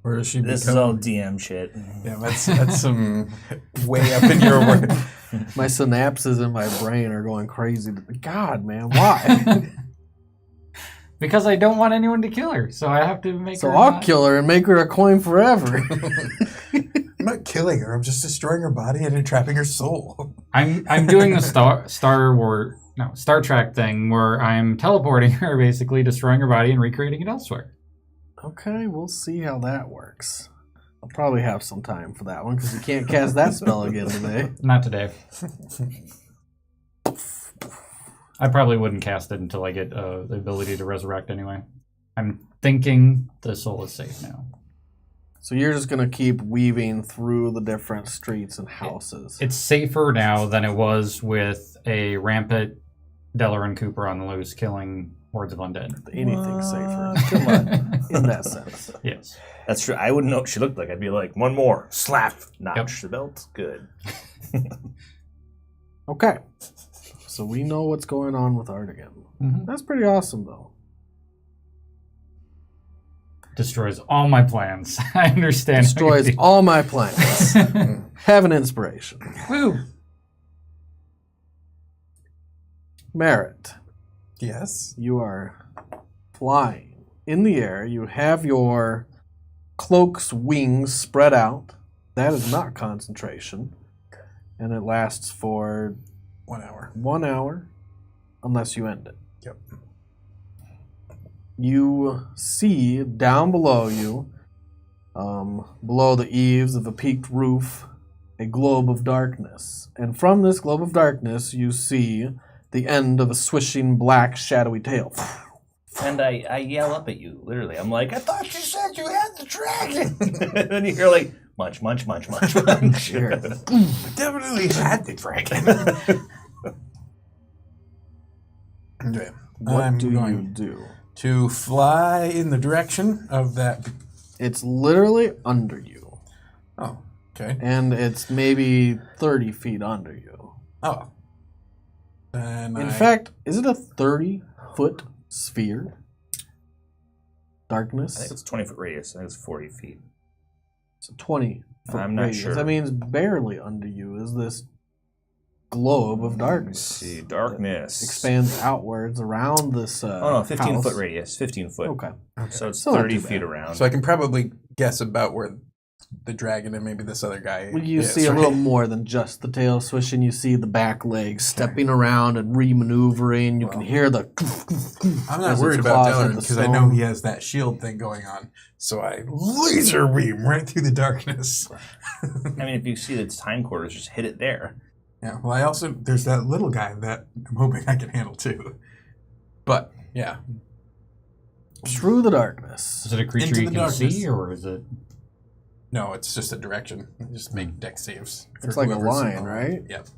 Speaker 1: Or does she
Speaker 5: This is
Speaker 1: become...
Speaker 5: all DM shit.
Speaker 1: Yeah, that's some way up in your work.
Speaker 2: My synapses in my brain are going crazy. God, man, why?
Speaker 4: Because I don't want anyone to kill her, so I have to make
Speaker 2: So
Speaker 4: her
Speaker 2: I'll
Speaker 4: not-
Speaker 2: kill her and make her a coin forever.
Speaker 1: I'm not killing her. I'm just destroying her body and entrapping her soul.
Speaker 4: I'm doing the Star Trek thing where I'm teleporting her, basically destroying her body and recreating it elsewhere.
Speaker 2: Okay, we'll see how that works. I'll probably have some time for that one because you can't cast that spell again today.
Speaker 4: Not today. I probably wouldn't cast it until I get the ability to resurrect anyway. I'm thinking the soul is safe now.
Speaker 2: So you're just going to keep weaving through the different streets and houses.
Speaker 4: It's safer now than it was with a rampant Deloran Cooper on the loose killing hordes of undead.
Speaker 2: Anything safer.
Speaker 5: Come on.
Speaker 2: In that sense.
Speaker 4: Yes.
Speaker 5: That's true. I wouldn't know what she looked like. I'd be like, one more. Slap. Notch the belt. Good.
Speaker 2: Okay. So we know what's going on with Artegan.
Speaker 4: Mm-hmm.
Speaker 2: That's pretty awesome, though.
Speaker 4: Destroys all my plans. I understand.
Speaker 2: Destroys all my plans. Have an inspiration.
Speaker 4: Woo!
Speaker 2: Merit,
Speaker 1: Yes.
Speaker 2: you are flying in the air. You have your cloak's wings spread out. That is not concentration. And it lasts for
Speaker 1: 1 hour.
Speaker 2: 1 hour, unless you end it.
Speaker 1: Yep.
Speaker 2: You see down below you, below the eaves of a peaked roof, a globe of darkness. And from this globe of darkness, you see the end of a swishing black shadowy tail.
Speaker 5: And I yell up at you, literally. I'm like, I thought you said you had the dragon. And then you hear like, munch, munch, munch, munch, munch.
Speaker 2: Sure.
Speaker 1: Definitely had the dragon. Okay.
Speaker 2: What
Speaker 1: I'm
Speaker 2: do you
Speaker 1: going
Speaker 2: do?
Speaker 1: to fly in the direction of that.
Speaker 2: It's literally under you.
Speaker 1: Oh, okay.
Speaker 2: And it's maybe 30 feet under you.
Speaker 1: Oh. Then
Speaker 2: In fact, is it a 30-foot sphere? Darkness?
Speaker 5: I think it's 20-foot radius. I think it's 40 feet.
Speaker 2: It's a 20-foot
Speaker 5: I'm not
Speaker 2: radius.
Speaker 5: sure.
Speaker 2: That means barely under you is this globe of darkness.
Speaker 5: Let's see, darkness.
Speaker 2: That expands outwards around this
Speaker 5: Oh no, 15-foot
Speaker 2: house.
Speaker 5: radius. 15 foot.
Speaker 2: Okay.
Speaker 5: So it's
Speaker 2: Still not
Speaker 5: 30
Speaker 2: too
Speaker 5: feet
Speaker 2: bad.
Speaker 5: around.
Speaker 1: So I can probably guess about where the dragon and maybe this other guy
Speaker 2: Well, you
Speaker 1: is,
Speaker 2: see a
Speaker 1: right?
Speaker 2: little more than just the tail swishing. You see the back legs stepping around and re-maneuvering. You can hear the...
Speaker 1: I'm not
Speaker 2: as
Speaker 1: worried
Speaker 2: its
Speaker 1: about
Speaker 2: claws hit
Speaker 1: Deloran
Speaker 2: the
Speaker 1: because I know
Speaker 2: stone.
Speaker 1: he has that shield thing going on. So I laser beam right through the darkness.
Speaker 5: I mean, if you see its hindquarters, just hit it there.
Speaker 1: Yeah, well, I also, there's that little guy that I'm hoping I can handle too. But, yeah.
Speaker 2: Through the darkness.
Speaker 4: Is it a creature
Speaker 1: Into
Speaker 4: you
Speaker 1: the
Speaker 4: can
Speaker 1: darkness.
Speaker 4: see, or is it...
Speaker 1: No, it's just a direction. Just make deck saves. for
Speaker 2: It's like a
Speaker 1: whoever's
Speaker 2: line,
Speaker 1: involved.
Speaker 2: right?
Speaker 1: Yep.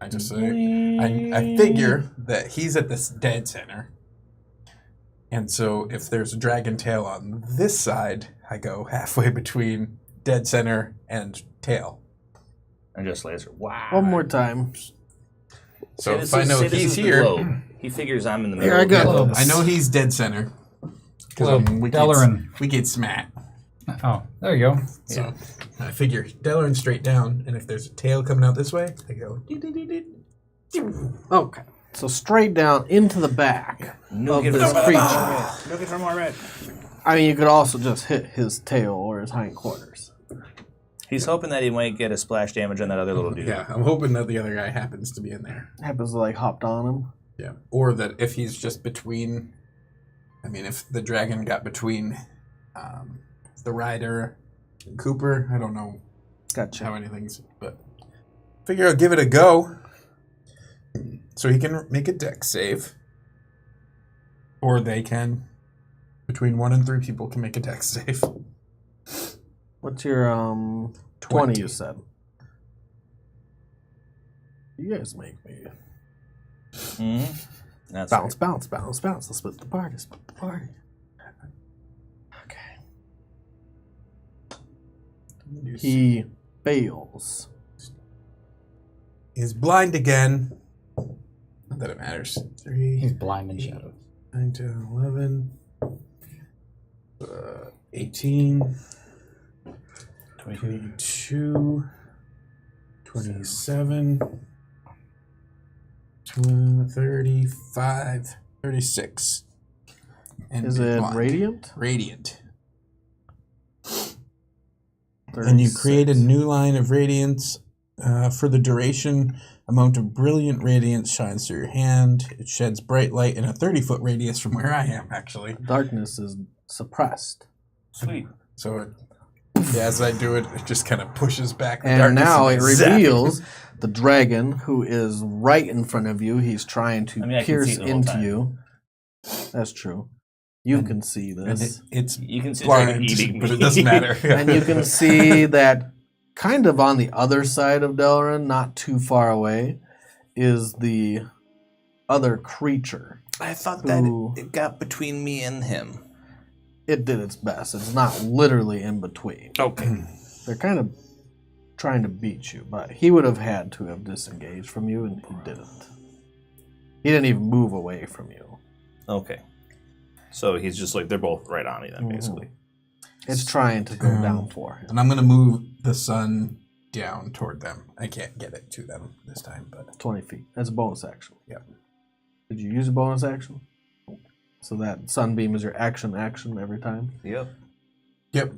Speaker 1: I just say, I figure that he's at this dead center. And so if there's a dragon tail on this side, I go halfway between dead center, and tail.
Speaker 3: And just laser. Wow.
Speaker 2: One more time.
Speaker 1: So if I know he's here,
Speaker 3: he figures I'm in the middle.
Speaker 2: Here I go.
Speaker 4: Globes.
Speaker 1: I know he's dead center.
Speaker 4: Globe. Deloran.
Speaker 1: We get smat.
Speaker 4: Oh, there you go.
Speaker 1: So I figure Deloran straight down, and if there's a tail coming out this way, I go.
Speaker 2: Okay. So straight down into the back of this creature.
Speaker 5: Look for more red.
Speaker 2: I mean, you could also just hit his tail or his hindquarters.
Speaker 3: He's hoping that he might get a splash damage on that other little dude.
Speaker 1: Yeah, I'm hoping that the other guy happens to be in there.
Speaker 2: Happens to like hopped on him.
Speaker 1: Yeah, or that if he's just between. I mean, if the dragon got between the rider and Cooper, I don't know
Speaker 2: Gotcha.
Speaker 1: how anything's, but figure I'll give it a go. So he can make a dex save, or they can. Between 1 and 3 people can make a dex save.
Speaker 2: What's your 20 you said? You guys make me
Speaker 3: Mm-hmm. That's
Speaker 2: bounce, bounce, bounce, bounce. Let's split the party. Split the party. Okay. He fails.
Speaker 1: Is blind again. Not that it matters. 3,
Speaker 4: He's blind and shadow.
Speaker 1: 9, 10, 11, 18, 22, 27, 35, 36. And
Speaker 2: Is it
Speaker 1: blind.
Speaker 2: radiant?
Speaker 1: Radiant. And you create a
Speaker 2: 36.
Speaker 1: new line of radiance. For the duration, amount of brilliant radiance shines through your hand. It sheds bright light in a 30-foot radius from where I am, actually.
Speaker 2: Darkness is suppressed.
Speaker 3: Sweet.
Speaker 1: So as I do it, it just kind of pushes back the
Speaker 2: And
Speaker 1: darkness.
Speaker 2: now
Speaker 1: and
Speaker 2: it
Speaker 1: I zap
Speaker 2: reveals the dragon who is right in front of you. He's trying to
Speaker 3: I mean, I can see
Speaker 2: pierce
Speaker 3: it the whole
Speaker 2: into
Speaker 3: time.
Speaker 2: you. That's true. You can see
Speaker 1: And
Speaker 2: this.
Speaker 1: it's
Speaker 3: You can see like
Speaker 1: blind,
Speaker 3: eating
Speaker 1: but
Speaker 3: me.
Speaker 1: it doesn't matter.
Speaker 2: And you can see that kind of on the other side of Deloran, not too far away, is the other creature.
Speaker 5: I thought
Speaker 2: Who-
Speaker 5: that it got between me and him.
Speaker 2: It did its best. It's not literally in between.
Speaker 5: Okay.
Speaker 2: They're kind of trying to beat you, but he would have had to have disengaged from you, and he didn't. He didn't even move away from you.
Speaker 3: Okay. So he's just like, they're both right on me then,
Speaker 2: Mhm.
Speaker 3: basically.
Speaker 2: It's trying to go down for him.
Speaker 1: And I'm going to move the sun down toward them. I can't get it to them this time, but
Speaker 2: 20 feet. That's a bonus action.
Speaker 1: Yep.
Speaker 2: Did you use a bonus action? So that sunbeam is your action every time?
Speaker 3: Yep.
Speaker 1: yep.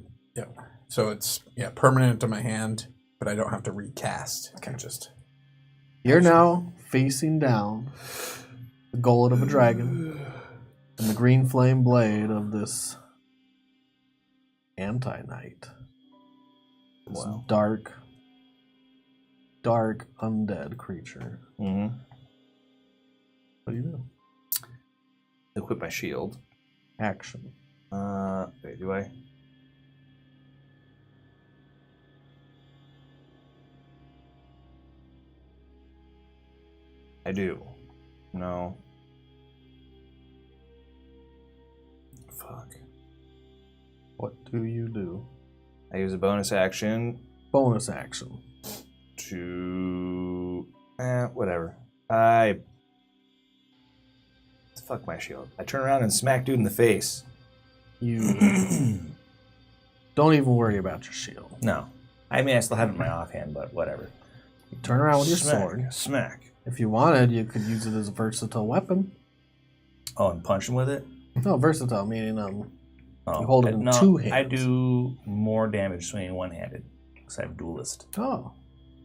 Speaker 1: So it's permanent to my hand, but I don't have to recast.
Speaker 2: Okay.
Speaker 1: Just
Speaker 2: You're now facing down the gullet of a dragon and the green flame blade of this anti-knight. This
Speaker 3: Wow.
Speaker 2: dark undead creature.
Speaker 3: Mm-hmm.
Speaker 2: What do you do?
Speaker 3: Equip my shield.
Speaker 2: Action.
Speaker 3: Wait, do I? I do. No. Fuck.
Speaker 2: What do you do?
Speaker 3: I use a bonus action
Speaker 2: Bonus action.
Speaker 3: to... whatever. Fuck my shield. I turn around and smack dude in the face.
Speaker 2: You don't even worry about your shield.
Speaker 3: No. I mean, I still have it in my offhand, but whatever.
Speaker 2: You turn around with your
Speaker 3: Smack,
Speaker 2: sword.
Speaker 3: Smack.
Speaker 2: If you wanted, you could use it as a versatile weapon.
Speaker 3: Oh, and punch him with it?
Speaker 2: No, versatile meaning
Speaker 3: Oh,
Speaker 2: You hold it in
Speaker 3: no,
Speaker 2: two hands.
Speaker 3: I do more damage swinging one-handed because I have duelist.
Speaker 2: oh,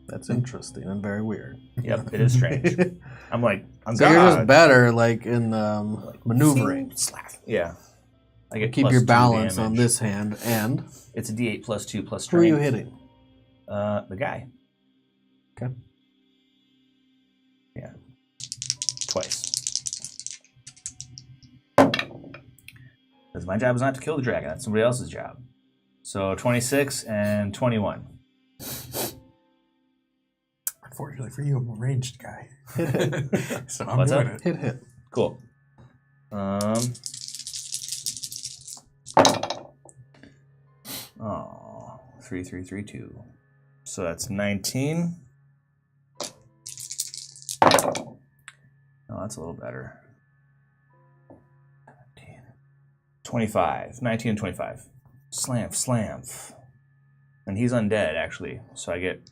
Speaker 2: that's interesting and very weird.
Speaker 3: Yep, it is strange. I'm like, I'm
Speaker 2: So you're just
Speaker 3: God.
Speaker 2: better like in maneuvering.
Speaker 3: Slap. Yeah. I get
Speaker 2: Keep
Speaker 3: plus
Speaker 2: your
Speaker 3: 2
Speaker 2: balance on
Speaker 3: damage.
Speaker 2: this hand. And
Speaker 3: It's a D8 plus 2 plus
Speaker 2: who are
Speaker 3: strength.
Speaker 2: you hitting?
Speaker 3: The guy.
Speaker 2: Okay.
Speaker 3: Yeah. Twice. Because my job is not to kill the dragon. That's somebody else's job. So 26 and 21.
Speaker 1: unfortunately for you, I'm a ranged guy. So I'm
Speaker 3: What's
Speaker 1: doing
Speaker 3: up?
Speaker 1: it.
Speaker 2: Hit.
Speaker 3: Cool. 3, 3, 3, 2. So that's 19. Oh, that's a little better. 25. 19 and 25. Slam. And he's undead, actually. So I get...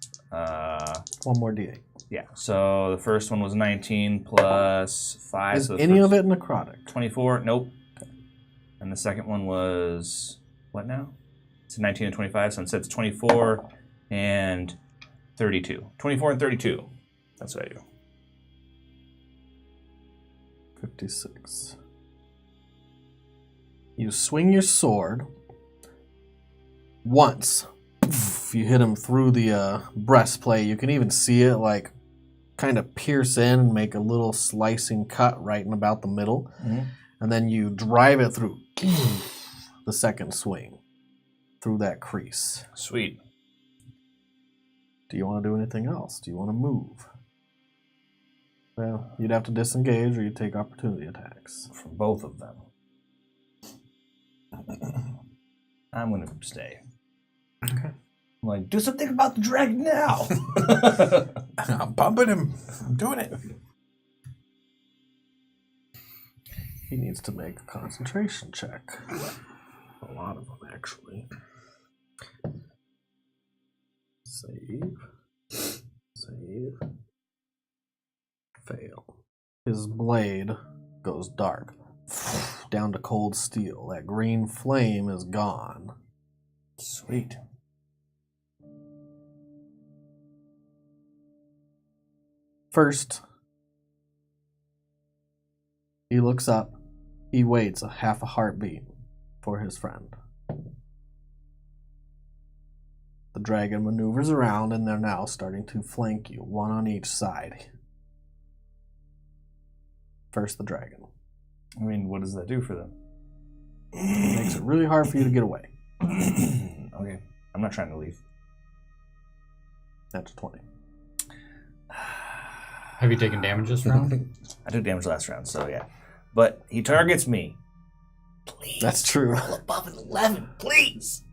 Speaker 2: One more D8.
Speaker 3: Yeah, so the first one was 19 plus 5.
Speaker 2: Is
Speaker 3: so
Speaker 2: any of it necrotic?
Speaker 3: 24? Nope. And the second one was... What now? It's 19 and 25, so instead it's 24 and 32. 24 and 32. That's what I do.
Speaker 2: 56. You swing your sword once. You hit him through the breastplate. You can even see it like kind of pierce in and make a little slicing cut right in about the middle.
Speaker 3: Mm-hmm.
Speaker 2: And then you drive it through the second swing through that crease.
Speaker 3: Sweet.
Speaker 2: Do you want to do anything else? Do you want to move? Well, you'd have to disengage or you'd take opportunity attacks.
Speaker 3: From both of them. I'm going to stay.
Speaker 2: Okay.
Speaker 3: I'm like, do something about the dragon now.
Speaker 1: I'm bumping him. I'm doing it.
Speaker 2: He needs to make a concentration check. A lot of them, actually. Save. Fail. His blade goes dark. Down to cold steel. That green flame is gone.
Speaker 3: Sweet.
Speaker 2: First, he looks up. He waits a half a heartbeat for his friend. The dragon maneuvers around and they're now starting to flank you, one on each side. First, the dragon.
Speaker 3: I mean, what does that do for them?
Speaker 2: It makes it really hard for you to get away.
Speaker 3: Okay, I'm not trying to leave.
Speaker 2: That's a 20.
Speaker 4: Have you taken damage this round?
Speaker 3: I took damage last round, so yeah. But he targets me. Please.
Speaker 2: That's true.
Speaker 3: Roll above an 11, please.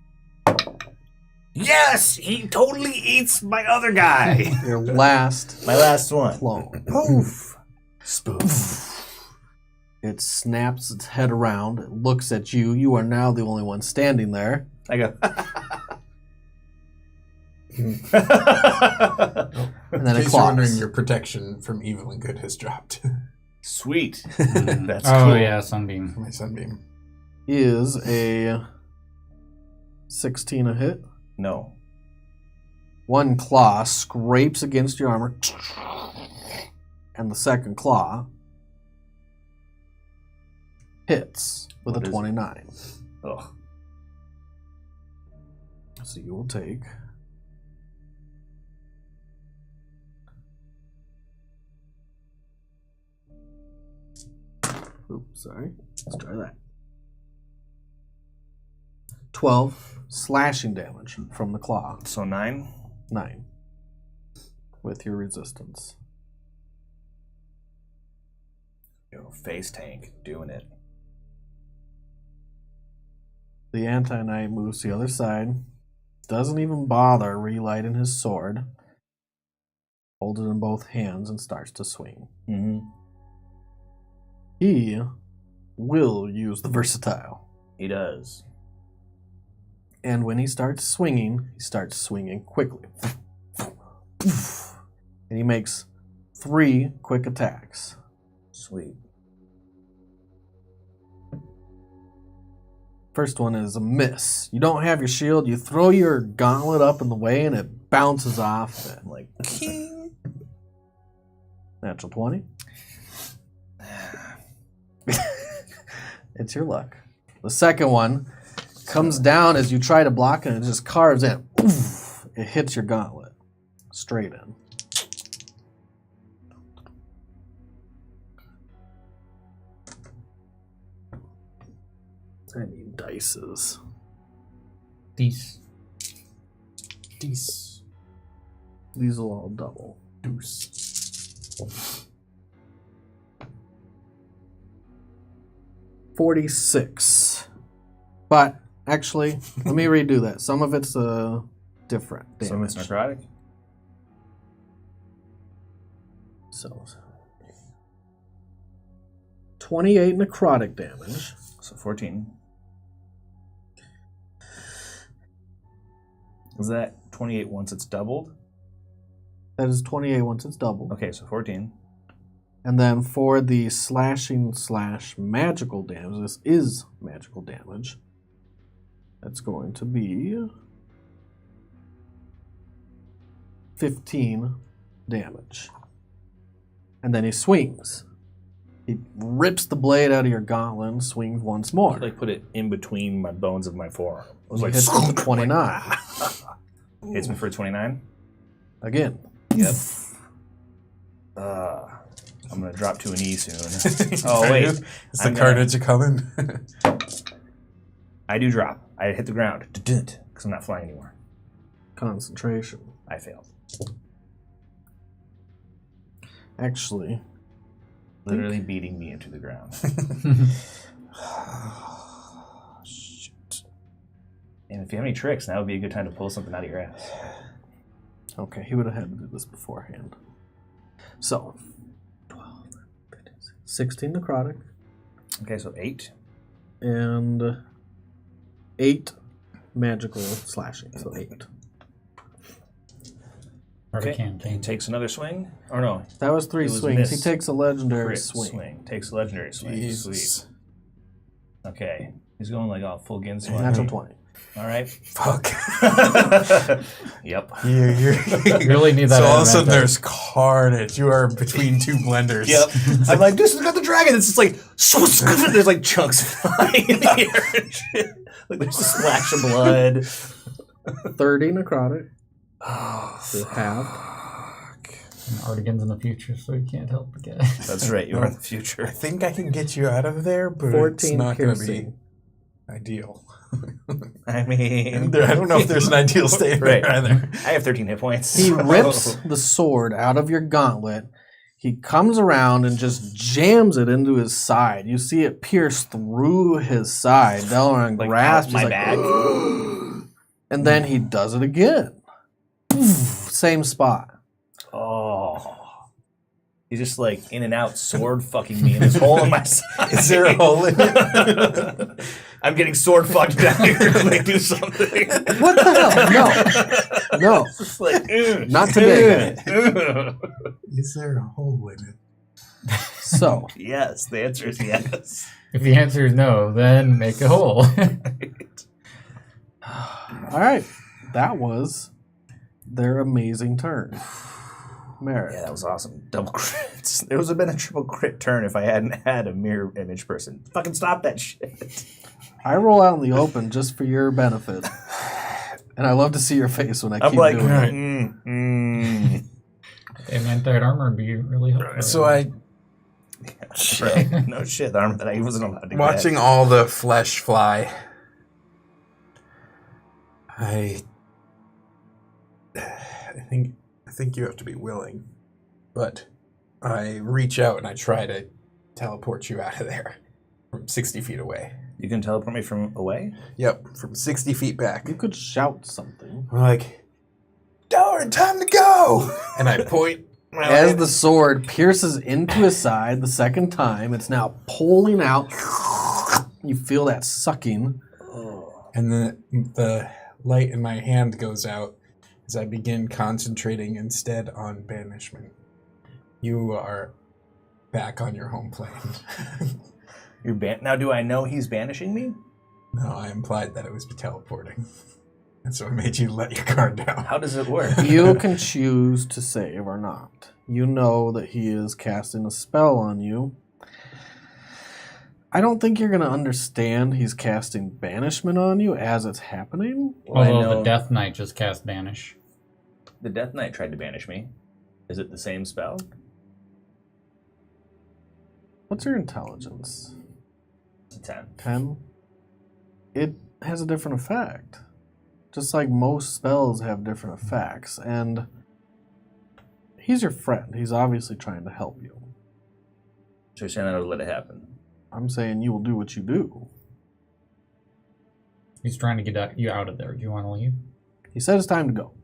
Speaker 3: Yes, he totally eats my other guy.
Speaker 2: Your last
Speaker 3: My last one.
Speaker 2: clone.
Speaker 3: Poof. Spoof.
Speaker 2: It snaps its head around. It looks at you. You are now the only one standing there.
Speaker 3: I go.
Speaker 2: And then
Speaker 1: In
Speaker 2: it
Speaker 1: case you're wondering,
Speaker 2: claws.
Speaker 1: your protection from evil and good has dropped.
Speaker 3: Sweet. That's
Speaker 4: Oh
Speaker 3: cool.
Speaker 4: yeah, sunbeam.
Speaker 1: My sunbeam.
Speaker 2: Is a 16 a hit.
Speaker 3: No.
Speaker 2: One claw scrapes against your armor. And the second claw hits with
Speaker 3: What
Speaker 2: a
Speaker 3: is it?
Speaker 2: 29.
Speaker 3: Ugh.
Speaker 2: So you will take... Oops, sorry. Let's try that. 12 slashing damage from the claw.
Speaker 3: So 9.
Speaker 2: 9. With your resistance.
Speaker 3: Yo, face tank doing it.
Speaker 2: The Anti-Knight moves to the other side. Doesn't even bother relighting his sword. Holds it in both hands and starts to swing.
Speaker 3: Mm-hmm.
Speaker 2: He will use the versatile.
Speaker 3: He does.
Speaker 2: And when he starts swinging quickly. And he makes 3 quick attacks.
Speaker 3: Sweet.
Speaker 2: First one is a miss. You don't have your shield. You throw your gauntlet up in the way and it bounces off. And like, king. Natural 20. It's your luck. The second one comes down as you try to block it and it just carves in. It hits your gauntlet. Straight in. I need dices.
Speaker 4: These.
Speaker 1: Deuce.
Speaker 2: These will all double.
Speaker 1: Deuce.
Speaker 2: 46. But actually, let me redo that. Some of it's different damage.
Speaker 3: So it's necrotic?
Speaker 2: So 28 necrotic damage.
Speaker 3: So 14. Is that 28 once it's doubled?
Speaker 2: That is 28 once it's doubled.
Speaker 3: Okay, so 14.
Speaker 2: And then for the slashing / magical damage, this is magical damage. That's going to be 15 damage. And then he swings. He rips the blade out of your gauntlet and swings once more.
Speaker 3: Like put it in between my bones of my forearm. It was
Speaker 2: He
Speaker 3: like
Speaker 2: hits for 29.
Speaker 3: hits me for 29.
Speaker 2: Again.
Speaker 3: Yep. I'm gonna drop to an E soon. Oh wait,
Speaker 1: Is the carnage coming?
Speaker 3: I do drop. I hit the ground because I'm not flying anymore.
Speaker 2: Concentration.
Speaker 3: I failed.
Speaker 2: Actually,
Speaker 3: Literally beating me into the ground. Shit. And if you have any tricks, now would be a good time to pull something out of your ass.
Speaker 2: okay, he would have had to do this beforehand. So, 12, 15, 16 necrotic,
Speaker 3: Okay, so 8.
Speaker 2: and 8 magical slashing. So 8.
Speaker 4: Artegan
Speaker 3: He
Speaker 4: thing.
Speaker 3: takes another swing. Or no,
Speaker 2: That was 3
Speaker 3: It was
Speaker 2: swings. He
Speaker 3: missed.
Speaker 2: takes a legendary
Speaker 3: crit
Speaker 2: swing.
Speaker 3: Takes a legendary swing.
Speaker 1: Jesus.
Speaker 3: Sweet. Okay, he's going like all full Gin swing.
Speaker 2: Natural 20.
Speaker 3: All right.
Speaker 1: Fuck.
Speaker 3: Yep.
Speaker 1: You
Speaker 4: Really need that.
Speaker 1: So all of a sudden
Speaker 4: advantage.
Speaker 1: there's carnage. You are between two blenders.
Speaker 3: Yep. I'm like, this has got the dragon. It's just like, there's like chunks flying in the air and shit. Like there's a splash of blood.
Speaker 2: 30 necrotic.
Speaker 1: Oh,
Speaker 2: So half.
Speaker 4: And Artegan's in the future, so you can't help but get.
Speaker 3: That's right. You're in the
Speaker 1: I
Speaker 3: future.
Speaker 1: think I can get you out of there, but
Speaker 2: 14
Speaker 1: it's not going to be
Speaker 2: piercing.
Speaker 1: ideal.
Speaker 3: I mean,
Speaker 1: I don't know if there's an ideal state
Speaker 3: Right.
Speaker 1: there either.
Speaker 3: I have 13 hit points.
Speaker 2: He rips the sword out of your gauntlet. He comes around and just jams it into his side. You see it pierce through his side. Deloran
Speaker 3: Like
Speaker 2: grasps
Speaker 3: out my
Speaker 2: he's
Speaker 3: back?
Speaker 2: and then he does it again. Same spot.
Speaker 3: Oh. He's just like in and out, sword fucking me in this hole in my side.
Speaker 1: Is there a hole in it?
Speaker 3: I'm getting sword fucked down here. Like, do something.
Speaker 2: What the hell? No. No.
Speaker 3: It's like, ugh.
Speaker 2: Not today.
Speaker 3: Ugh.
Speaker 1: Is there a hole in it?
Speaker 2: So,
Speaker 3: Yes, the answer is yes.
Speaker 4: If the answer is no, then make a hole.
Speaker 2: all right. That was their amazing turn. Merit.
Speaker 3: Yeah, that was awesome. Double crits. There would have been a triple crit turn if I hadn't had a mirror image person. Fucking stop that shit.
Speaker 2: I roll out in the open just for your benefit. And I love to see your face when I
Speaker 3: I'm
Speaker 2: keep
Speaker 3: like,
Speaker 2: doing it.
Speaker 4: And anti-armor would be really helpful.
Speaker 1: So I,
Speaker 3: Right. No shit, the armor that I wasn't allowed to
Speaker 1: watching
Speaker 3: get.
Speaker 1: all the flesh fly, I think you have to be willing, but I reach out and I try to teleport you out of there from 60 feet away.
Speaker 3: You can teleport me from away?
Speaker 1: Yep, from 60 feet back.
Speaker 2: You could shout something.
Speaker 1: I'm like, Deloran, time to go! And I point.
Speaker 2: As the sword pierces into his side the second time, it's now pulling out. You feel that sucking.
Speaker 1: And then the light in my hand goes out as I begin concentrating instead on banishment. You are back on your home plane.
Speaker 3: You're now, do I know he's banishing me?
Speaker 1: No, I implied that it was teleporting. And so I made you let your guard down.
Speaker 3: How does it work?
Speaker 2: You can choose to save or not. You know that he is casting a spell on you. I don't think you're going to understand he's casting banishment on you as it's happening.
Speaker 3: Well, I
Speaker 4: Although
Speaker 3: know
Speaker 4: the Death Knight just cast Banish.
Speaker 3: the Death Knight tried to banish me. Is it the same spell?
Speaker 2: What's your intelligence?
Speaker 3: It's a 10.
Speaker 2: 10? It has a different effect. Just like most spells have different effects. And he's your friend. He's obviously trying to help you.
Speaker 3: So you're saying I would let it happen?
Speaker 2: I'm saying you will do what you do.
Speaker 4: He's trying to get you out of there. Do you want to leave?
Speaker 2: He said it's time to go.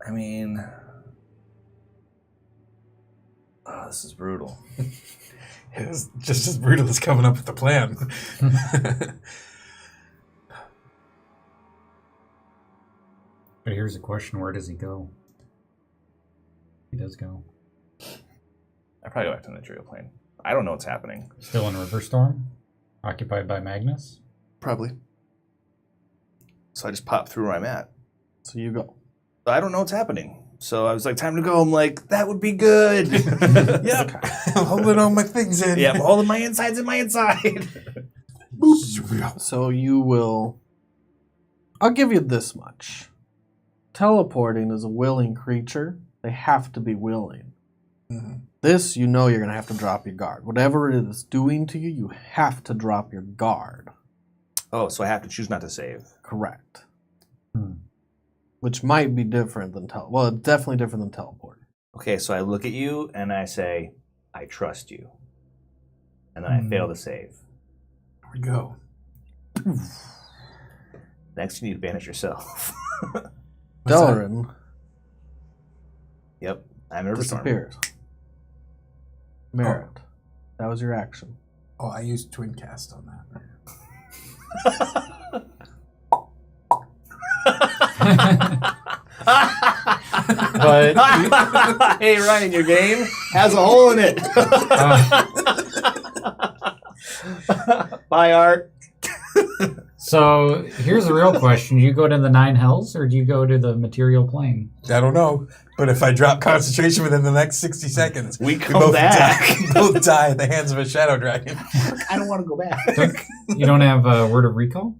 Speaker 5: I mean, this is brutal.
Speaker 1: It was just as brutal as coming up with the plan.
Speaker 4: But here's a question: where does he go? He does go.
Speaker 5: I probably go back to the material plane. I don't know what's happening.
Speaker 4: Still in Riverstorm, occupied by Magnus.
Speaker 5: Probably. So I just pop through where I'm at.
Speaker 2: So you go.
Speaker 5: But I don't know what's happening. So I was like, time to go. I'm like, that would be good.
Speaker 1: Yep. I'm holding all my things in.
Speaker 5: Yeah, I'm holding my insides in my inside.
Speaker 2: So you will... I'll give you this much. Teleporting is a willing creature. They have to be willing.
Speaker 1: Mm-hmm.
Speaker 2: This, you know you're going to have to drop your guard. Whatever it is doing to you, you have to drop your guard.
Speaker 5: Oh, so I have to choose not to save.
Speaker 2: Correct. Which might be different than well, it's definitely different than teleporting.
Speaker 5: Okay, so I look at you and I say, I trust you. And then I fail to save.
Speaker 1: There we go.
Speaker 5: Next, you need to banish yourself.
Speaker 2: Deloran
Speaker 5: Yep, I'm a Riverstorm.
Speaker 2: disappears. Merit. That was your action.
Speaker 1: Oh, I used Twin Cast on that.
Speaker 4: But
Speaker 5: Hey, Ryan, your game has a hole in it. Bye, Art.
Speaker 4: so here's the real question: do you go to the 9 hells or do you go to the material plane?
Speaker 1: I don't know, but if I drop concentration within the next 60 seconds,
Speaker 5: We come back.
Speaker 1: both die at the hands of a shadow dragon.
Speaker 5: I don't want to go back.
Speaker 4: You don't have a word of recall?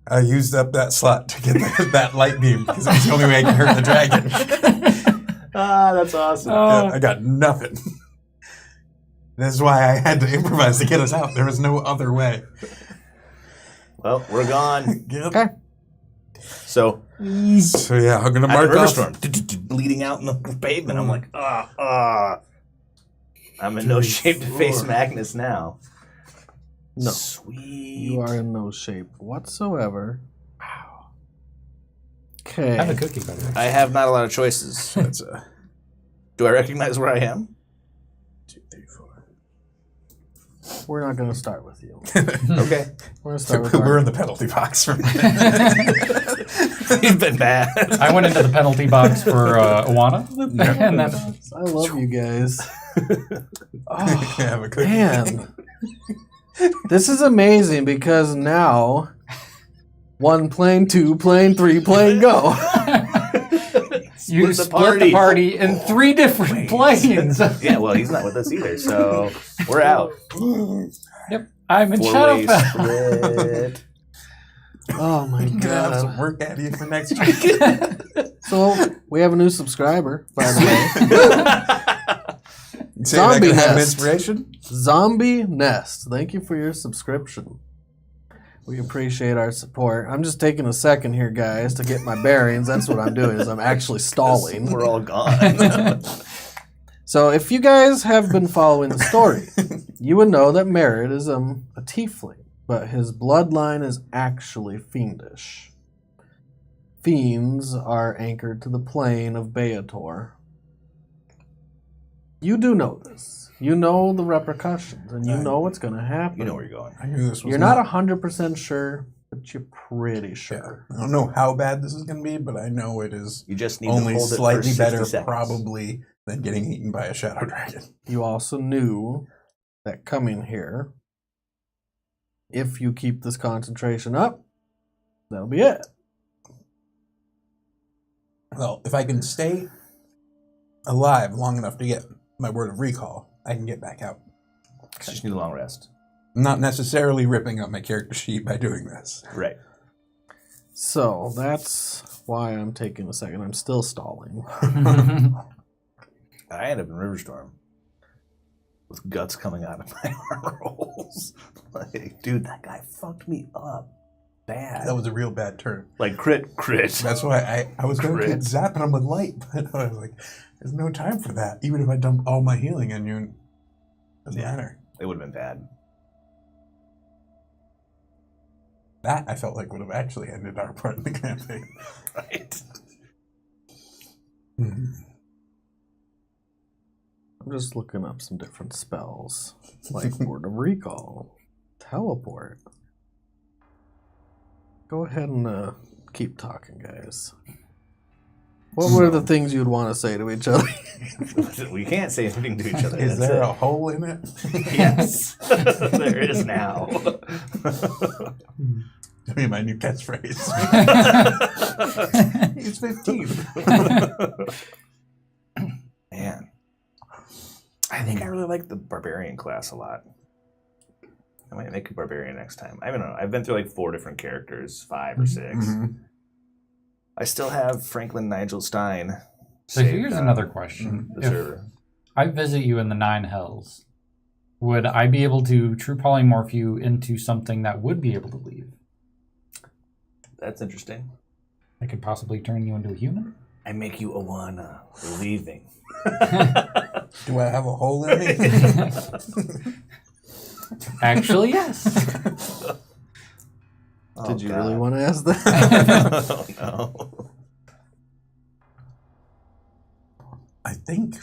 Speaker 1: I used up that slot to get that light beam because that's the only way I can hurt the dragon.
Speaker 5: That's awesome.
Speaker 1: I got nothing. That's why I had to improvise to get us out. There was no other way.
Speaker 5: Well, we're gone.
Speaker 1: Yep.
Speaker 2: Okay.
Speaker 5: So
Speaker 1: So yeah, I'm gonna
Speaker 5: I'm
Speaker 1: mark
Speaker 5: in
Speaker 1: off.
Speaker 5: Riverstorm, bleeding out in the pavement. I'm like, I'm in no shape to face Magnus now.
Speaker 2: No.
Speaker 5: Sweet.
Speaker 2: You are in no shape whatsoever. Wow. Okay.
Speaker 4: Have a cookie, by the way.
Speaker 5: I have not a lot of choices.
Speaker 1: That's
Speaker 5: Do I recognize where I am?
Speaker 1: 2, 3, 4.
Speaker 2: We're not going to start with you.
Speaker 5: Okay.
Speaker 2: We're going to start with
Speaker 1: We're in
Speaker 2: Art.
Speaker 1: the penalty box for
Speaker 5: You've been bad.
Speaker 4: I went into the penalty box for Awana, and then
Speaker 2: I love you guys. Oh,
Speaker 1: have a cookie.
Speaker 2: man. This is amazing because now 1 plane, 2 plane, 3 plane, go.
Speaker 4: you
Speaker 5: the
Speaker 4: split the party in 3 different planes.
Speaker 5: Yeah, well, he's not with us either, so we're out.
Speaker 4: Yep, I'm in
Speaker 5: 4-way
Speaker 4: Shadowfell.
Speaker 5: split.
Speaker 2: Oh my
Speaker 1: I'm gonna have some
Speaker 2: god.
Speaker 1: work out of you for next week.
Speaker 2: So, we have a new subscriber, by the way.
Speaker 1: Say that
Speaker 2: Zombie
Speaker 1: can have
Speaker 2: nest.
Speaker 1: inspiration.
Speaker 2: Zombie Nest. Thank you for your subscription. We appreciate our support. I'm just taking a second here, guys, to get my bearings. That's what I'm doing, is I'm actually stalling.
Speaker 5: We're all gone.
Speaker 2: So if you guys have been following the story, you would know that Merit is a tiefling, but his bloodline is actually fiendish. Fiends are anchored to the plane of Beator. You do know this. You know the repercussions, and you know what's going to happen.
Speaker 5: You know where you're going.
Speaker 1: I knew this was
Speaker 2: You're not 100% sure, but you're pretty sure.
Speaker 1: I don't know how bad this is going to be, but I know it is
Speaker 5: You just need
Speaker 1: only
Speaker 5: to hold
Speaker 1: slightly
Speaker 5: it for 60
Speaker 1: better,
Speaker 5: seconds.
Speaker 1: probably, than getting eaten by a shadow dragon.
Speaker 2: You also knew that coming here, if you keep this concentration up, that'll be it.
Speaker 1: Well, if I can stay alive long enough to get my word of recall, I can get back out.
Speaker 5: Just need a long rest.
Speaker 1: I'm not necessarily ripping up my character sheet by doing this.
Speaker 5: Right.
Speaker 2: So that's why I'm taking a second. I'm still stalling.
Speaker 5: I end up in Riverstorm with guts coming out of my armor holes. Like, dude, that guy fucked me up bad.
Speaker 1: That was a real bad turn.
Speaker 5: Like crit.
Speaker 1: That's why I was going to
Speaker 5: Crit.
Speaker 1: keep zapping him with light, but I was like, there's no time for that. Even if I dump all my healing on you, it doesn't matter.
Speaker 5: It would have been bad.
Speaker 1: That I felt like would have actually ended our part in the campaign.
Speaker 5: Right.
Speaker 1: Hmm.
Speaker 2: I'm just looking up some different spells, like Word of Recall, Teleport. Go ahead and keep talking, guys. What were the things you'd want to say to each other?
Speaker 5: We can't say anything to each other.
Speaker 1: Is
Speaker 5: that's
Speaker 1: there
Speaker 5: it.
Speaker 1: a hole in it?
Speaker 5: Yes. There is now.
Speaker 1: I mean, my new catchphrase. It's 15.
Speaker 5: Man. I think I really like the barbarian class a lot. I might make a barbarian next time. I don't know. I've been through like 4 different characters, 5 or 6.
Speaker 1: Mhm.
Speaker 5: I still have Franklin Nigel Stein.
Speaker 4: So here's another question.
Speaker 5: The
Speaker 4: If
Speaker 5: server.
Speaker 4: I visit you in the 9 hells, would I be able to true polymorph you into something that would be able to leave?
Speaker 5: That's interesting.
Speaker 4: I could possibly turn you into a human?
Speaker 5: I make you Awana leaving.
Speaker 1: Do I have a hole in me?
Speaker 4: Actually, yes.
Speaker 2: Did you
Speaker 5: God.
Speaker 2: really want to ask that?
Speaker 5: Oh, no.
Speaker 1: I think.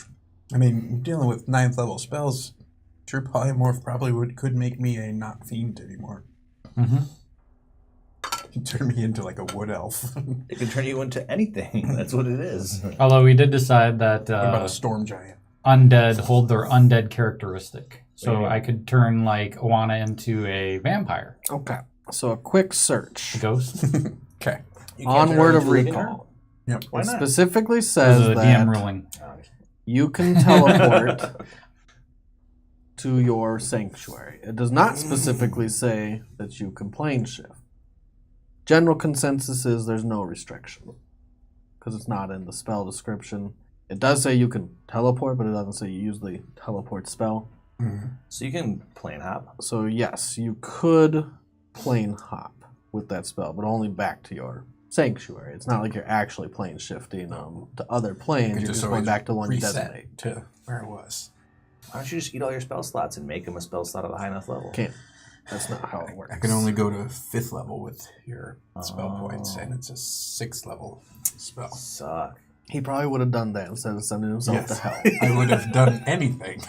Speaker 1: I mean, dealing with 9th level spells, True Polymorph probably could make me a not fiend anymore.
Speaker 4: Mm-hmm.
Speaker 1: Turn me into like a wood elf.
Speaker 5: It can turn you into anything. That's what it is.
Speaker 4: Although we did decide that
Speaker 1: What about a storm giant?
Speaker 4: undead hold their undead characteristic. So
Speaker 5: What do you mean?
Speaker 4: I could turn like Awana into a vampire.
Speaker 2: Okay, so a quick search.
Speaker 4: A ghost.
Speaker 1: Okay.
Speaker 5: You can't
Speaker 2: On
Speaker 5: turn
Speaker 2: Word
Speaker 5: her
Speaker 2: of
Speaker 5: into a
Speaker 2: Recall.
Speaker 1: Yep.
Speaker 5: Why
Speaker 2: It
Speaker 5: not?
Speaker 2: specifically
Speaker 4: This
Speaker 2: says
Speaker 4: is a
Speaker 2: that
Speaker 4: DM ruling.
Speaker 2: you can teleport to your sanctuary. It does not specifically say that you can plane shift. General consensus is there's no restriction because it's not in the spell description. It does say you can teleport, but it doesn't say you use the teleport spell.
Speaker 1: Mhm.
Speaker 5: So you can plane hop.
Speaker 2: So yes, you could plane hop with that spell, but only back to your sanctuary. It's not like you're actually plane shifting to other planes.
Speaker 1: Could
Speaker 2: You're just going
Speaker 1: always
Speaker 2: back to the one you
Speaker 1: reset
Speaker 2: designate.
Speaker 1: to where it was.
Speaker 5: Why don't you just eat all your spell slots and make them a spell slot at a high enough level?
Speaker 2: Can't. That's not how it works.
Speaker 1: I can only go to 5th level with your spell points,
Speaker 5: Oh.
Speaker 1: and it's a 6th level spell.
Speaker 5: Suck.
Speaker 2: He probably would have done that instead of sending himself to
Speaker 1: Yes,
Speaker 2: hell.
Speaker 1: I would have done anything.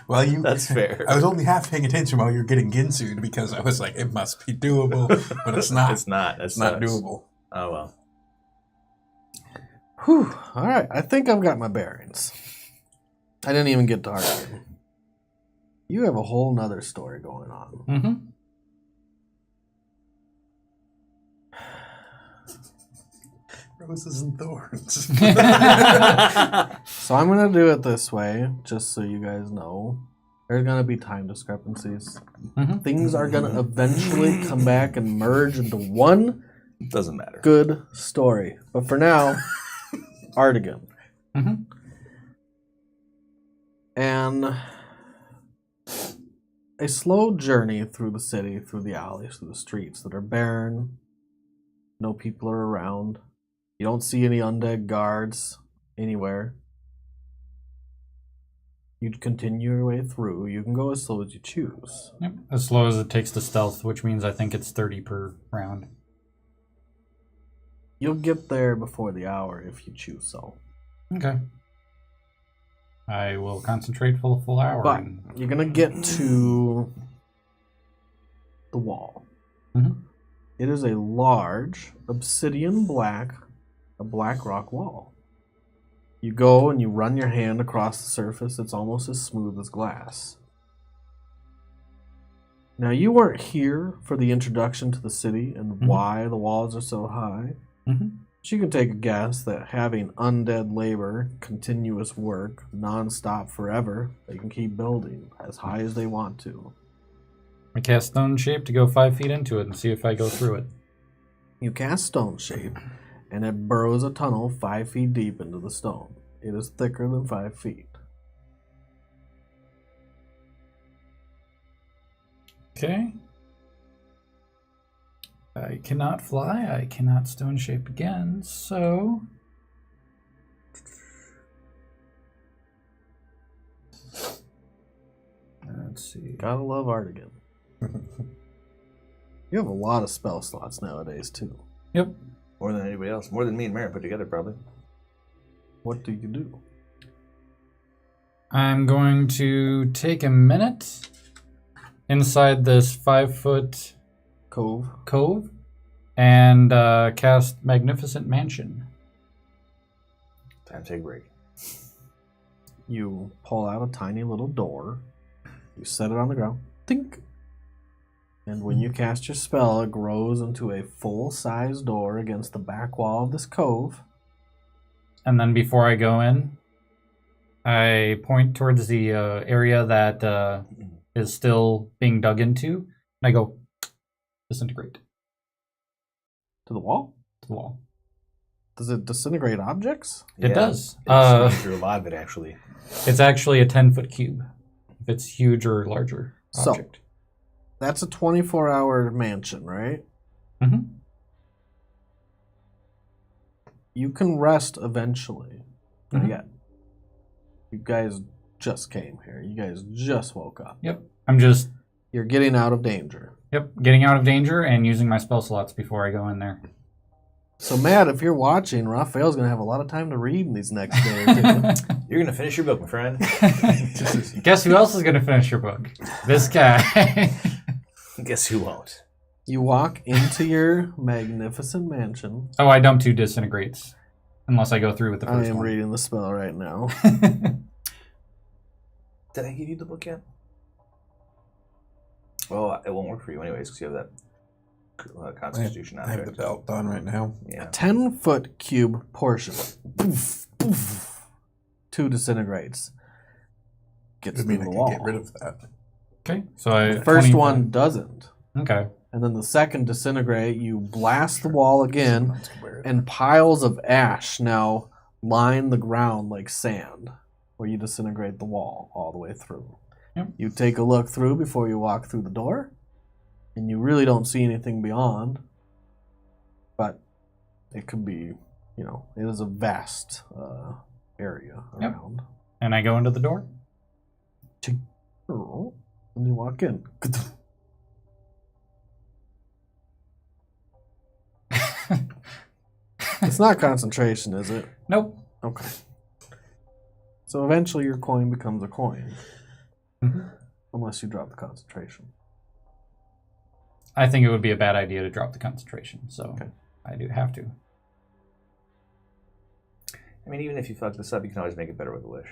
Speaker 1: Well,
Speaker 5: That's fair.
Speaker 1: I was only half paying attention while you were getting Ginsued because I was like, it must be doable, but it's not.
Speaker 5: It's not.
Speaker 1: It's not doable.
Speaker 5: Oh, well.
Speaker 2: Whew. All right. I think I've got my bearings. I didn't even get to Artegan. You have a whole nother story going on.
Speaker 4: Mm-hmm.
Speaker 1: Roses and thorns.
Speaker 2: So I'm going to do it this way, just so you guys know. There's going to be time discrepancies.
Speaker 4: Mhm.
Speaker 2: Things are going to eventually come back and merge into one
Speaker 5: Doesn't matter.
Speaker 2: good story. But for now, Artegan.
Speaker 4: Mm-hmm.
Speaker 2: And a slow journey through the city, through the alleys, through the streets that are barren. No people are around. You don't see any undead guards anywhere. You'd continue your way through. You can go as slow as you choose.
Speaker 4: Yep. As slow as it takes to stealth, which means I think it's 30 per round.
Speaker 2: You'll get there before the hour if you choose so.
Speaker 4: Okay. I will concentrate for the full hour.
Speaker 2: But
Speaker 4: and-
Speaker 2: you're going to get to the wall.
Speaker 4: Mhm.
Speaker 2: It is a large obsidian black rock wall. You go and you run your hand across the surface. It's almost as smooth as glass. Now, you weren't here for the introduction to the city and why the walls are so high.
Speaker 4: Mhm.
Speaker 2: But you can take a guess that having undead labor, continuous work, non-stop forever, they can keep building as high as they want to.
Speaker 4: I cast Stone Shape to go 5 feet into it and see if I go through it.
Speaker 2: You cast Stone Shape, and it burrows a tunnel 5 feet deep into the stone. It is thicker than 5 feet.
Speaker 4: Okay. I cannot fly. I cannot Stone Shape again, so... Let's see.
Speaker 2: Gotta love Artegan. You have a lot of spell slots nowadays, too.
Speaker 4: Yep.
Speaker 5: More than anybody else. More than me and Merit put together, probably.
Speaker 2: What do you do?
Speaker 4: I'm going to take a minute inside this 5-foot cove and cast Magnificent Mansion.
Speaker 5: Time to take a break.
Speaker 2: You pull out a tiny little door. You set it on the ground. Tink. And when you cast your spell, it grows into a full-size door against the back wall of this cove.
Speaker 4: And then before I go in, I point towards the area that is still being dug into, and I go, disintegrate.
Speaker 2: To the wall?
Speaker 4: To the wall.
Speaker 2: Does it disintegrate objects?
Speaker 4: It does.
Speaker 5: It's through a lot of it, actually.
Speaker 4: It's actually a 10-foot cube. If it's huge or larger object.
Speaker 2: So, that's a 24-hour mansion, right?
Speaker 4: Mm-hmm.
Speaker 2: You can rest eventually. Not
Speaker 4: Mhm.
Speaker 2: yet. You guys just came here. You guys just woke up.
Speaker 4: Yep. I'm just
Speaker 2: You're getting out of danger.
Speaker 4: getting out of danger and using my spell slots before I go in there.
Speaker 2: So, Matt, if you're watching, Raphael's going to have a lot of time to read in these next days.
Speaker 5: You're going to finish your book, my friend.
Speaker 4: Guess who else is going to finish your book? This guy.
Speaker 5: Guess who won't?
Speaker 2: You walk into your magnificent mansion.
Speaker 4: Oh, I dump 2 disintegrates. Unless I go through with the
Speaker 2: I
Speaker 4: first
Speaker 2: am
Speaker 4: one.
Speaker 2: reading the spell right now.
Speaker 5: Did I give you the book yet? Well, it won't work for you anyways because you have that Constitution
Speaker 1: I have the belt on right now.
Speaker 5: Yeah.
Speaker 2: 10-foot cube portion. Poof, poof. 2 disintegrates. Gets
Speaker 1: I mean,
Speaker 2: through
Speaker 1: I
Speaker 2: the
Speaker 1: can
Speaker 2: wall.
Speaker 1: get rid of that.
Speaker 4: Okay, so I...
Speaker 2: The first
Speaker 4: 25.
Speaker 2: one doesn't.
Speaker 4: Okay.
Speaker 2: And then the second disintegrate, you blast the wall again,
Speaker 1: Someone's gonna wear it.
Speaker 2: and piles of ash now line the ground like sand, where you disintegrate the wall all the way through.
Speaker 4: Yep.
Speaker 2: You take a look through before you walk through the door, and you really don't see anything beyond, but it could be, it is a vast area
Speaker 4: Yep.
Speaker 2: around.
Speaker 4: And I go into the door?
Speaker 2: And you walk in. It's not concentration, is it?
Speaker 4: Nope.
Speaker 2: Okay. So eventually your coin becomes a coin.
Speaker 4: Mhm.
Speaker 2: Unless you drop the concentration.
Speaker 4: I think it would be a bad idea to drop the concentration, so
Speaker 2: Okay.
Speaker 4: I do have to.
Speaker 5: I mean, even if you fuck this up, you can always make it better with a wish.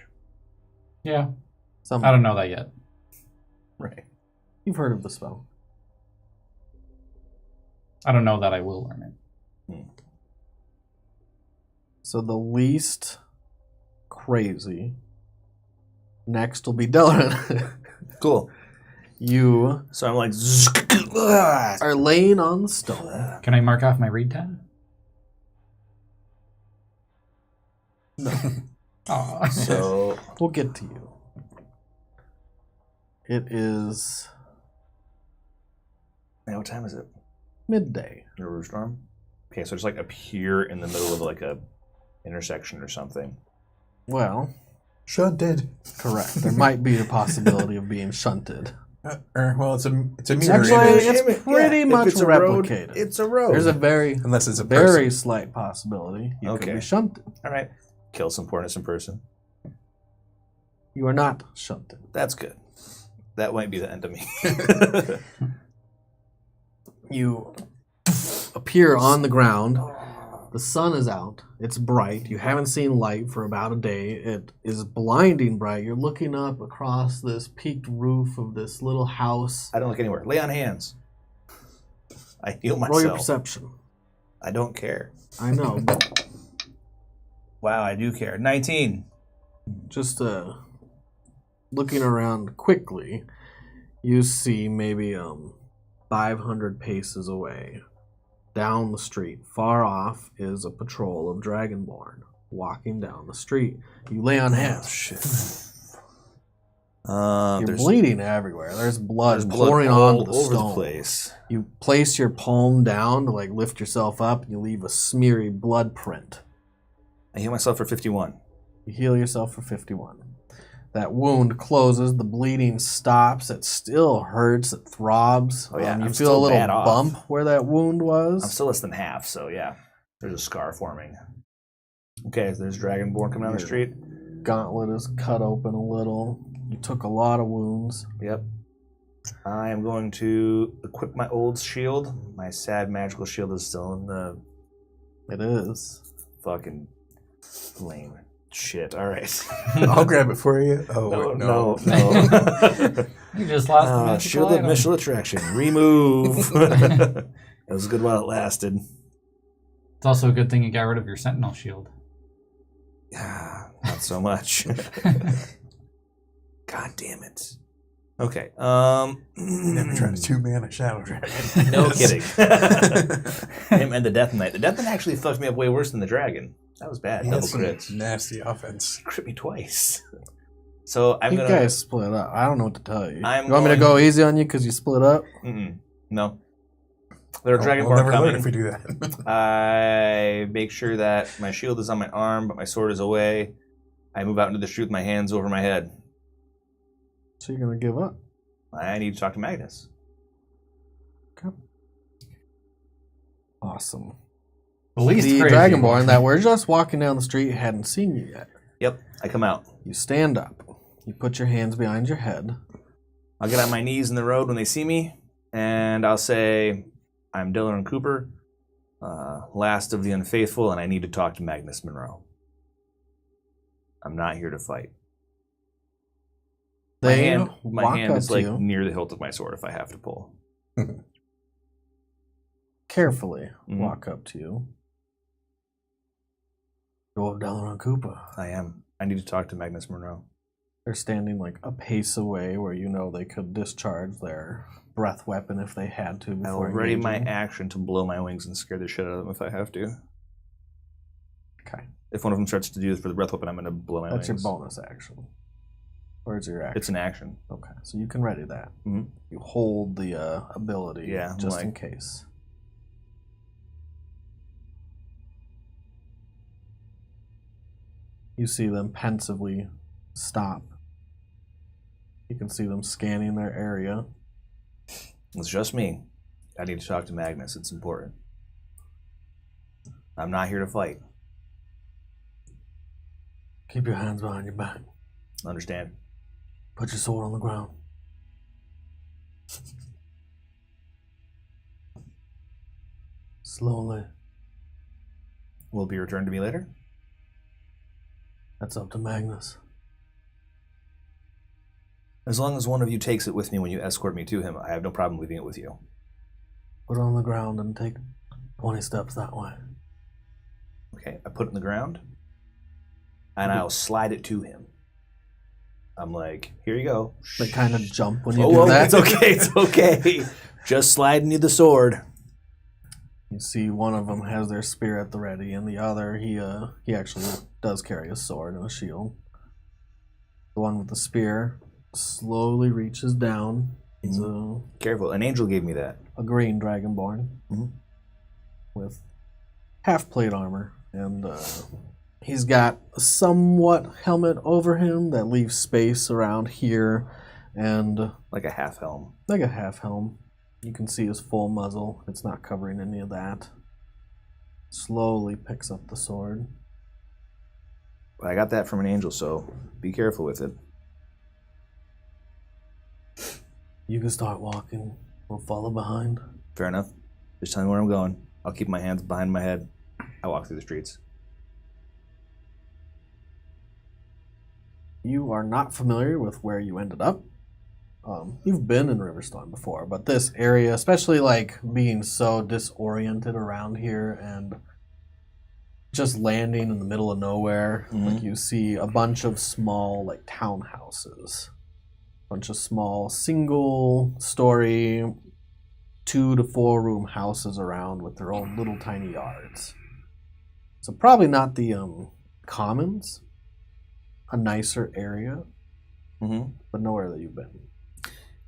Speaker 4: Yeah,
Speaker 2: Some,
Speaker 4: I don't know that yet.
Speaker 5: Right.
Speaker 2: You've heard of the spell.
Speaker 4: I don't know that I will learn it.
Speaker 2: So the least crazy next will be Deloran.
Speaker 5: Cool.
Speaker 2: You
Speaker 5: So I'm like,
Speaker 2: are laying on the stone.
Speaker 4: Can I mark off my read 10?
Speaker 2: No.
Speaker 4: Aw.
Speaker 5: so
Speaker 2: We'll get to you. It is
Speaker 5: now what time is it?
Speaker 2: midday.
Speaker 5: Nerul storm. Okay, so just like appear in the middle of like a intersection or something.
Speaker 2: Well,
Speaker 1: Shunted.
Speaker 2: correct. There might be a possibility of being shunted.
Speaker 1: Well, it's a mirror
Speaker 2: Actually,
Speaker 1: image.
Speaker 2: it's pretty
Speaker 5: If
Speaker 2: much
Speaker 5: it's a road,
Speaker 2: replicated.
Speaker 5: it's a road.
Speaker 2: There's a very,
Speaker 1: Unless it's a
Speaker 2: very
Speaker 1: person.
Speaker 2: slight possibility you could
Speaker 5: Okay.
Speaker 2: be shunted.
Speaker 5: All right. Kill some poor innocent person.
Speaker 2: You are not shunted.
Speaker 5: That's good. That might be the end of me.
Speaker 2: You appear on the ground. The sun is out. It's bright. You haven't seen light for about a day. It is blinding bright. You're looking up across this peaked roof of this little house.
Speaker 5: I don't look anywhere. Lay on hands. I heal
Speaker 2: Roll your
Speaker 5: myself.
Speaker 2: perception.
Speaker 5: I don't care.
Speaker 2: I know.
Speaker 5: Wow, I do care. 19.
Speaker 2: Just looking around quickly, you see maybe 500 paces away, down the street, far off, is a patrol of Dragonborn walking down the street. You lay on hands.
Speaker 5: Shit.
Speaker 2: You're
Speaker 5: There's
Speaker 2: bleeding everywhere. There's blood
Speaker 5: there's blood
Speaker 2: pouring
Speaker 5: all
Speaker 2: onto the
Speaker 5: over
Speaker 2: stone.
Speaker 5: the place.
Speaker 2: You place your palm down to lift yourself up, and you leave a smeary blood print.
Speaker 5: I heal myself for 51.
Speaker 2: You heal yourself for 51. That wound closes, the bleeding stops. It still hurts, it throbs.
Speaker 5: Oh, yeah,
Speaker 2: You
Speaker 5: I'm
Speaker 2: feel a
Speaker 5: still
Speaker 2: little
Speaker 5: bad off.
Speaker 2: bump where that wound was.
Speaker 5: I'm still less than half, so yeah. There's a scar forming. Okay, so there's Dragonborn coming down the street.
Speaker 2: Gauntlet is cut open a little. You took a lot of wounds.
Speaker 5: Yep. I am going to equip my old shield. My sad magical shield is still in the
Speaker 2: It is.
Speaker 5: fucking lame shit. All right.
Speaker 1: I'll grab it for you. Oh, wait, no.
Speaker 4: You just lost the magical
Speaker 5: Shield of
Speaker 4: item.
Speaker 5: Missile Attraction. Remove. That was good while it lasted.
Speaker 4: It's also a good thing you got rid of your sentinel shield.
Speaker 5: Not so much. God damn it. Okay.
Speaker 1: Never tried a 2-mana Shadow Dragon.
Speaker 5: No kidding. Him and the Death Knight. The Death Knight actually fucked me up way worse than the Dragon. That was bad.
Speaker 1: He
Speaker 5: Double
Speaker 1: has some
Speaker 5: crits.
Speaker 1: nasty offense.
Speaker 5: Crit me twice. So I'm
Speaker 2: You
Speaker 5: gonna.
Speaker 2: guys split up. I don't know what to tell you.
Speaker 5: I'm
Speaker 2: You want me to
Speaker 5: going-
Speaker 2: go easy on you because you split up?
Speaker 5: No. There are
Speaker 1: We'll
Speaker 5: Dragonborn
Speaker 1: never learn
Speaker 5: coming.
Speaker 1: if we do that.
Speaker 5: I make sure that my shield is on my arm, but my sword is away. I move out into the street with my hands over my head.
Speaker 2: So you're going to give up.
Speaker 5: I need to talk to Magnus.
Speaker 2: Awesome.
Speaker 4: The least
Speaker 2: The
Speaker 4: crazy
Speaker 2: Dragonborn
Speaker 4: one.
Speaker 2: that were just walking down the street hadn't seen you yet.
Speaker 5: Yep, I come out.
Speaker 2: You stand up. You put your hands behind your head.
Speaker 5: I'll get on my knees in the road when they see me, and I'll say, I'm Deloran Cooper, last of the unfaithful, and I need to talk to Magnus Monroe. I'm not here to fight.
Speaker 2: They
Speaker 5: my
Speaker 2: walk
Speaker 5: hand
Speaker 2: up
Speaker 5: is
Speaker 2: to
Speaker 5: like
Speaker 2: you
Speaker 5: near the hilt of my sword if I have to pull.
Speaker 2: carefully.
Speaker 5: Mhm.
Speaker 2: Walk up to you. You're Deloran Cooper.
Speaker 5: I am. I need to talk to Magnus Monroe.
Speaker 2: They're standing like a pace away where you know they could discharge their breath weapon if they had to
Speaker 5: I will
Speaker 2: before
Speaker 5: ready my
Speaker 2: engaging.
Speaker 5: action to blow my wings and scare the shit out of them if I have to.
Speaker 2: Okay.
Speaker 5: If one of them starts to do this for the breath weapon, I'm going to blow my
Speaker 2: That's
Speaker 5: wings.
Speaker 2: your bonus action. Where's your action?
Speaker 5: It's an action.
Speaker 2: Okay, so you can ready that.
Speaker 5: Mhm.
Speaker 2: You hold the ability
Speaker 5: Yeah,
Speaker 2: just
Speaker 5: like-
Speaker 2: in case. You see them pensively stop. You can see them scanning their area.
Speaker 5: It's just me. I need to talk to Magnus. It's important. I'm not here to fight.
Speaker 2: Keep your hands behind your back.
Speaker 5: Understand?
Speaker 2: Put your sword on the ground. Slowly.
Speaker 5: Will it be returned to me later?
Speaker 2: That's up to Magnus.
Speaker 5: As long as one of you takes it with me when you escort me to him, I have no problem leaving it with you.
Speaker 2: Put it on the ground and take 20 steps that way.
Speaker 5: Okay, I put it in the ground, and I'll slide it to him. I'm like, here you go.
Speaker 2: They kind of jump when you
Speaker 5: Oh,
Speaker 2: do
Speaker 5: whoa,
Speaker 2: that.
Speaker 5: it's okay, it's okay. Just sliding you the sword.
Speaker 2: You see one of them has their spear at the ready, and the other, he actually does carry a sword and a shield. The one with the spear slowly reaches down. He's
Speaker 5: Careful, an angel gave me that.
Speaker 2: a green dragonborn
Speaker 5: Mhm.
Speaker 2: with half plate armor, and he's got a somewhat helmet over him that leaves space around here, and
Speaker 5: Like a half helm.
Speaker 2: like a half helm. You can see his full muzzle. It's not covering any of that. Slowly picks up the sword.
Speaker 5: But I got that from an angel, so be careful with it.
Speaker 2: You can start walking. We'll follow behind.
Speaker 5: Fair enough. Just tell me where I'm going. I'll keep my hands behind my head. I walk through the streets.
Speaker 2: You are not familiar with where you ended up. You've been in Riverstorm before, but this area, especially like being so disoriented around here and just landing in the middle of nowhere, like you see a bunch of small like townhouses, bunch of small single-story 2 to 4 room houses around with their own little tiny yards. So probably not the commons, a nicer area, but nowhere that you've been.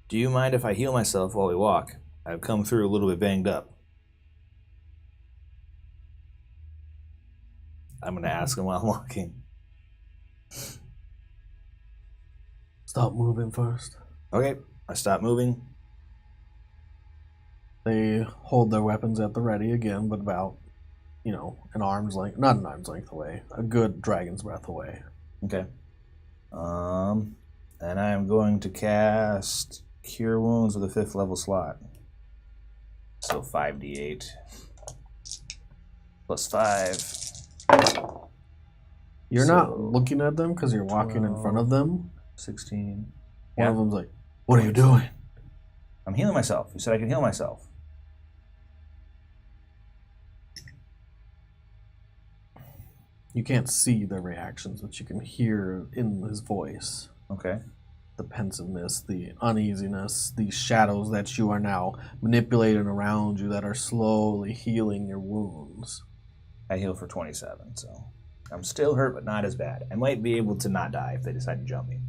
Speaker 5: Do you mind if I heal myself while we walk? I've come through a little bit banged up. I'm going to ask him while I'm walking.
Speaker 2: Stop moving first.
Speaker 5: Okay, I stop moving.
Speaker 2: They hold their weapons at the ready again, but about, an arm's length, not an arm's length away, a good dragon's breath away.
Speaker 5: Okay. And I am going to cast Cure Wounds with a 5th level slot. So 5d8 plus 5.
Speaker 2: You're
Speaker 5: So,
Speaker 2: not looking at them because you're walking in front of them.
Speaker 5: 16.
Speaker 2: One of them's like, "What are you doing?"
Speaker 5: I'm healing myself. You said I can heal myself.
Speaker 2: You can't see their reactions, but you can hear in his voice
Speaker 5: Okay.
Speaker 2: the pensiveness, the uneasiness, these shadows that you are now manipulating around you that are slowly healing your wounds.
Speaker 5: I heal for 27, so I'm still hurt, but not as bad. I might be able to not die if they decide to jump me.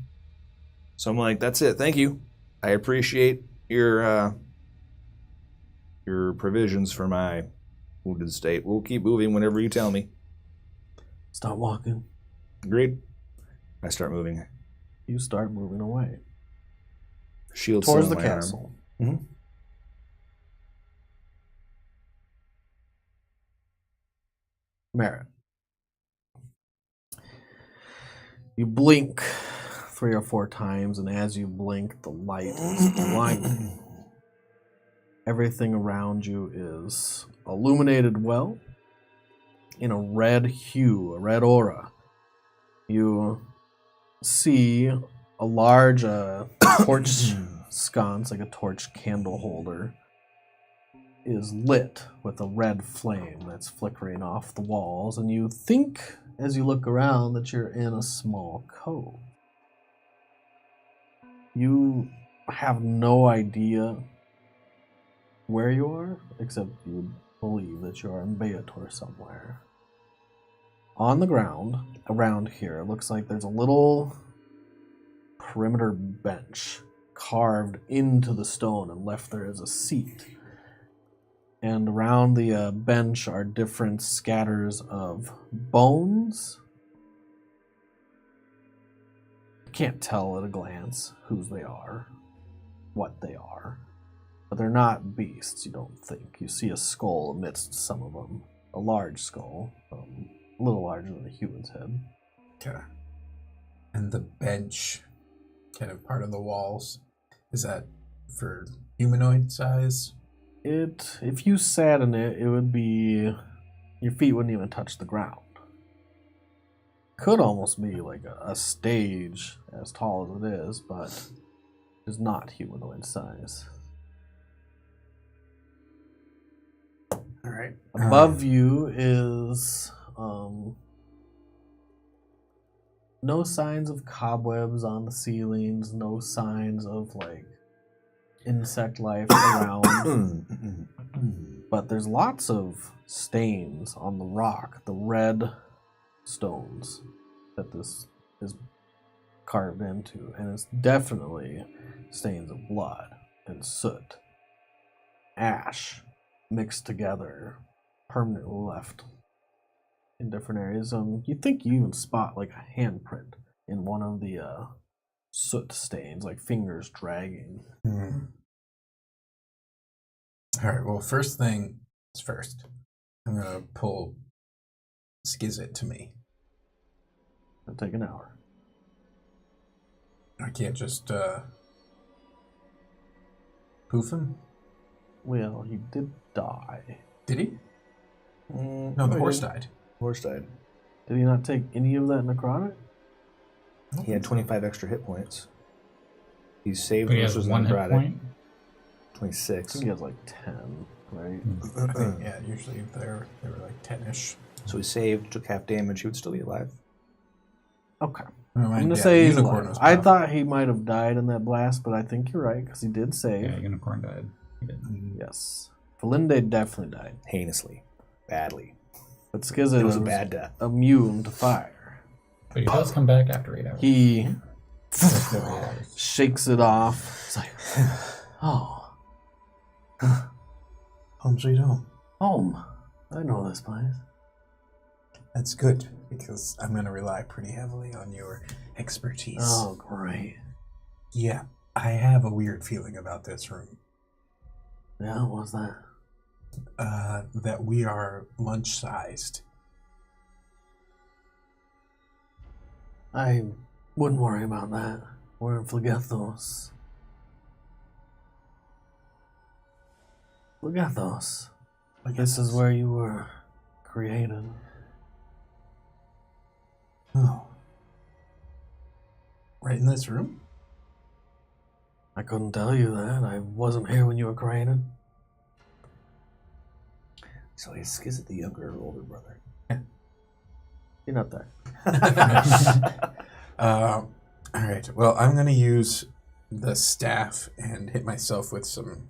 Speaker 5: So I'm like, that's it. Thank you. I appreciate your provisions for my wounded state. We'll keep moving whenever you tell me.
Speaker 2: Start walking.
Speaker 5: Agreed. I start moving.
Speaker 2: You start moving away
Speaker 5: Shield
Speaker 2: towards
Speaker 5: still
Speaker 2: the
Speaker 5: on my arm.
Speaker 2: castle.
Speaker 5: Mhm.
Speaker 2: Merit. You blink 3 or 4 times, and as you blink, the light is blinding. Everything around you is illuminated well in a red hue, a red aura. You see a large torch sconce, like a torch candle holder, is lit with a red flame that's flickering off the walls, and you think, as you look around, that you're in a small cove. You have no idea where you are, except you believe that you are in Beator somewhere. On the ground, around here, it looks like there's a little perimeter bench carved into the stone and left there as a seat. And around the bench are different scatters of bones. You can't tell at a glance whose they are, what they are. But they're not beasts, you don't think. You see a skull amidst some of them. A large skull, a little larger than a human's head.
Speaker 1: Okay. And the bench, kind of part of the walls, is that for humanoid size?
Speaker 2: If you sat in it, it would be, your feet wouldn't even touch the ground. Could almost be like a stage as tall as it is, but is not humanoid size.
Speaker 1: All right.
Speaker 2: Above you is no signs of cobwebs on the ceilings, no signs of like insect life around. But there's lots of stains on the rock, the red stones that this is carved into, and it's definitely stains of blood and soot, ash mixed together, permanently left in different areas. You think you even spot like a handprint in one of the soot stains, like fingers dragging.
Speaker 1: All right, well, first thing is first. I'm going to pull Skizit to me.
Speaker 2: It'll take an hour.
Speaker 1: I can't just poof him?
Speaker 2: Well, he did die.
Speaker 1: Did he? No, the horse died.
Speaker 5: Horse died.
Speaker 2: Did he not take any of that necrotic?
Speaker 5: He had 25 extra hit points. He saved
Speaker 4: But he has
Speaker 5: versus
Speaker 4: 1 hit
Speaker 5: necrotic.
Speaker 4: point.
Speaker 2: I
Speaker 5: 26.
Speaker 2: think he has like 10, right?
Speaker 1: I think, yeah, usually they were like 10-ish.
Speaker 5: So he saved, took half damage. He would still be alive.
Speaker 2: Okay.
Speaker 1: I'm
Speaker 2: I'm going to say he's alive. I thought he might have died in that blast, but I think you're right, because he did save.
Speaker 4: Yeah, Unicorn died. He did.
Speaker 2: Yes. Felinde definitely died.
Speaker 5: Heinously. Badly.
Speaker 2: But Skizit
Speaker 5: It was a
Speaker 2: was
Speaker 5: bad death.
Speaker 2: immune to fire.
Speaker 4: But he does come back after 8 hours.
Speaker 2: He
Speaker 4: After 8 hours.
Speaker 2: shakes it off. It's like, oh,
Speaker 1: Home sweet home.
Speaker 2: home. I know this place.
Speaker 1: That's good, because I'm going to rely pretty heavily on your expertise.
Speaker 2: Oh, great.
Speaker 1: Yeah, I have a weird feeling about this room.
Speaker 2: Yeah, what's that?
Speaker 1: That we are lunch-sized.
Speaker 2: I wouldn't worry about that. We're in Phlegethos. Phlegethos. This is where you were created.
Speaker 1: Oh. Right in this room?
Speaker 2: I couldn't tell you that. I wasn't here when you were created.
Speaker 5: So is it the younger or older brother?
Speaker 2: You're not there.
Speaker 1: All right. Well, I'm going to use the staff and hit myself with some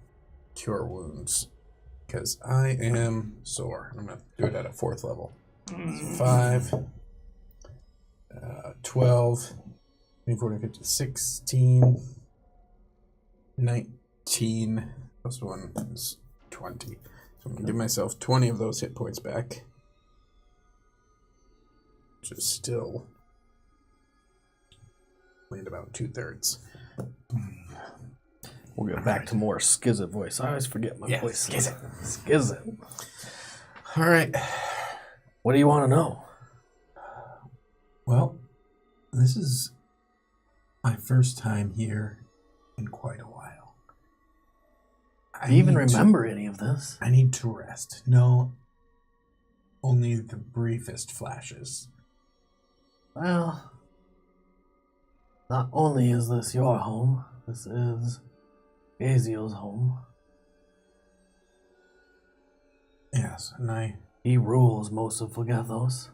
Speaker 1: cure wounds because I am sore. I'm going to do it at a 4th level. So 5, 12, 14, 15, 16, 19, plus 1 is 20. So I'm going to give myself 20 of those hit points back. Which is still only about 2/3.
Speaker 2: We'll get back to more Skizit voice. I always forget my voice. Skizit.
Speaker 1: All right.
Speaker 2: What do you want to know?
Speaker 1: Well, this is my first time here in quite a while.
Speaker 2: Do you even remember any of this?
Speaker 1: I need to rest. No, only the briefest flashes.
Speaker 2: Well, not only is this your home, this is Aziel's home.
Speaker 1: Yes, and
Speaker 2: He rules most of Phlegethos.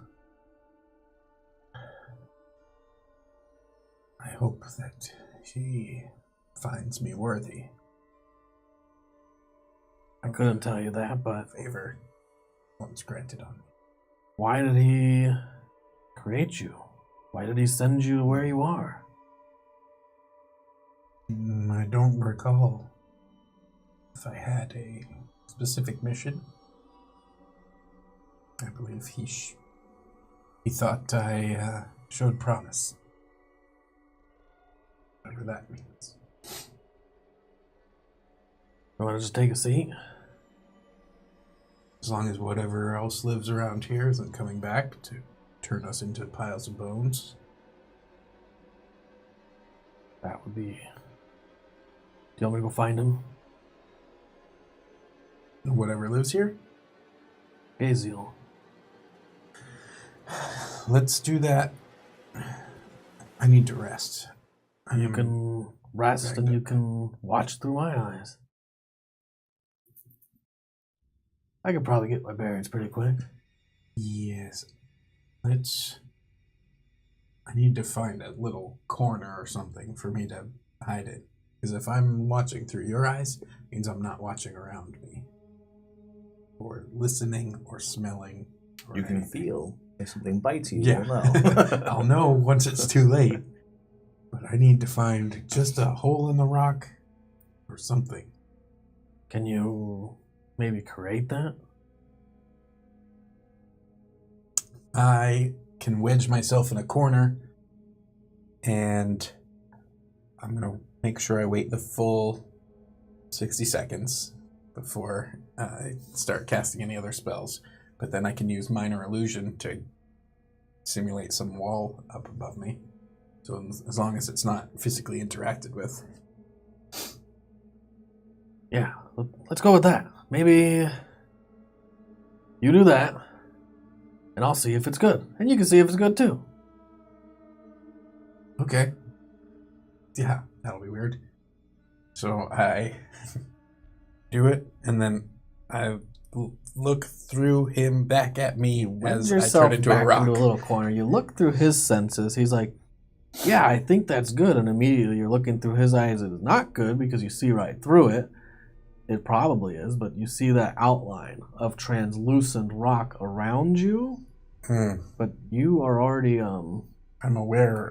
Speaker 1: I hope that he finds me worthy.
Speaker 2: I couldn't tell you that, but
Speaker 1: Favor once granted on me.
Speaker 2: why did he create you? Why did he send you to where you are?
Speaker 1: I don't recall if I had a specific mission. I believe he thought I showed promise. Whatever that means.
Speaker 2: You want to just take a seat?
Speaker 1: As long as whatever else lives around here isn't coming back to turn us into piles of bones.
Speaker 2: That would be... Do you want me to go find him?
Speaker 1: Whatever lives here?
Speaker 2: Aziel.
Speaker 1: Let's do that. I need to rest.
Speaker 2: You can rest and you can watch through my eyes. I could probably get my bearings pretty quick.
Speaker 1: Yes. I need to find a little corner or something for me to hide it. Because if I'm watching through your eyes, it means I'm not watching around me. Or listening or smelling. Or
Speaker 5: You can
Speaker 1: anything.
Speaker 5: feel if something bites you.
Speaker 1: Yeah.
Speaker 5: You'll know.
Speaker 1: I'll know once it's too late. But I need to find just a hole in the rock or something.
Speaker 2: Can you maybe create that?
Speaker 1: I can wedge myself in a corner and I'm going to make sure I wait the full 60 seconds before I start casting any other spells. But then I can use Minor Illusion to simulate some wall up above me. So as long as it's not physically interacted with.
Speaker 2: Yeah, let's go with that. Maybe you do that, and I'll see if it's good. And you can see if it's good too.
Speaker 1: Okay. Yeah, that'll be weird. So I do it, and then I look through him back at me as I turn into a rock.
Speaker 2: Into a little corner. You look through his senses. He's like, yeah, I think that's good. And immediately you're looking through his eyes. It is not good because you see right through it. It probably is, but you see that outline of translucent rock around you. But you are already
Speaker 1: I'm aware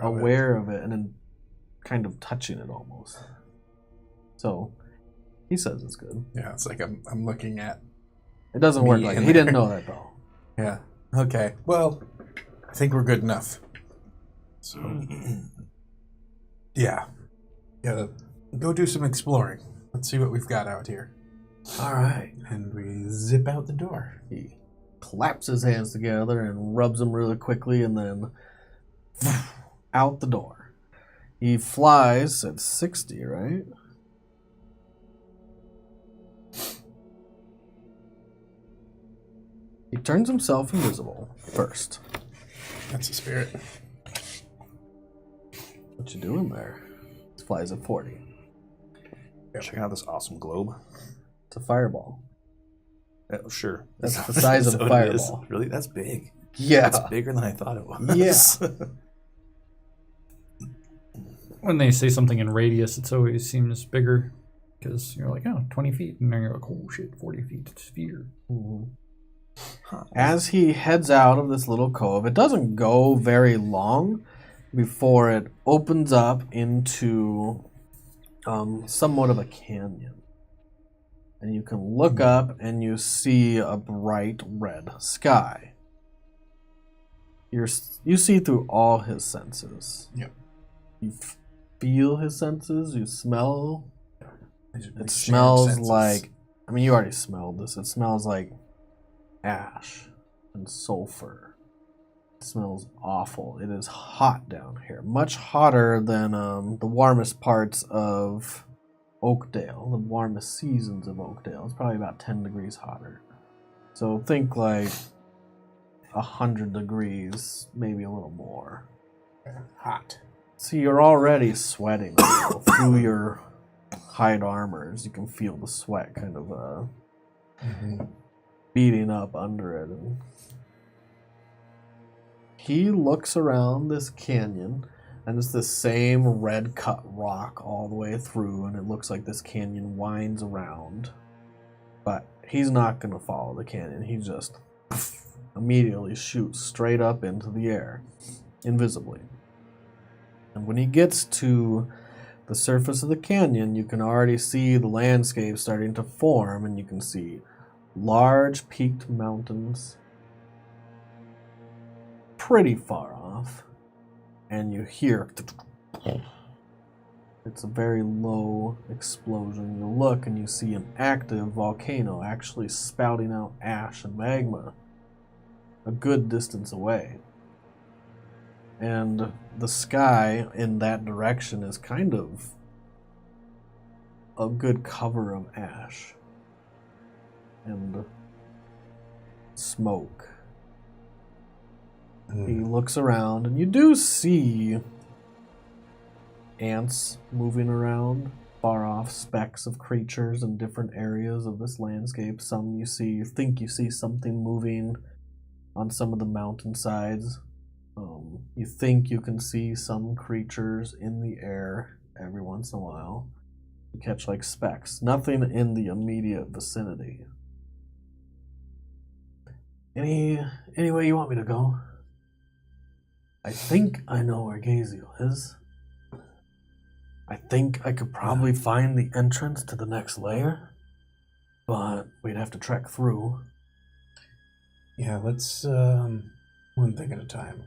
Speaker 2: of it and then kind of touching it almost. So he says it's good.
Speaker 1: Yeah, it's like I'm looking at.
Speaker 2: It doesn't work
Speaker 1: Me
Speaker 2: like
Speaker 1: in
Speaker 2: that. He
Speaker 1: there.
Speaker 2: didn't know that though.
Speaker 1: Yeah. Okay. Well, I think we're good enough. So, yeah. Yeah, go do some exploring. Let's see what we've got out here.
Speaker 2: All right.
Speaker 1: And we zip out the door.
Speaker 2: He claps his hands together and rubs them really quickly and then out the door. He flies at 60, right? He turns himself invisible first.
Speaker 1: That's the spirit.
Speaker 2: What you doing there? He flies at 40.
Speaker 5: Check out this awesome globe.
Speaker 2: It's a fireball.
Speaker 5: Oh, sure.
Speaker 2: That's the size of a
Speaker 5: what it is.
Speaker 2: fireball.
Speaker 5: Really? That's big.
Speaker 2: Yeah.
Speaker 5: That's bigger than I thought it was.
Speaker 2: Yeah.
Speaker 4: When they say something in radius, it always seems bigger because you're like, oh, 20 feet. And then you're like, oh shit, 40 feet. It's a sphere.
Speaker 2: Mhm. As he heads out of this little cove, it doesn't go very long before it opens up into somewhat of a canyon. And you can look up and you see a bright red sky. You see through all his senses.
Speaker 1: Yep.
Speaker 2: You feel his senses. You smell.
Speaker 1: These are
Speaker 2: It
Speaker 1: big shared
Speaker 2: smells
Speaker 1: senses.
Speaker 2: like. I mean, you already smelled this. It smells like ash and sulfur. It smells awful. It is hot down here. Much hotter than the warmest parts of Oakdale, the warmest seasons of Oakdale. It's probably about 10 degrees hotter. So think like 100 degrees, maybe a little more.
Speaker 1: hot.
Speaker 2: So you're already sweating through your hide armors. You can feel the sweat kind of beating up under it. And he looks around this canyon, and it's the same red cut rock all the way through, and it looks like this canyon winds around. But he's not going to follow the canyon. He just immediately shoots straight up into the air, invisibly. And when he gets to the surface of the canyon, you can already see the landscape starting to form, and you can see large peaked mountains pretty far off. And you hear it's a very low explosion. You look and you see an active volcano actually spouting out ash and magma a good distance away. And the sky in that direction is kind of a good cover of ash and smoke. He looks around, and you do see ants moving around, far off specks of creatures in different areas of this landscape. Some you think you see something moving on some of the mountainsides. You think you can see some creatures in the air every once in a while. You catch like specks. Nothing in the immediate vicinity. Any way you want me to go? I think I know where Gaziel is. I think I could probably find the entrance to the next layer, but we'd have to trek through.
Speaker 1: Yeah, let's one thing at a time.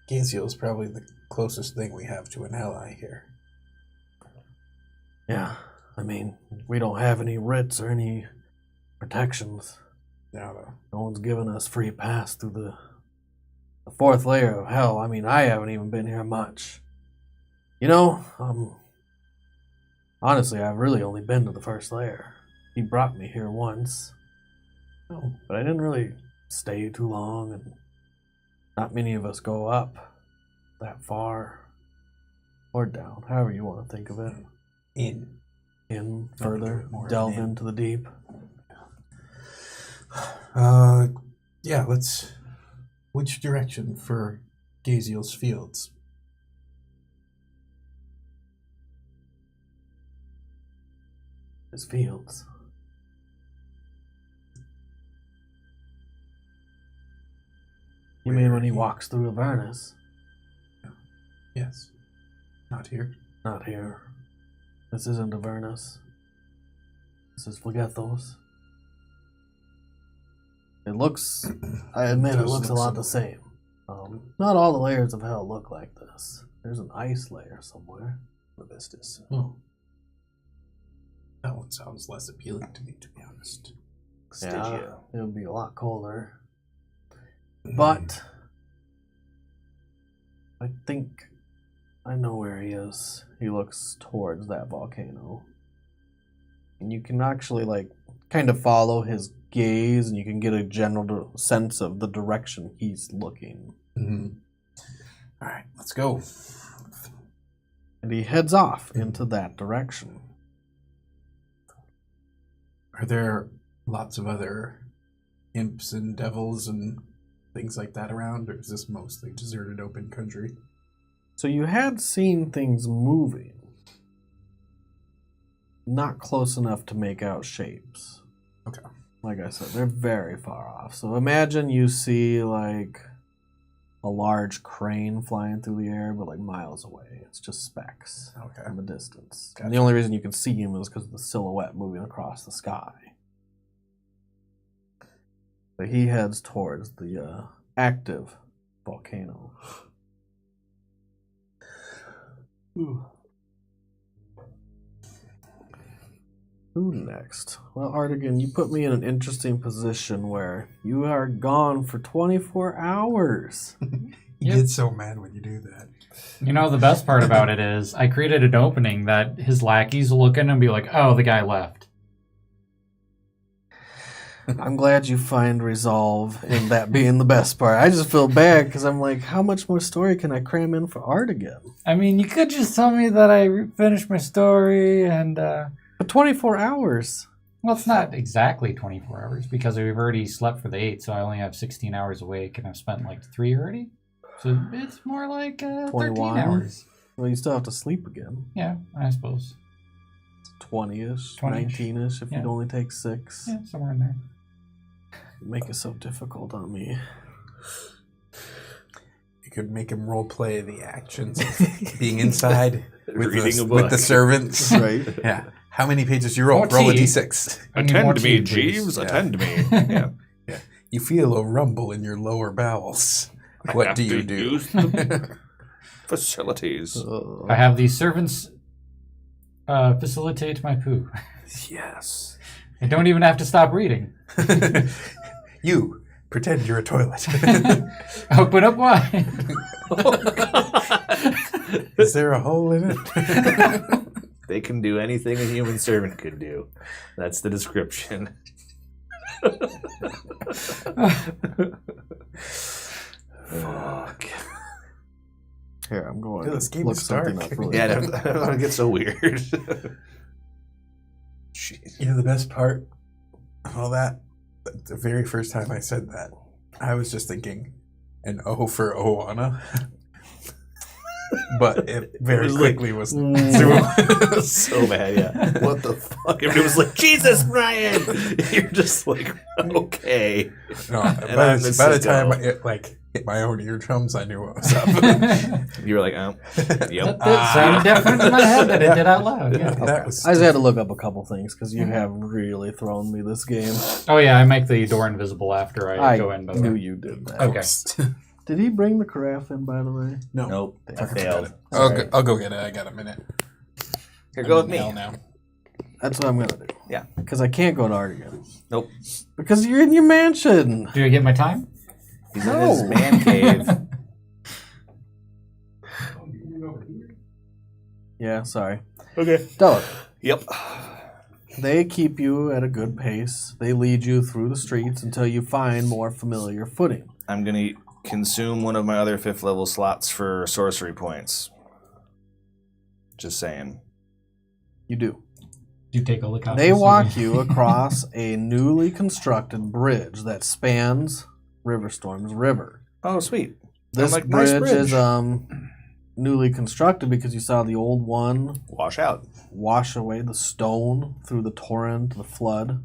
Speaker 1: Gaziel is probably the closest thing we have to an ally here.
Speaker 2: Yeah, I mean, we don't have any writs or any protections.
Speaker 1: No.
Speaker 2: No one's given us free pass through the fourth layer of hell. I mean, I haven't even been here much. You know, honestly, I've really only been to the first layer. He brought me here once.
Speaker 1: Oh.
Speaker 2: But I didn't really stay too long, and not many of us go up that far. Or down, however you want to think of it. In further, delve into the deep.
Speaker 1: Yeah, let's... Which direction for Gaziel's fields?
Speaker 2: His fields. You mean when he walks through Avernus?
Speaker 1: Yes. Not here.
Speaker 2: Not here. This isn't Avernus. This is Phlegethos. It looks, I admit, it looks a lot the same. Not all the layers of hell look like this. There's an ice layer somewhere.
Speaker 5: Levistus.
Speaker 1: Oh. That one sounds less appealing to me, to be honest.
Speaker 2: Yeah, it would be a lot colder. But I think I know where he is. He looks towards that volcano. And you can actually, like, kind of follow his gaze, and you can get a general sense of the direction he's looking.
Speaker 1: Mm-hmm. All right, let's go.
Speaker 2: And he heads off into that direction.
Speaker 1: Are there lots of other imps and devils and things like that around, or is this mostly deserted open country?
Speaker 2: So you had seen things moving. Not close enough to make out shapes.
Speaker 1: Okay.
Speaker 2: Like I said, they're very far off. So imagine you see like a large crane flying through the air, but like miles away. It's just specks in the distance.
Speaker 1: Gotcha.
Speaker 2: And the only reason you can see him is because of the silhouette moving across the sky. But he heads towards the active volcano. Ooh. Who next? Well, Artegan, you put me in an interesting position where you are gone for 24 hours.
Speaker 1: You get so mad when you do that.
Speaker 4: You know, the best part about it is I created an opening that his lackeys will look in and be like, oh, the guy left.
Speaker 2: I'm glad you find resolve in that being the best part. I just feel bad because I'm like, how much more story can I cram in for Artegan?
Speaker 4: I mean, you could just tell me that I finished my story and...
Speaker 2: But 24 hours.
Speaker 4: Well, it's not exactly 24 hours because we've already slept for the 8, so I only have 16 hours awake and I've spent like 3 already. So it's more like 13
Speaker 2: 21.
Speaker 4: hours.
Speaker 2: Well, you still have to sleep again.
Speaker 4: Yeah, I suppose.
Speaker 2: 20-ish,
Speaker 4: 20-ish.
Speaker 2: 19-ish if
Speaker 4: Yeah.
Speaker 2: you'd only take 6.
Speaker 4: Yeah, somewhere in there.
Speaker 2: You make it so difficult on me.
Speaker 1: You could make him role play the actions of being inside with,
Speaker 5: Reading a
Speaker 1: with
Speaker 5: book.
Speaker 1: the servants.
Speaker 2: Right?
Speaker 1: Yeah. How many pages you roll?
Speaker 4: More
Speaker 1: Roll a
Speaker 4: tea.
Speaker 1: d6.
Speaker 4: I need more
Speaker 5: Attend to me,
Speaker 4: tea, please.
Speaker 5: Jeeves.
Speaker 1: Yeah.
Speaker 5: Attend to me. Yeah.
Speaker 1: You feel a rumble in your lower bowels. What do you do?
Speaker 5: Use the facilities.
Speaker 4: I have the servants facilitate my poo.
Speaker 5: Yes.
Speaker 4: I don't even have to stop reading.
Speaker 1: You pretend you're a toilet.
Speaker 4: Open up wide.
Speaker 1: Is there a hole in it?
Speaker 5: They can do anything a human servant could do. That's the description. Fuck.
Speaker 2: Here, I'm going
Speaker 1: Dude, this
Speaker 2: to
Speaker 1: game
Speaker 2: look
Speaker 1: is
Speaker 2: something
Speaker 1: dark.
Speaker 2: up really
Speaker 5: Yeah,
Speaker 2: quick.
Speaker 5: I don't want to get so weird. Jeez.
Speaker 1: You know the best part of all that? The very first time I said that, I was just thinking an O for Oana. But it very quickly was
Speaker 5: so bad, yeah. What the fuck? Everybody was like, Jesus, Ryan! You're just like, okay.
Speaker 1: No,
Speaker 5: And
Speaker 1: by
Speaker 5: I'm
Speaker 1: the
Speaker 5: the
Speaker 1: time
Speaker 5: sicko.
Speaker 1: it hit my own eardrums, I knew what was up.
Speaker 5: You were like, yep.
Speaker 4: That sounded different in my head than it did out loud. Yeah.
Speaker 1: That was
Speaker 2: I just had to look up a couple things because you have really thrown me this game.
Speaker 4: Oh yeah, I make the door invisible after I go in. By the
Speaker 2: knew
Speaker 4: way.
Speaker 2: you did that.
Speaker 4: Okay.
Speaker 2: Did he bring the carafe in, by the way?
Speaker 1: No.
Speaker 5: Nope. I
Speaker 1: Forgot
Speaker 5: failed.
Speaker 1: it. I'll go get it. I got a minute.
Speaker 5: Here, go with
Speaker 1: I'm in
Speaker 5: me.
Speaker 1: hell now.
Speaker 2: That's what I'm going to do.
Speaker 5: Yeah.
Speaker 2: Because I can't go to Artegan.
Speaker 5: Nope.
Speaker 2: Because you're in your mansion.
Speaker 4: Do I get my time?
Speaker 5: He's in his man cave.
Speaker 2: Yeah, sorry.
Speaker 5: Okay.
Speaker 2: Deloran,
Speaker 5: Yep.
Speaker 2: they keep you at a good pace. They lead you through the streets until you find more familiar footing.
Speaker 5: I'm going to consume one of my other 5th level slots for sorcery points. Just saying.
Speaker 2: You do.
Speaker 4: Do you take a look out?
Speaker 2: They walk you across a newly constructed bridge that spans Riverstorm's river.
Speaker 5: Oh, sweet.
Speaker 2: This
Speaker 5: I'm like, nice
Speaker 2: bridge
Speaker 5: bridge.
Speaker 2: is newly constructed because you saw the old one
Speaker 5: Wash out.
Speaker 2: wash away the stone through the torrent, the flood.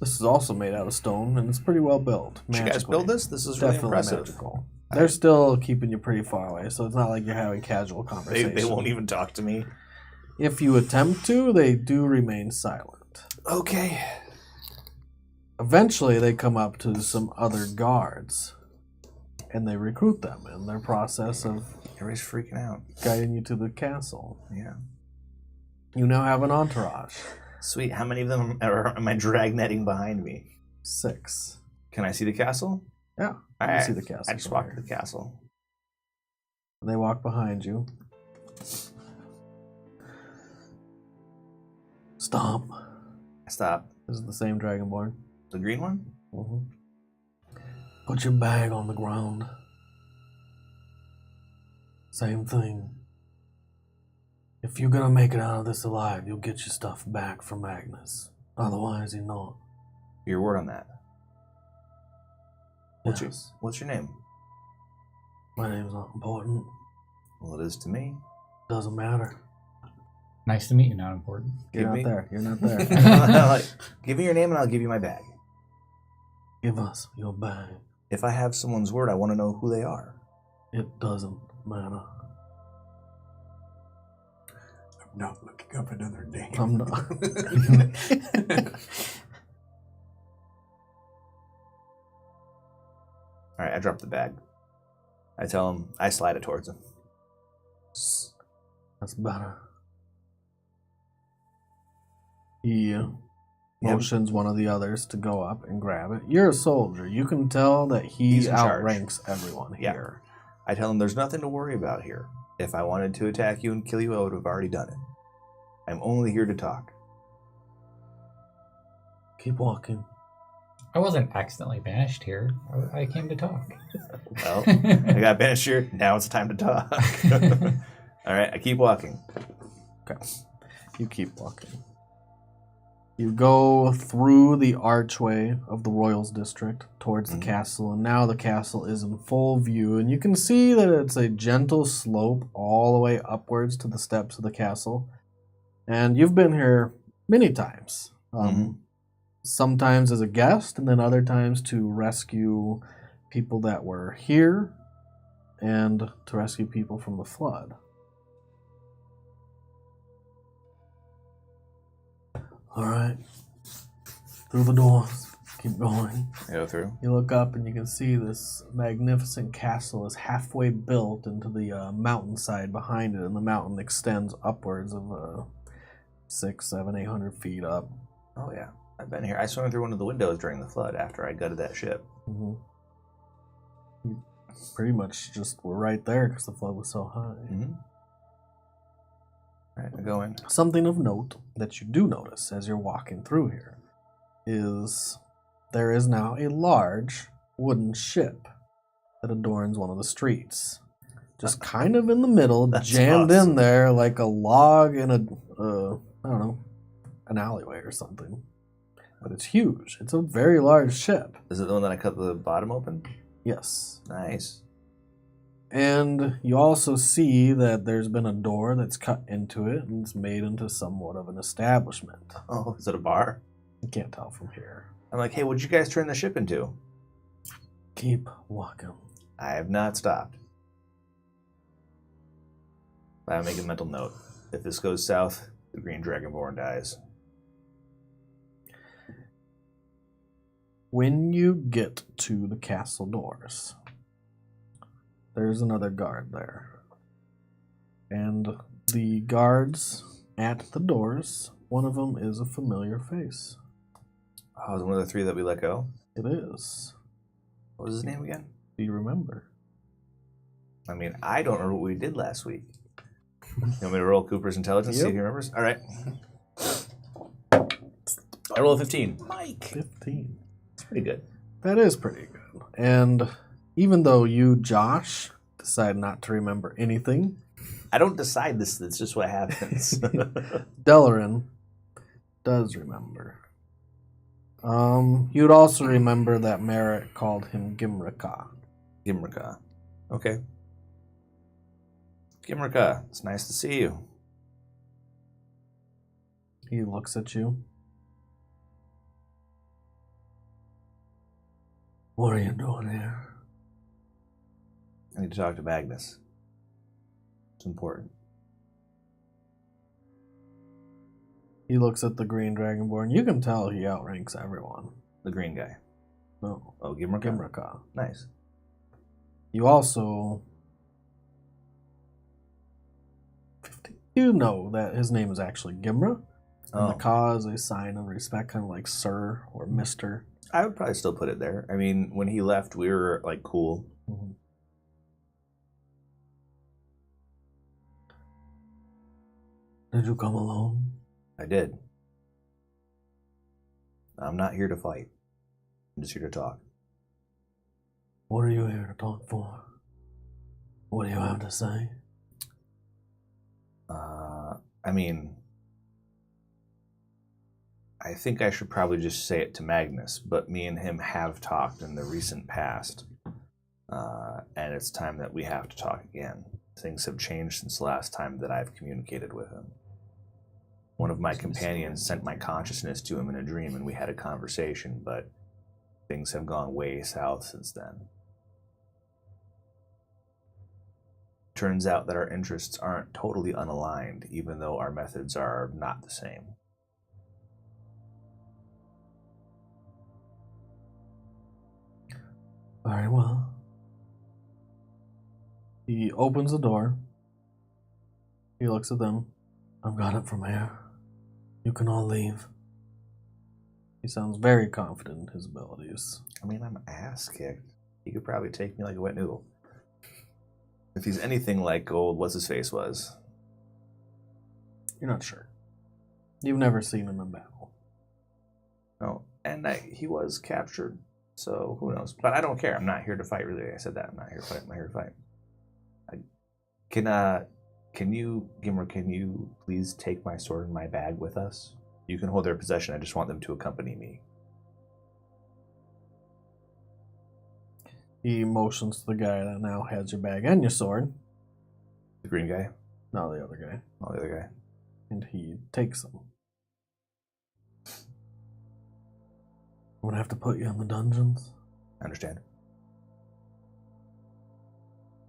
Speaker 2: This is also made out of stone, and it's pretty well built.
Speaker 5: Did you guys
Speaker 2: magically.
Speaker 5: build this? This is really
Speaker 2: Definitely
Speaker 5: impressive.
Speaker 2: magical. They're still keeping you pretty far away, so it's not like you're having casual
Speaker 5: They,
Speaker 2: conversation.
Speaker 5: they won't even talk to me.
Speaker 2: If you attempt to, they do remain silent.
Speaker 5: Okay.
Speaker 2: Eventually, they come up to some other guards. and they recruit them in their process of
Speaker 5: Everybody's freaking out.
Speaker 2: guiding you to the castle.
Speaker 5: Yeah.
Speaker 2: You now have an entourage.
Speaker 5: Sweet. How many of them am I dragnetting behind me?
Speaker 2: 6.
Speaker 5: Can I see the castle?
Speaker 2: Yeah,
Speaker 5: All
Speaker 2: you
Speaker 5: right.
Speaker 2: see the castle.
Speaker 5: I just
Speaker 2: from
Speaker 5: walked
Speaker 2: here.
Speaker 5: to the castle.
Speaker 2: They walk behind you. Stomp.
Speaker 5: I stop.
Speaker 2: This is the same Dragonborn.
Speaker 5: The green one?
Speaker 2: Mm-hmm. Put your bag on the ground. Same thing. If you're gonna make it out of this alive, you'll get your stuff back from Magnus. Otherwise, you're not.
Speaker 5: Your word on that.
Speaker 2: Yes.
Speaker 5: What's your name?
Speaker 2: My name's not important.
Speaker 5: Well, it is to me.
Speaker 2: Doesn't matter.
Speaker 4: Nice to meet you, not important.
Speaker 2: You're
Speaker 5: Give
Speaker 2: not
Speaker 5: me-
Speaker 2: there. You're not there.
Speaker 5: Like, give me your name and I'll give you my bag.
Speaker 2: Give us your bag.
Speaker 5: If I have someone's word, I want to know who they are.
Speaker 2: It doesn't matter.
Speaker 1: I'm not looking up another name.
Speaker 2: I'm not.
Speaker 5: All right, I drop the bag. I tell him, I slide it towards him.
Speaker 2: That's better. He motions one of the others to go up and grab it. You're a soldier. You can tell that
Speaker 5: He's
Speaker 2: he
Speaker 5: in charge.
Speaker 2: outranks everyone
Speaker 5: Yeah.
Speaker 2: here.
Speaker 5: I tell him there's nothing to worry about here. If I wanted to attack you and kill you, I would have already done it. I'm only here to talk.
Speaker 2: Keep walking.
Speaker 4: I wasn't accidentally banished here. I came to talk.
Speaker 5: Well, I got banished here. Now it's time to talk. All right, I keep walking.
Speaker 2: Okay. You keep walking. You go through the archway of the Royals District towards the castle, and now the castle is in full view, and you can see that it's a gentle slope all the way upwards to the steps of the castle. And you've been here many times. Sometimes as a guest, and then other times to rescue people that were here, and to rescue people from the flood. All right. Through the doors. Keep going.
Speaker 5: I go through.
Speaker 2: You look up and you can see this magnificent castle is halfway built into the mountainside behind it, and the mountain extends upwards of 600, 700, 800 feet up.
Speaker 5: Oh, yeah. I've been here. I swam through one of the windows during the flood after I gutted that ship.
Speaker 2: Mm-hmm. You pretty much just were right there because the flood was so high.
Speaker 5: Mm-hmm. All right, I go in.
Speaker 2: Something of note that you do notice as you're walking through here is there is now a large wooden ship that adorns one of the streets. Just kind of in the middle,
Speaker 5: That's
Speaker 2: jammed
Speaker 5: awesome.
Speaker 2: in there like a log in a, I don't know, an alleyway or something. But it's huge. It's a very large ship.
Speaker 5: Is it the one that I cut the bottom open?
Speaker 2: Yes.
Speaker 5: Nice.
Speaker 2: And you also see that there's been a door that's cut into it and it's made into somewhat of an establishment.
Speaker 5: Oh, is it a bar?
Speaker 2: You can't tell from here.
Speaker 5: I'm like, hey, what'd you guys turn the ship into?
Speaker 2: Keep walking.
Speaker 5: I have not stopped. I'll make a mental note. If this goes south, the Green Dragonborn dies.
Speaker 2: When you get to the castle doors, there's another guard there. And the guards at the doors, one of them is a familiar face.
Speaker 5: Oh, is it one of the three that we let go?
Speaker 2: It is.
Speaker 5: What was his name again?
Speaker 2: Do you remember?
Speaker 5: I mean, I don't remember what we did last week. You want me to roll Cooper's intelligence, see if he remembers? All right. I roll a 15. Mike!
Speaker 2: 15.
Speaker 5: It's pretty good.
Speaker 2: That is pretty good. And even though you, Josh, decide not to remember anything,
Speaker 5: I don't decide this. It's just what happens.
Speaker 2: Deloran does remember. You'd also remember that Merit called him Gimrika.
Speaker 5: Gimrika. Okay. Gimrika, it's nice to see you.
Speaker 2: He looks at you. What are you doing here?
Speaker 5: I need to talk to Magnus. It's important.
Speaker 2: He looks at the Green Dragonborn. You can tell he outranks everyone.
Speaker 5: The green guy.
Speaker 2: No,
Speaker 5: Oh, Gimrika.
Speaker 2: Gimrika.
Speaker 5: Nice.
Speaker 2: You also... You know that his name is actually Gimra. And the Ka is a sign of respect, kind of like Sir or Mister.
Speaker 5: I would probably still put it there. I mean, when he left, we were like cool.
Speaker 2: Mm-hmm. Did you come alone?
Speaker 5: I did. I'm not here to fight. I'm just here to talk.
Speaker 2: What are you here to talk for? What do you have to say?
Speaker 5: I mean, I think I should probably just say it to Magnus, but me and him have talked in the recent past, and it's time that we have to talk again. Things have changed since the last time that I've communicated with him. One of my companions sent my consciousness to him in a dream, and we had a conversation, but things have gone way south since then. Turns out that our interests aren't totally unaligned, even though our methods are not the same.
Speaker 2: Very well. He opens the door. He looks at them. I've got it from here. You can all leave. He sounds very confident in his abilities.
Speaker 5: I mean, I'm ass kicked. He could probably take me like a wet noodle. If he's anything like old what's-his-face was.
Speaker 2: You're not sure. You've never seen him in battle.
Speaker 5: No, and he was captured, so who knows? But I don't care. I'm not here to fight, really. I said that. I'm not here to fight. I'm not here to fight. Can you, Gimmer, can you please take my sword and my bag with us? You can hold their possession. I just want them to accompany me.
Speaker 2: He motions to the guy that now has your bag and your sword.
Speaker 5: The green guy?
Speaker 2: No, the other guy.
Speaker 5: Oh, the other guy.
Speaker 2: And he takes them. I'm gonna have to put you in the dungeons.
Speaker 5: I understand.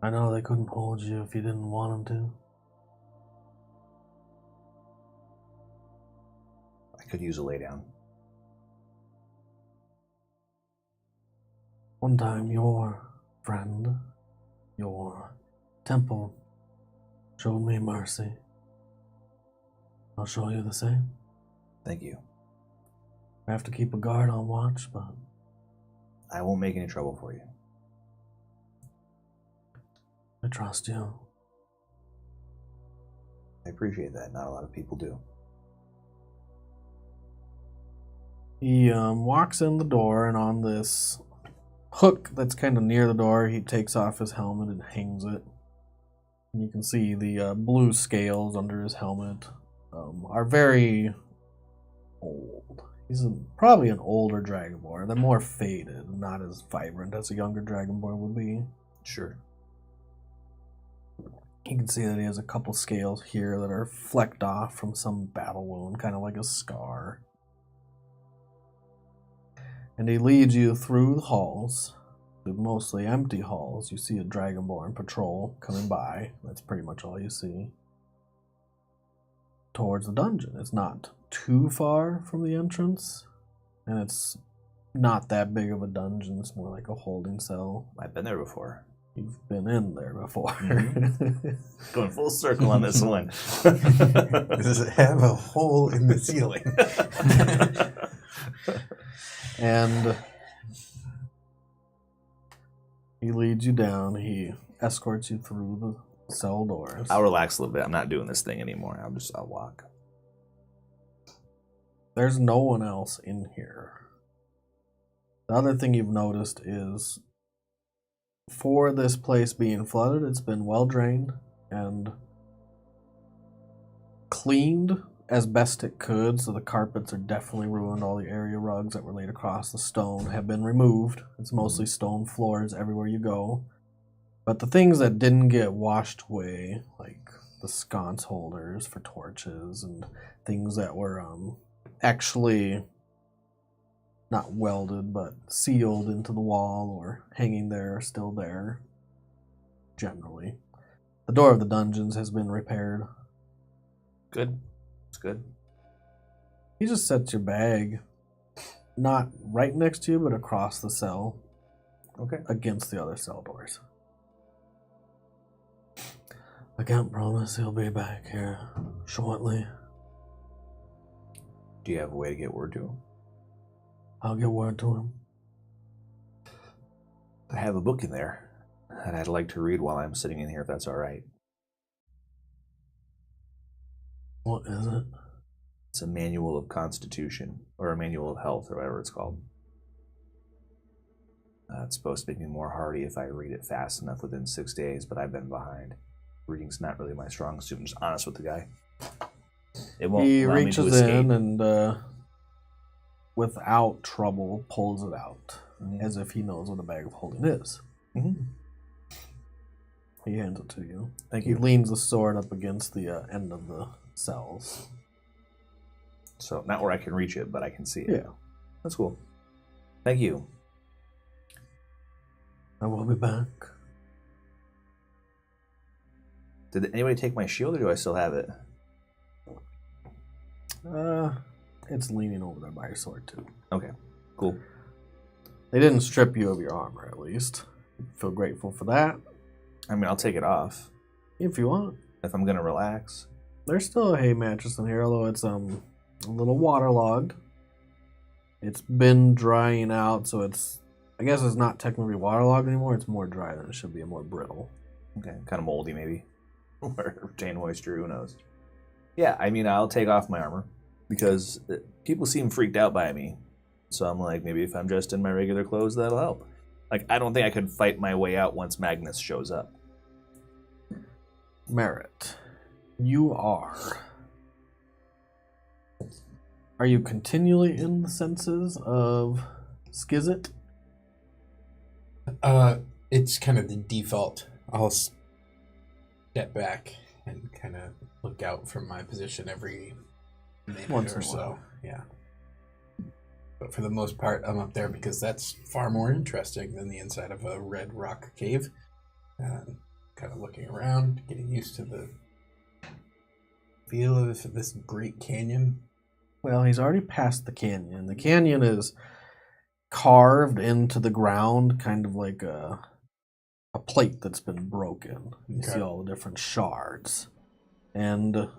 Speaker 2: I know they couldn't hold you if you didn't want them to.
Speaker 5: I could use a lay down.
Speaker 2: One time your friend, your temple, showed me mercy. I'll show you the same.
Speaker 5: Thank you.
Speaker 2: I have to keep a guard on watch, but
Speaker 5: I won't make any trouble for you.
Speaker 2: I trust you.
Speaker 5: I appreciate that. Not a lot of people do.
Speaker 2: He walks in the door, and on this hook that's kind of near the door, he takes off his helmet and hangs it. And you can see the blue scales under his helmet are very old. He's probably an older Dragonborn. They're more faded, not as vibrant as a younger Dragonborn would be.
Speaker 5: Sure.
Speaker 2: You can see that he has a couple scales here that are flecked off from some battle wound, kind of like a scar. And he leads you through the halls, the mostly empty halls. You see a Dragonborn patrol coming by. That's pretty much all you see. Towards the dungeon. It's not too far from the entrance, and it's not that big of a dungeon. It's more like a holding cell.
Speaker 5: I've been there before.
Speaker 2: You've been in there before.
Speaker 5: Mm-hmm. Going full circle on this one.
Speaker 1: Does it have a hole in the ceiling?
Speaker 2: And he leads you down. He escorts you through the cell doors.
Speaker 5: I'll relax a little bit. I'm not doing this thing anymore. I'll walk.
Speaker 2: There's no one else in here. The other thing you've noticed is for this place being flooded, it's been well drained and cleaned as best it could, so the carpets are definitely ruined. All the area rugs that were laid across the stone have been removed. It's mostly stone floors everywhere you go. But the things that didn't get washed away, like the sconce holders for torches and things that were actually not welded but sealed into the wall or hanging there, are still there, generally. The door of the dungeons has been repaired.
Speaker 5: Good. It's good.
Speaker 2: You just set your bag not right next to you, but across the cell.
Speaker 5: Okay.
Speaker 2: Against the other cell doors. I can't promise he'll be back here shortly.
Speaker 5: Do you have a way to get word to him?
Speaker 2: I'll get word to him.
Speaker 5: I have a book in there that I'd like to read while I'm sitting in here, if that's all right.
Speaker 2: What is it?
Speaker 5: It's a manual of constitution, or a manual of health, or whatever it's called. It's supposed to make me more hardy if I read it fast enough within 6 days, but I've been behind. Reading's not really my strong suit. I'm just honest with the guy. It won't
Speaker 2: He
Speaker 5: allow me to
Speaker 2: reaches
Speaker 5: escape.
Speaker 2: in and, without trouble, pulls it out, as if he knows what a bag of holding is.
Speaker 5: Mm-hmm.
Speaker 2: He hands it to you.
Speaker 5: Thank
Speaker 2: He
Speaker 5: you.
Speaker 2: leans the sword up against the end of the cells.
Speaker 5: So, not where I can reach it, but I can see it.
Speaker 2: Yeah.
Speaker 5: That's cool. Thank you.
Speaker 2: I will be back.
Speaker 5: Did anybody take my shield, or do I still have it?
Speaker 2: It's leaning over there by your sword, too.
Speaker 5: Okay, cool.
Speaker 2: They didn't strip you of your armor, at least. Feel grateful for that,
Speaker 5: I mean, I'll take it off
Speaker 2: if you want.
Speaker 5: if I'm gonna relax.
Speaker 2: There's still a hay mattress in here, although it's a little waterlogged. It's been drying out, so I guess it's not technically waterlogged anymore. It's more dry than it should be, and more brittle.
Speaker 5: Okay, kind of moldy maybe, or retain moisture. Who knows? Yeah, I mean, I'll take off my armor because people seem freaked out by me. So I'm like, maybe if I'm dressed in my regular clothes, that'll help. Like, I don't think I could fight my way out once Magnus shows up.
Speaker 2: Merit, you are. Are you continually in the senses of Skizit?
Speaker 1: It's kind of the default. I'll step back and kind of look out from my position every minute
Speaker 2: Once
Speaker 1: or
Speaker 2: in a
Speaker 1: so.
Speaker 2: while.
Speaker 1: Yeah. But for the most part, I'm up there because that's far more interesting than the inside of a red rock cave. Kind of looking around, getting used to the feel of this great canyon.
Speaker 2: Well, he's already passed the canyon. The canyon is carved into the ground, kind of like a plate that's been broken. You see all the different shards. And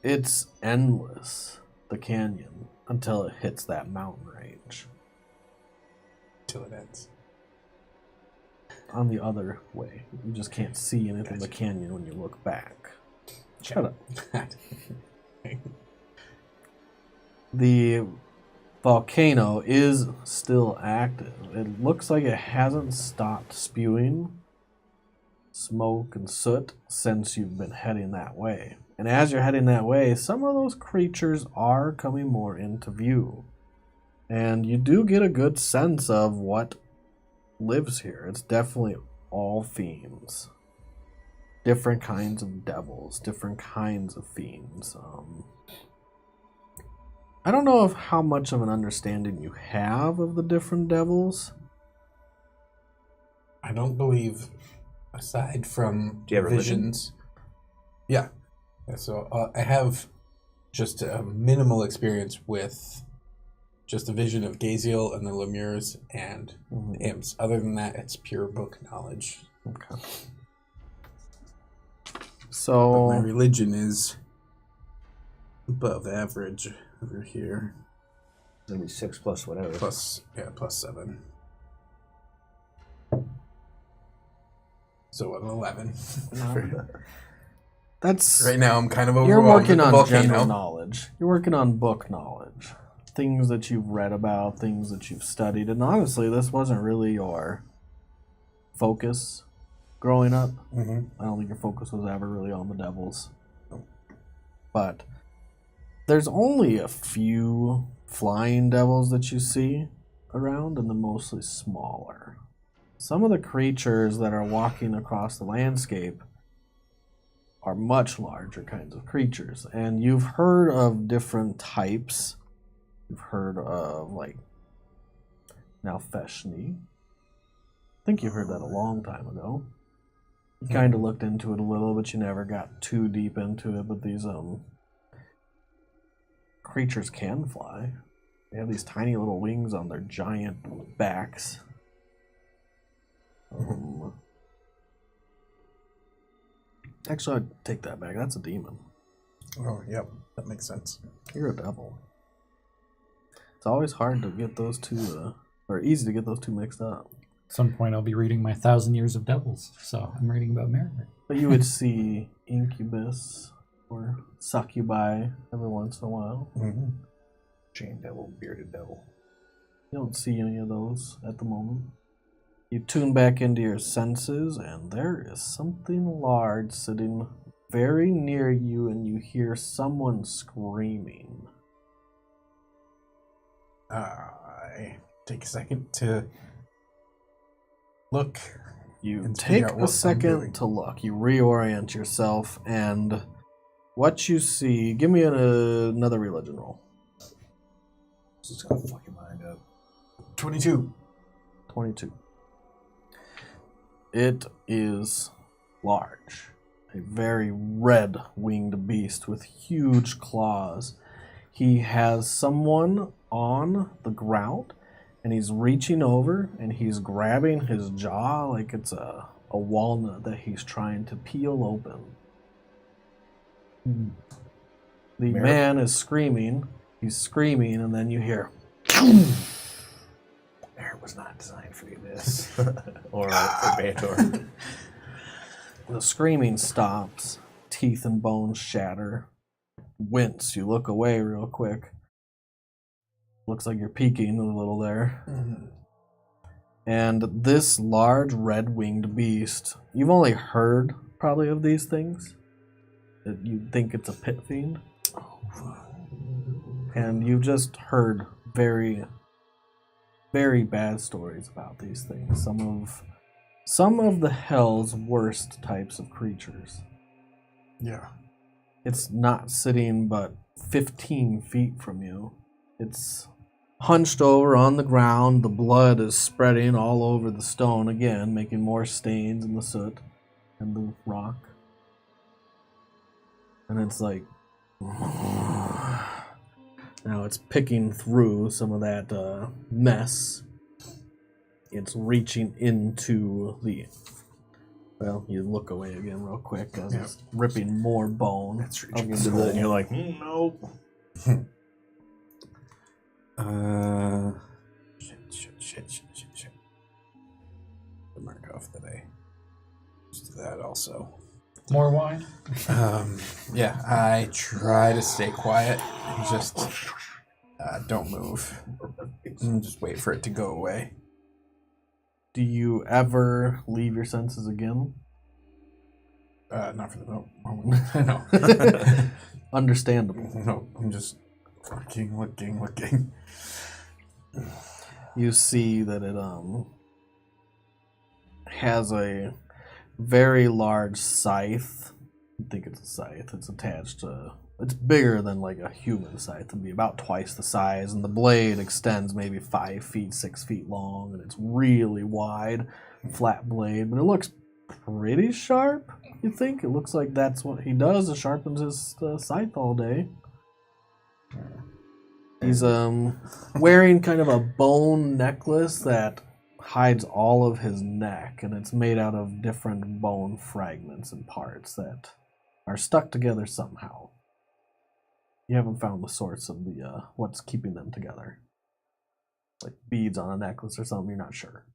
Speaker 2: it's endless, the canyon, until it hits that mountain range.
Speaker 1: Till it ends.
Speaker 2: On the other way. You just can't see anything but canyon when you look back. Shut up. The volcano is still active. It looks like it hasn't stopped spewing smoke and soot since you've been heading that way. And as you're heading that way, some of those creatures are coming more into view. And you do get a good sense of what lives here. It's definitely all fiends. Different kinds of devils, different kinds of fiends. I don't know how much of an understanding you have of the different devils.
Speaker 1: I don't believe, aside from
Speaker 5: Do you have
Speaker 1: visions. Yeah. So I have just a minimal experience with just a vision of Gaziel and the Lemures and the imps. Other than that, it's pure book knowledge.
Speaker 2: Okay.
Speaker 1: But
Speaker 2: So
Speaker 1: my religion is above average over here.
Speaker 6: It's gonna be 6 plus whatever.
Speaker 1: Plus 7. So an 11.
Speaker 2: that's
Speaker 1: Right now I'm kind of
Speaker 2: you're
Speaker 1: overwhelmed
Speaker 2: working
Speaker 1: with
Speaker 2: on
Speaker 1: the volcano.
Speaker 2: general knowledge. You're working on book knowledge. Things that you've read about, things that you've studied. And honestly, this wasn't really your focus growing up.
Speaker 1: Mm-hmm.
Speaker 2: I don't think your focus was ever really on the devils. But there's only a few flying devils that you see around, and they're mostly smaller. Some of the creatures that are walking across the landscape are much larger kinds of creatures. And you've heard of different types. You've heard of, like, Nalfeshni. I think you heard that a long time ago. You kind of looked into it a little, but you never got too deep into it. But these creatures can fly. They have these tiny little wings on their giant backs. Actually, I'd take that back. That's a demon.
Speaker 1: Oh, yep. That makes sense.
Speaker 2: You're a devil. It's always hard to get those two, or easy to get those two mixed up.
Speaker 4: At some point, I'll be reading my 1,000 Years of Devils, so I'm reading about Merit.
Speaker 2: But you would see incubus or succubi every once in a while.
Speaker 1: Mm-hmm.
Speaker 5: Chain devil, bearded devil.
Speaker 2: You don't see any of those at the moment. You tune back into your senses, and there is something large sitting very near you, and you hear someone screaming.
Speaker 1: I take a second to look.
Speaker 2: You
Speaker 1: and
Speaker 2: take
Speaker 1: figure out
Speaker 2: a
Speaker 1: what I'm
Speaker 2: second
Speaker 1: doing.
Speaker 2: to look. You reorient yourself, and what you see... Give me another religion roll.
Speaker 5: This is gonna fuck your mind up.
Speaker 1: 22.
Speaker 2: 22. It is large. A very red-winged beast with huge claws. He has someone on the ground, and he's reaching over, and he's grabbing his jaw like it's a walnut that he's trying to peel open. The
Speaker 5: Merit?
Speaker 2: man is screaming. He's screaming, and then you hear...
Speaker 5: Merit was not designed for the abyss. or for Bator.
Speaker 2: The screaming stops. Teeth and bones shatter. Wince. You look away real quick. Looks like you're peeking a little there.
Speaker 1: Mm-hmm.
Speaker 2: And this large red-winged beast, you've only heard probably of these things. You think it's a pit fiend. And you've just heard very, very bad stories about these things. Some of the hell's worst types of creatures.
Speaker 1: Yeah.
Speaker 2: It's not sitting but 15 feet from you. It's hunched over on the ground. The blood is spreading all over the stone again, making more stains in the soot and the rock. And it's like... Now it's picking through some of that mess. It's reaching into the... Well, you look away again real quick as it's ripping more bone.
Speaker 5: It's reaching into the... And you're like, nope.
Speaker 1: Shit. The mark off that I just do that also.
Speaker 4: More wine?
Speaker 1: Yeah, I try to stay quiet and just don't move. And just wait for it to go away.
Speaker 2: Do you ever leave your senses again?
Speaker 1: Not for the moment. No.
Speaker 2: Understandable.
Speaker 1: No, I'm just looking.
Speaker 2: You see that it has a very large scythe. I think it's a scythe. It's attached to... It's bigger than like a human scythe. It'd be about twice the size, and the blade extends maybe 5 feet, 6 feet long, and it's really wide, flat blade. But it looks pretty sharp, you think? It looks like that's what he does, is sharpens his scythe all day. He's wearing kind of a bone necklace that hides all of his neck, and it's made out of different bone fragments and parts that are stuck together somehow. You haven't found the source of the what's keeping them together. Like beads on a necklace or something, you're not sure.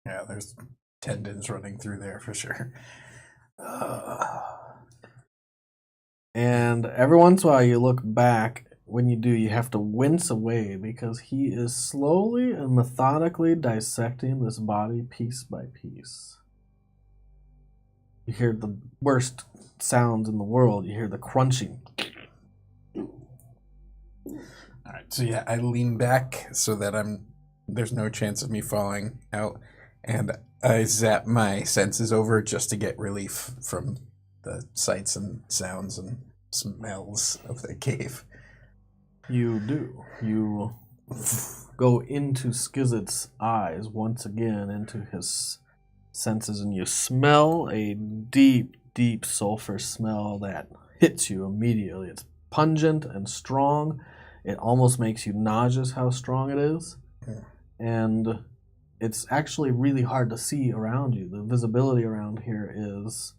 Speaker 1: Yeah, there's tendons running through there for sure.
Speaker 2: And every once in a while you look back. When you do, you have to wince away because he is slowly and methodically dissecting this body piece by piece. You hear the worst sounds in the world. You hear the crunching.
Speaker 1: Alright, so yeah, I lean back so that there's no chance of me falling out, and I zap my senses over just to get relief from the sights and sounds and smells of the cave.
Speaker 2: You do. You go into Skizzet's eyes once again, into his senses, and you smell a deep, deep sulfur smell that hits you immediately. It's pungent and strong. It almost makes you nauseous how strong it is.
Speaker 1: Yeah.
Speaker 2: And it's actually really hard to see around you. The visibility around here is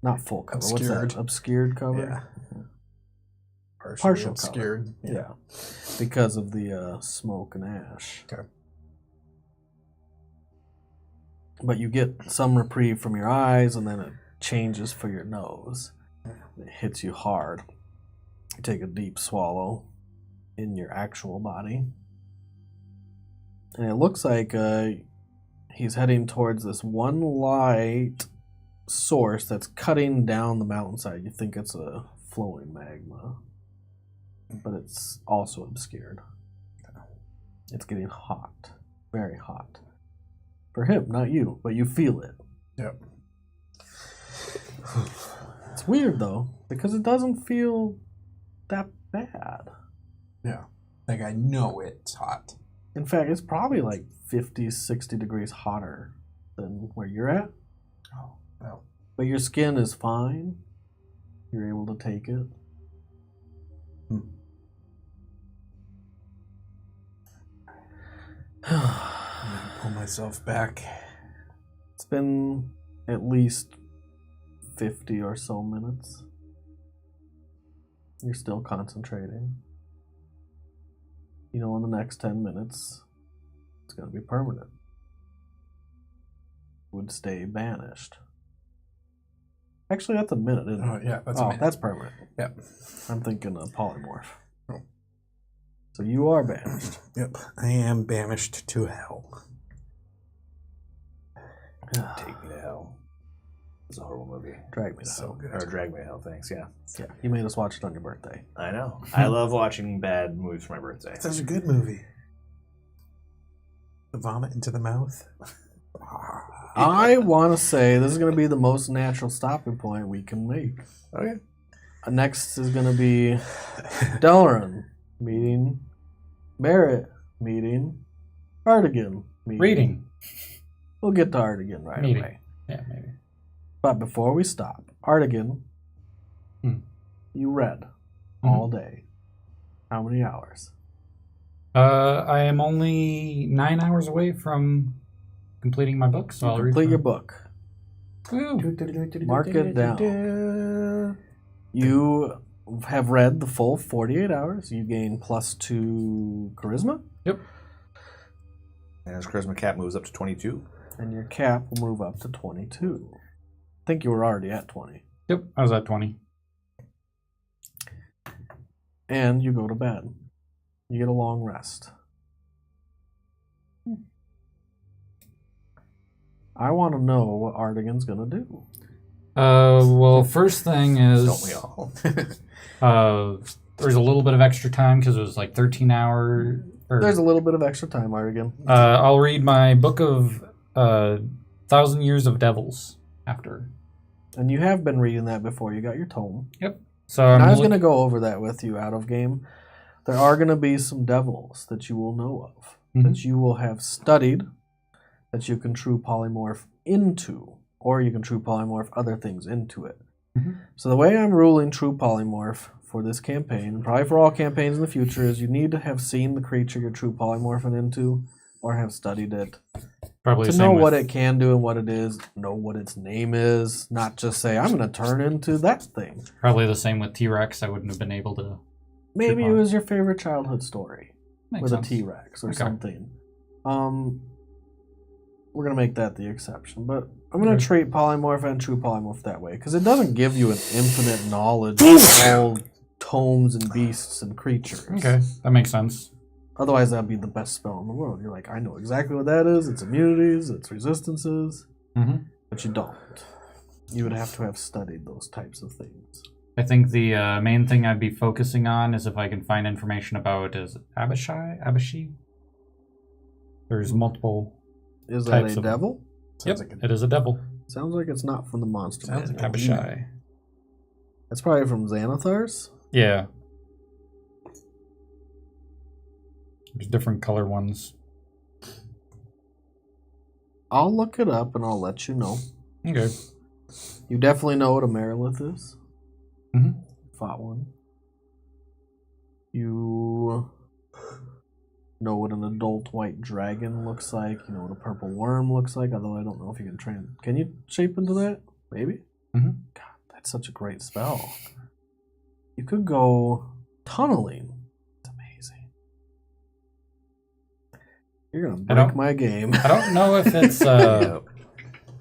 Speaker 2: Not full cover.
Speaker 1: Obscured.
Speaker 2: What's that? Obscured cover?
Speaker 1: Yeah.
Speaker 2: Partial
Speaker 1: obscured.
Speaker 2: cover. Yeah. Because of the smoke and ash.
Speaker 1: Okay.
Speaker 2: But you get some reprieve from your eyes, and then it changes for your nose. It hits you hard. You take a deep swallow in your actual body. And it looks like he's heading towards this one light source that's cutting down the mountainside. You think it's a flowing magma, but it's also obscured. It's getting hot, very hot. For him, not you, but you feel it.
Speaker 1: Yep.
Speaker 2: It's weird though, because it doesn't feel that bad.
Speaker 1: Yeah. Like I know it's hot.
Speaker 2: In fact, it's probably like 50, 60 degrees hotter than where you're at.
Speaker 1: Oh, well.
Speaker 2: But your skin is fine. You're able to take it.
Speaker 1: I'm gonna pull myself back.
Speaker 2: It's been at least 50 or so minutes. You're still concentrating. You know, in the next 10 minutes, it's going to be permanent. Would stay banished. Actually, that's a minute, isn't it?
Speaker 1: Oh, yeah, that's a minute.
Speaker 2: That's permanent.
Speaker 1: Yep.
Speaker 2: I'm thinking a polymorph.
Speaker 1: Oh.
Speaker 2: So you are banished.
Speaker 1: Yep. I am banished to hell.
Speaker 5: Take Me to Hell. It's a horrible movie.
Speaker 2: Drag me to
Speaker 1: So
Speaker 2: hell.
Speaker 1: good.
Speaker 5: Or Drag Me to Hell, thanks, yeah.
Speaker 2: Yeah, you made us watch it on your birthday.
Speaker 5: I know. I love watching bad movies for my birthday.
Speaker 1: It's such a good movie. The vomit into the mouth.
Speaker 2: I want to say this is going to be the most natural stopping point we can make.
Speaker 5: Okay.
Speaker 2: Next is going to be Deloran meeting, Merit meeting, Artegan meeting.
Speaker 4: Reading.
Speaker 2: We'll get to Artegan right
Speaker 4: Meeting.
Speaker 2: away.
Speaker 4: Yeah, maybe.
Speaker 2: But before we stop, Artegan, you read all day. How many hours?
Speaker 4: I am only 9 hours away from completing my book, so I'll read
Speaker 2: Complete your
Speaker 4: from-
Speaker 2: book.
Speaker 4: Woo.
Speaker 2: Mark it down. You have read the full 48 hours. You gain +2 charisma,
Speaker 4: Yep.
Speaker 5: And his charisma cap moves up to 22.
Speaker 2: and your cap will move up to 22. I think you were already at 20.
Speaker 4: Yep, I was at 20.
Speaker 2: And you go to bed. You get a long rest. I want to know what Artegan's going to do.
Speaker 4: Well, first thing is...
Speaker 5: Don't we all?
Speaker 4: there's a little bit of extra time because it was like 13 hours.
Speaker 2: There's a little bit of extra time, Artegan.
Speaker 4: I'll read my book of 1,000 Years of Devils after.
Speaker 2: And you have been reading that before. You got your tome.
Speaker 4: Yep. So
Speaker 2: And
Speaker 4: I'm
Speaker 2: I was going to go over that with you out of game. There are going to be some devils that you will know of, that you will have studied, that you can true polymorph into, or you can true polymorph other things into it. So the way I'm ruling true polymorph for this campaign, and probably for all campaigns in the future, is you need to have seen the creature you're true polymorphing into, or have studied it,
Speaker 4: probably
Speaker 2: to
Speaker 4: the same
Speaker 2: know
Speaker 4: with-
Speaker 2: what it can do and what it is, know what its name is, not just say, I'm going to turn into that thing.
Speaker 4: Probably the same with T-Rex. I wouldn't have been able to...
Speaker 2: Maybe it
Speaker 4: True
Speaker 2: was your favorite childhood story.
Speaker 4: Makes
Speaker 2: with
Speaker 4: sense.
Speaker 2: a T-Rex or
Speaker 4: Okay.
Speaker 2: something. We're going to make that the exception, but I'm going to treat polymorph and true polymorph that way, because it doesn't give you an infinite knowledge of all tomes and beasts and creatures.
Speaker 4: Okay, that makes sense.
Speaker 2: Otherwise, that'd be the best spell in the world. You're like, I know exactly what that is, its immunities, its resistances, but you don't. You would have to have studied those types of things.
Speaker 4: I think the main thing I'd be focusing on is if I can find information about is Abashi. There's multiple.
Speaker 2: Is that
Speaker 4: types
Speaker 2: a
Speaker 4: of-
Speaker 2: devil?
Speaker 4: Yep, it is a devil.
Speaker 2: Sounds like it's not from the monster
Speaker 1: Sounds like
Speaker 2: manual.
Speaker 4: Abashi.
Speaker 2: That's probably from Xanathar's.
Speaker 4: Yeah. There's different color ones.
Speaker 2: I'll look it up and I'll let you know.
Speaker 4: Okay.
Speaker 2: You definitely know what a Merilith is. Fought one. You know what an adult white dragon looks like. You know what a purple worm looks like. Although I don't know if you can train. Can you shape into that? Maybe. God That's such a great spell. You could go tunneling. It's amazing. You're gonna break my game.
Speaker 4: I don't know if it's I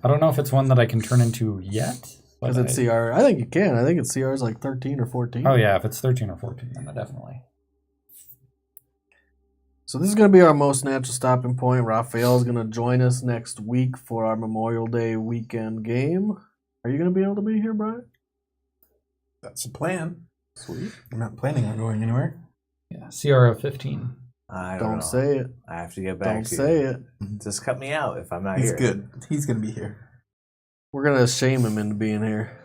Speaker 4: don't know if it's one that I can turn into yet.
Speaker 2: Because it's CR. I think you can. I think it's CR's like 13 or 14.
Speaker 4: Oh yeah, if it's 13 or 14, then definitely.
Speaker 2: So this is going to be our most natural stopping point. Raphael is going to join us next week for our Memorial Day weekend game. Are you going to be able to be here, Brian?
Speaker 1: That's the plan. Sweet. I'm not planning on going anywhere.
Speaker 4: Yeah, CR of 15.
Speaker 5: I
Speaker 2: Don't
Speaker 5: know.
Speaker 2: say it.
Speaker 5: I have to get back
Speaker 2: Don't
Speaker 5: to
Speaker 2: say
Speaker 5: you.
Speaker 2: it.
Speaker 5: Just cut me out if I'm not
Speaker 1: He's
Speaker 5: here.
Speaker 1: good. He's going to be here.
Speaker 2: We're going to shame him into being here.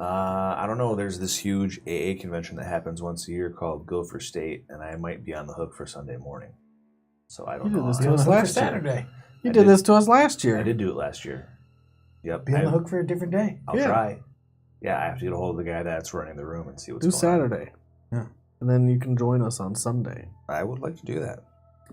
Speaker 5: I don't know. There's this huge AA convention that happens once a year called Go for State, and I might be on the hook for Sunday morning. So I don't
Speaker 2: You did
Speaker 5: know.
Speaker 2: this
Speaker 1: Be
Speaker 2: to
Speaker 1: on
Speaker 2: us
Speaker 1: the hook for
Speaker 2: last year.
Speaker 1: Saturday.
Speaker 2: You
Speaker 5: I
Speaker 2: did
Speaker 5: did.
Speaker 2: this to us last year.
Speaker 5: I did do it last year. Yep.
Speaker 1: Be on the hook for a different day.
Speaker 5: I'll
Speaker 2: Yeah.
Speaker 5: try. Yeah, I have to get a hold of the guy that's running the room and see what's
Speaker 2: Do
Speaker 5: going on.
Speaker 2: Saturday.
Speaker 1: Yeah.
Speaker 2: And then you can join us on Sunday.
Speaker 5: I would like to do that.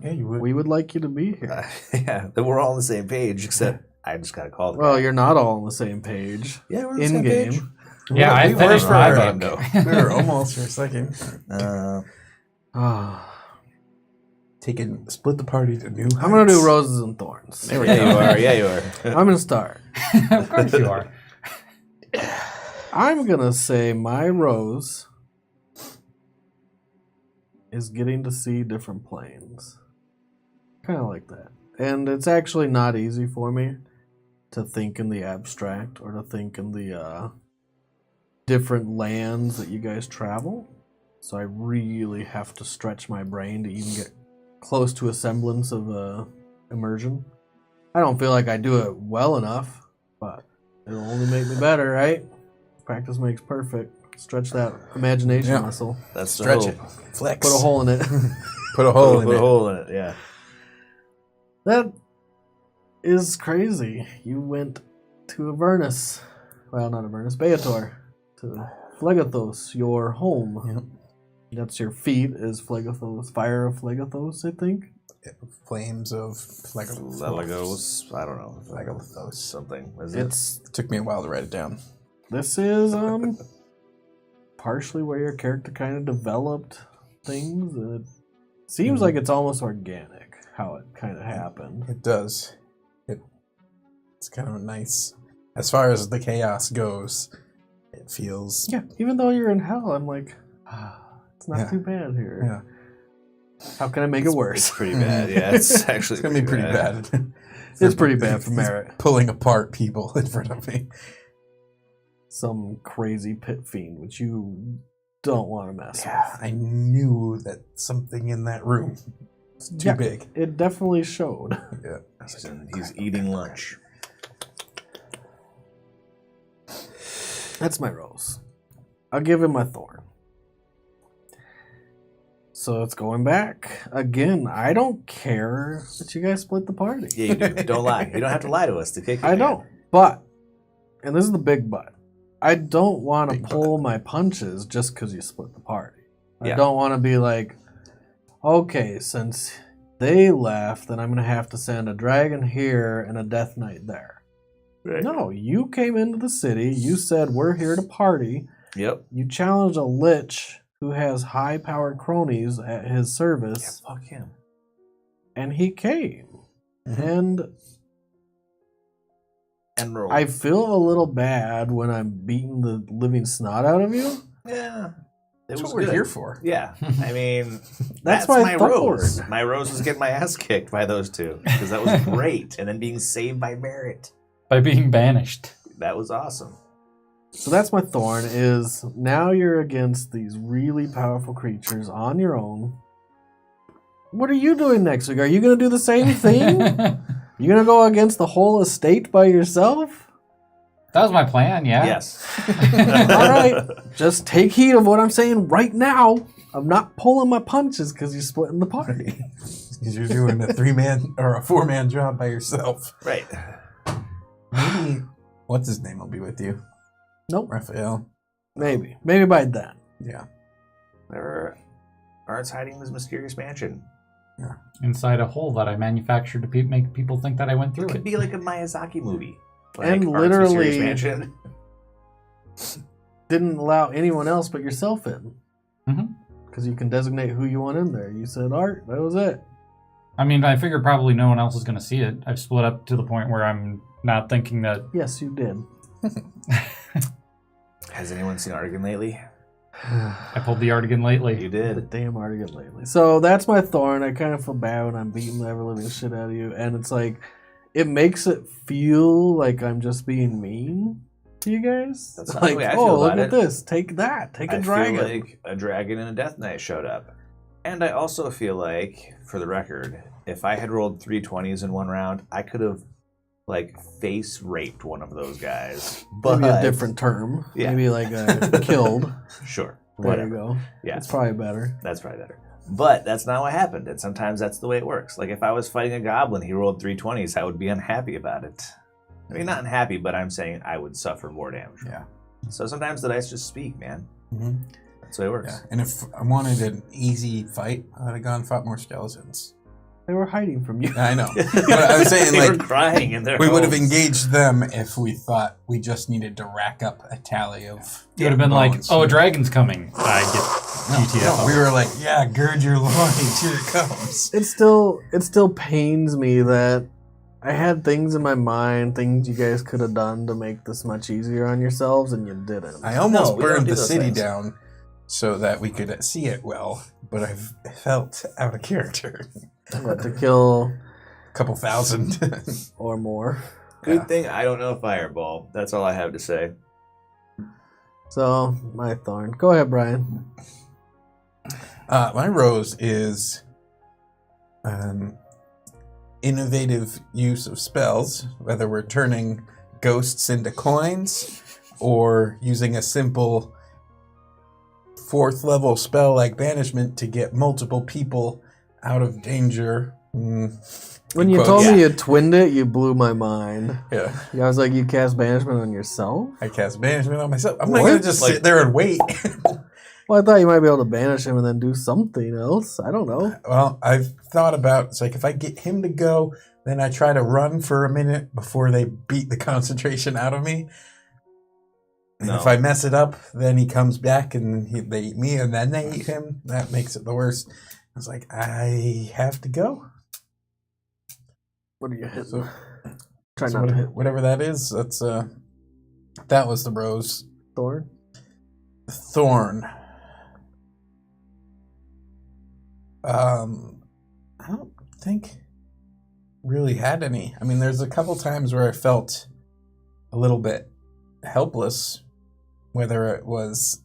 Speaker 1: Yeah, you would.
Speaker 2: We would like you to be here.
Speaker 5: Yeah, then we're all on the same page, except I just got to call the
Speaker 2: Well,
Speaker 5: guy.
Speaker 2: you're not all on the same page.
Speaker 5: Yeah, we're on the
Speaker 2: In
Speaker 5: same page.
Speaker 2: game.
Speaker 4: Yeah, I
Speaker 1: we were
Speaker 4: finished
Speaker 1: for
Speaker 4: my
Speaker 1: our
Speaker 4: book.
Speaker 1: game, though. We were almost for a second.
Speaker 2: Ah.
Speaker 1: Split the party to new
Speaker 2: I'm going to do
Speaker 1: heights.
Speaker 2: roses and thorns.
Speaker 5: Yeah, you are. Yeah, you are.
Speaker 2: I'm going to start.
Speaker 4: Of course you are.
Speaker 2: I'm going to say my rose is getting to see different planes. Kind of like that. And it's actually not easy for me to think in the abstract or to think in the different lands that you guys travel. So I really have to stretch my brain to even get close to a semblance of immersion. I don't feel like I do it well enough, but it'll only make me better, right? Practice makes perfect. Stretch that imagination
Speaker 1: Yeah.
Speaker 2: muscle.
Speaker 5: That's the
Speaker 1: Stretch
Speaker 5: hope.
Speaker 1: it. Flex.
Speaker 2: Put a hole in it.
Speaker 1: Put a hole in
Speaker 5: Put a
Speaker 1: it.
Speaker 5: hole in it. Yeah.
Speaker 2: That is crazy. You went to Avernus. Well, not Avernus. Beator. To Phlegothos, your home.
Speaker 1: Yep.
Speaker 2: That's your feet is Phlegothos. Fire of Phlegothos, I think.
Speaker 1: Flames of Phlegos.
Speaker 5: Legos. I don't know.
Speaker 1: Phlegos.
Speaker 5: Something. Is
Speaker 2: It's
Speaker 1: It took me a while to write it down.
Speaker 2: this is partially where your character kind of developed things. And it seems like it's almost organic how it kind of happened.
Speaker 1: It does. It's kind of nice. As far as the chaos goes, it feels...
Speaker 2: Yeah, even though you're in hell, I'm like, it's not
Speaker 1: Yeah.
Speaker 2: too bad here.
Speaker 1: Yeah.
Speaker 2: How can I make it worse?
Speaker 5: It's pretty bad. Yeah, it's actually
Speaker 1: It's going to be pretty bad.
Speaker 2: It's pretty bad for
Speaker 1: He's
Speaker 2: Merit.
Speaker 1: Pulling apart people in front of me.
Speaker 2: Some crazy pit fiend, which you don't want to mess
Speaker 1: Yeah, I knew that something in that room was too
Speaker 2: Yeah.
Speaker 1: big.
Speaker 2: with. It definitely showed.
Speaker 1: Yeah.
Speaker 5: He's eating lunch.
Speaker 2: That's my rose. I'll give him my thorn. So it's going back. Again, I don't care that you guys split the party.
Speaker 5: Yeah, you do. Don't lie. You don't have to lie to us to kick it.
Speaker 2: I don't. But, and this is the big but, I don't want to
Speaker 1: Big
Speaker 2: pull my punches just because you split the party. I
Speaker 5: Yeah.
Speaker 2: don't want to be like, okay, since they left, then I'm going to have to send a dragon here and a death knight there.
Speaker 5: Right.
Speaker 2: No, you came into the city, you said, we're here to party.
Speaker 5: Yep.
Speaker 2: You challenged a lich who has high-powered cronies at his
Speaker 5: Yeah,
Speaker 2: service,
Speaker 5: fuck him.
Speaker 2: and he came.
Speaker 1: Mhm.
Speaker 2: And
Speaker 5: And roll.
Speaker 2: I feel a little bad when I'm beating the living snot out of you.
Speaker 5: Yeah. It
Speaker 1: That's
Speaker 5: was
Speaker 1: what we're
Speaker 5: good.
Speaker 1: here for.
Speaker 5: Yeah. I mean,
Speaker 2: That's
Speaker 5: that's
Speaker 2: my
Speaker 5: my
Speaker 2: thorn.
Speaker 5: rose. My rose was getting my ass kicked by those two because that was great. And then being saved by Merit.
Speaker 4: By being banished.
Speaker 5: That was awesome.
Speaker 2: So that's my thorn, is now you're against these really powerful creatures on your own. What are you doing next week? Are you going to do the same thing? You going to go against the whole estate by yourself?
Speaker 4: That was my plan, yeah.
Speaker 5: Yes.
Speaker 2: All right. Just take heed of what I'm saying right now. I'm not pulling my punches because you're splitting the party.
Speaker 1: Because you're doing a 3-man or a 4-man job by yourself.
Speaker 5: Right.
Speaker 1: Maybe, what's his name will be with you?
Speaker 2: Nope.
Speaker 1: Raphael.
Speaker 2: Maybe. Maybe by then.
Speaker 1: Yeah.
Speaker 5: There are arts hiding in this mysterious mansion.
Speaker 4: Inside a hole that I manufactured to make people think that I went
Speaker 5: It
Speaker 4: through
Speaker 5: could
Speaker 4: it.
Speaker 5: be like a Miyazaki movie. Like
Speaker 2: And
Speaker 5: Art's
Speaker 2: literally-
Speaker 5: Mysterious Mansion.
Speaker 2: didn't allow anyone else but yourself in.
Speaker 4: Mhm.
Speaker 2: Because you can designate who you want in there. You said Art, that was it.
Speaker 4: I mean, I figure probably no one else is going to see it. I've split up to the point where I'm not thinking that.
Speaker 2: Yes, you did.
Speaker 5: Has anyone seen Artegan lately?
Speaker 4: I pulled the Artegan lately.
Speaker 5: You
Speaker 2: The
Speaker 5: did.
Speaker 2: damn Artegan lately. So that's my thorn. I kind of feel bad when I'm beating the ever living shit out of you, and it's like it makes it feel like I'm just being mean to you guys.
Speaker 5: That's not
Speaker 2: like,
Speaker 5: the way I
Speaker 2: oh,
Speaker 5: feel
Speaker 2: look
Speaker 5: about
Speaker 2: at
Speaker 5: it.
Speaker 2: this. Take that. Take a
Speaker 5: I
Speaker 2: dragon.
Speaker 5: feel like a dragon and a death knight showed up. And I also feel like, for the record, if I had rolled 3 20s in one round, I could have, like, face raped one of those guys. But
Speaker 2: Maybe a different term.
Speaker 5: Yeah.
Speaker 2: Maybe like killed.
Speaker 5: Sure.
Speaker 2: There
Speaker 5: Whatever.
Speaker 2: you go.
Speaker 5: Yeah.
Speaker 2: That's probably better.
Speaker 5: That's probably better. But that's not what happened. And sometimes that's the way it works. Like, if I was fighting a goblin, he rolled 3 20s, I would be unhappy about it. I mean, not unhappy, but I'm saying I would suffer more damage.
Speaker 1: Yeah.
Speaker 5: So sometimes the dice just speak, man.
Speaker 1: Mm-hmm.
Speaker 5: That's the way it works.
Speaker 1: Yeah. And if I wanted an easy fight, I'd have gone and fought more skeletons.
Speaker 2: They were hiding from you.
Speaker 1: I know. But I was saying,
Speaker 5: They were
Speaker 1: like,
Speaker 5: crying in their
Speaker 1: we would have
Speaker 5: homes.
Speaker 1: engaged them if we thought we just needed to rack up a tally of.
Speaker 4: You would have been like,
Speaker 1: bones.
Speaker 4: oh, a dragon's coming. I get GTFO.
Speaker 1: No, we were like, yeah, gird your loins, here it comes.
Speaker 2: It still pains me that I had things in my mind, things you guys could have done to make this much easier on yourselves, and you didn't.
Speaker 1: I almost
Speaker 5: No, we don't
Speaker 1: burned
Speaker 5: do
Speaker 1: the
Speaker 5: those
Speaker 1: city
Speaker 5: things.
Speaker 1: down so that we could see it well, but I've felt out of character.
Speaker 2: What, to kill
Speaker 1: A couple thousand.
Speaker 2: or more.
Speaker 5: Good thing I don't know Fireball. That's all I have to say.
Speaker 2: So, my thorn. Go ahead, Brian.
Speaker 1: My rose is innovative use of spells, whether we're turning ghosts into coins or using a simple 4th level spell like banishment to get multiple people out of danger.
Speaker 2: When you
Speaker 1: Quotes.
Speaker 2: told
Speaker 5: Yeah.
Speaker 2: me you twinned it, you blew my mind.
Speaker 1: Yeah,
Speaker 2: I was like, you cast banishment on yourself?
Speaker 1: I cast banishment on myself. I'm not
Speaker 2: What?
Speaker 1: gonna just
Speaker 5: Like-
Speaker 1: sit there and wait.
Speaker 2: Well, I thought you might be able to banish him and then do something else. I don't know.
Speaker 1: Well, I've thought about, it's like if I get him to go, then I try to run for a minute before they beat the concentration out of me. And
Speaker 5: No.
Speaker 1: if I mess it up, then he comes back and they eat me and then they eat him. That makes it the worst. I was like, I have to go.
Speaker 2: What are you hitting?
Speaker 1: So,
Speaker 2: Try
Speaker 1: so
Speaker 2: not to
Speaker 1: whatever,
Speaker 2: hit
Speaker 1: whatever that is, that's that was the rose.
Speaker 2: thorn.
Speaker 1: Thorn. I don't think really had any. I mean, there's a couple times where I felt a little bit helpless, whether it was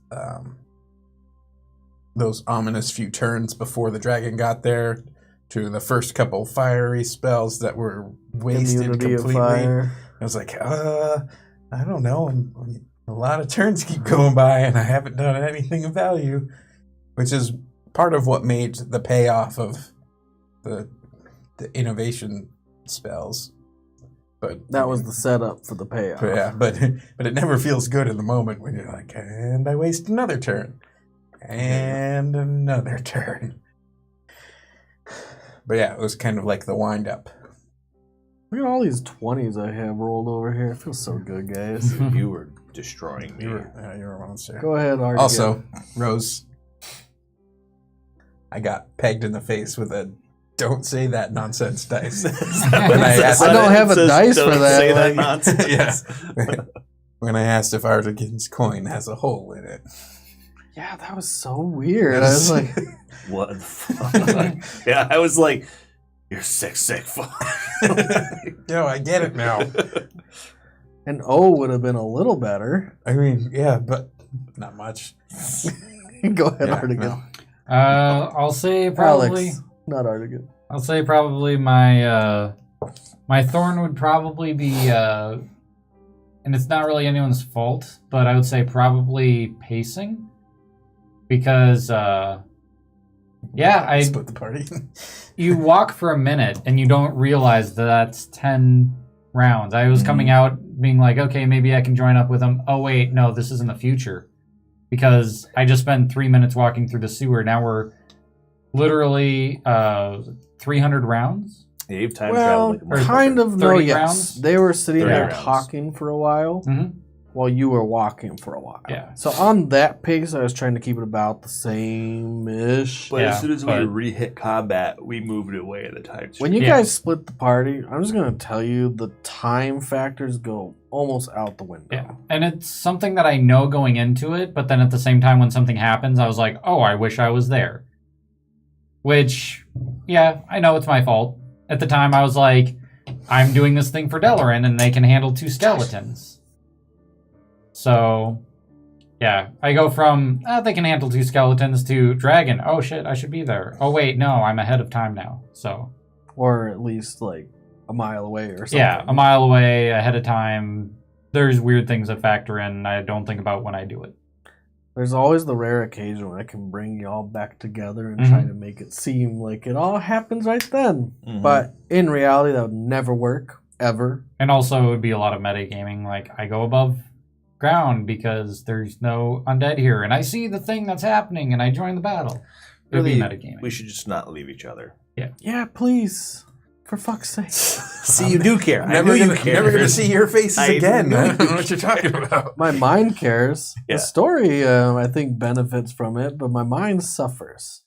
Speaker 1: those ominous few turns before the dragon got there, to the first couple fiery spells that were wasted
Speaker 2: Immunity of
Speaker 1: completely.
Speaker 2: fire.
Speaker 1: I was like, I don't know. A lot of turns keep going by, and I haven't done anything of value, which is part of what made the payoff of the innovation spells. But
Speaker 2: That was the setup for the payoff.
Speaker 1: but it never feels good in the moment when you're like, and I waste another turn, and another turn. But yeah, it was kind of like the wind up.
Speaker 2: Look at all these 20s I have rolled over here. It feels so good, guys.
Speaker 5: You were destroying me.
Speaker 1: You were a monster.
Speaker 2: Go ahead, Artegan.
Speaker 1: Also, Rose, I got pegged in the face with a "don't say that nonsense" dice. When I asked,
Speaker 2: I don't have a
Speaker 5: It says,
Speaker 2: dice for
Speaker 5: "Don't
Speaker 2: that,
Speaker 5: Say that
Speaker 2: like-
Speaker 5: nonsense.
Speaker 1: yes. When I asked if Artegan's coin has a hole in it.
Speaker 2: Yeah, that was so weird. I was like,
Speaker 5: What the fuck? Yeah, I was like, you're sick fuck.
Speaker 1: No, I get it now.
Speaker 2: an O would have been a little better.
Speaker 1: I mean, yeah, but not much.
Speaker 2: Go ahead,
Speaker 1: Yeah,
Speaker 2: Artegan.
Speaker 1: no.
Speaker 4: I'll say probably.
Speaker 2: Alex, not Artegan.
Speaker 4: I'll say probably my my thorn would probably be, and it's not really anyone's fault, but I would say probably pacing, because
Speaker 1: Split the party.
Speaker 4: you walk for a minute and you don't realize that that's 10 rounds. I was coming out being like, okay, maybe I can join up with them. Oh wait, no, this is in the future, because I just spent 3 minutes walking through the sewer. Now we're literally 300 rounds.
Speaker 5: Yeah, you've time
Speaker 2: Well,
Speaker 5: traveled like a
Speaker 2: kind of. No,
Speaker 4: 30
Speaker 2: yes.
Speaker 4: rounds?
Speaker 2: They were sitting
Speaker 5: 30
Speaker 2: there
Speaker 5: rounds.
Speaker 2: talking for a while.
Speaker 4: Mm-hmm.
Speaker 2: while you were walking for a while.
Speaker 4: Yeah.
Speaker 2: So on that pace, I was trying to keep it about the same-ish.
Speaker 5: But
Speaker 4: Yeah,
Speaker 5: as soon as
Speaker 4: but-
Speaker 5: we re-hit combat, we moved away at the time.
Speaker 2: When you
Speaker 4: Yeah.
Speaker 2: guys split the party, I'm just going to tell you the time factors go almost out the window.
Speaker 4: Yeah, and it's something that I know going into it, but then at the same time when something happens, I was like, oh, I wish I was there. Which, yeah, I know it's my fault. At the time, I was like, I'm doing this thing for Deloran, and they can handle 2 skeletons. So, yeah, I go from, they can handle 2 skeletons to dragon. Oh, shit, I should be there. Oh, wait, no, I'm ahead of time now. So,
Speaker 2: Or at least, like, a mile away or something.
Speaker 4: yeah, a mile away, ahead of time. There's weird things that factor in I don't think about when I do it.
Speaker 2: There's always the rare occasion when I can bring you all back together and try to make it seem like it all happens right then.
Speaker 5: Mhm.
Speaker 2: But in reality, that would never work, ever.
Speaker 4: And also, it would be a lot of metagaming. Like, I go above ground because there's no undead here, and I see the thing that's happening, and I join the battle. It would be
Speaker 5: Really,
Speaker 4: metagaming.
Speaker 5: we should just not leave each other.
Speaker 2: Yeah, please. For fuck's sake.
Speaker 5: See, you do care.
Speaker 1: Never
Speaker 5: I knew you
Speaker 1: gonna,
Speaker 5: cared.
Speaker 1: never gonna see your faces
Speaker 5: I
Speaker 1: again.
Speaker 5: knew
Speaker 1: I
Speaker 5: you
Speaker 1: don't know what you're talking about.
Speaker 2: My mind cares.
Speaker 5: Yeah.
Speaker 2: The story, I think, benefits from it, but my mind suffers.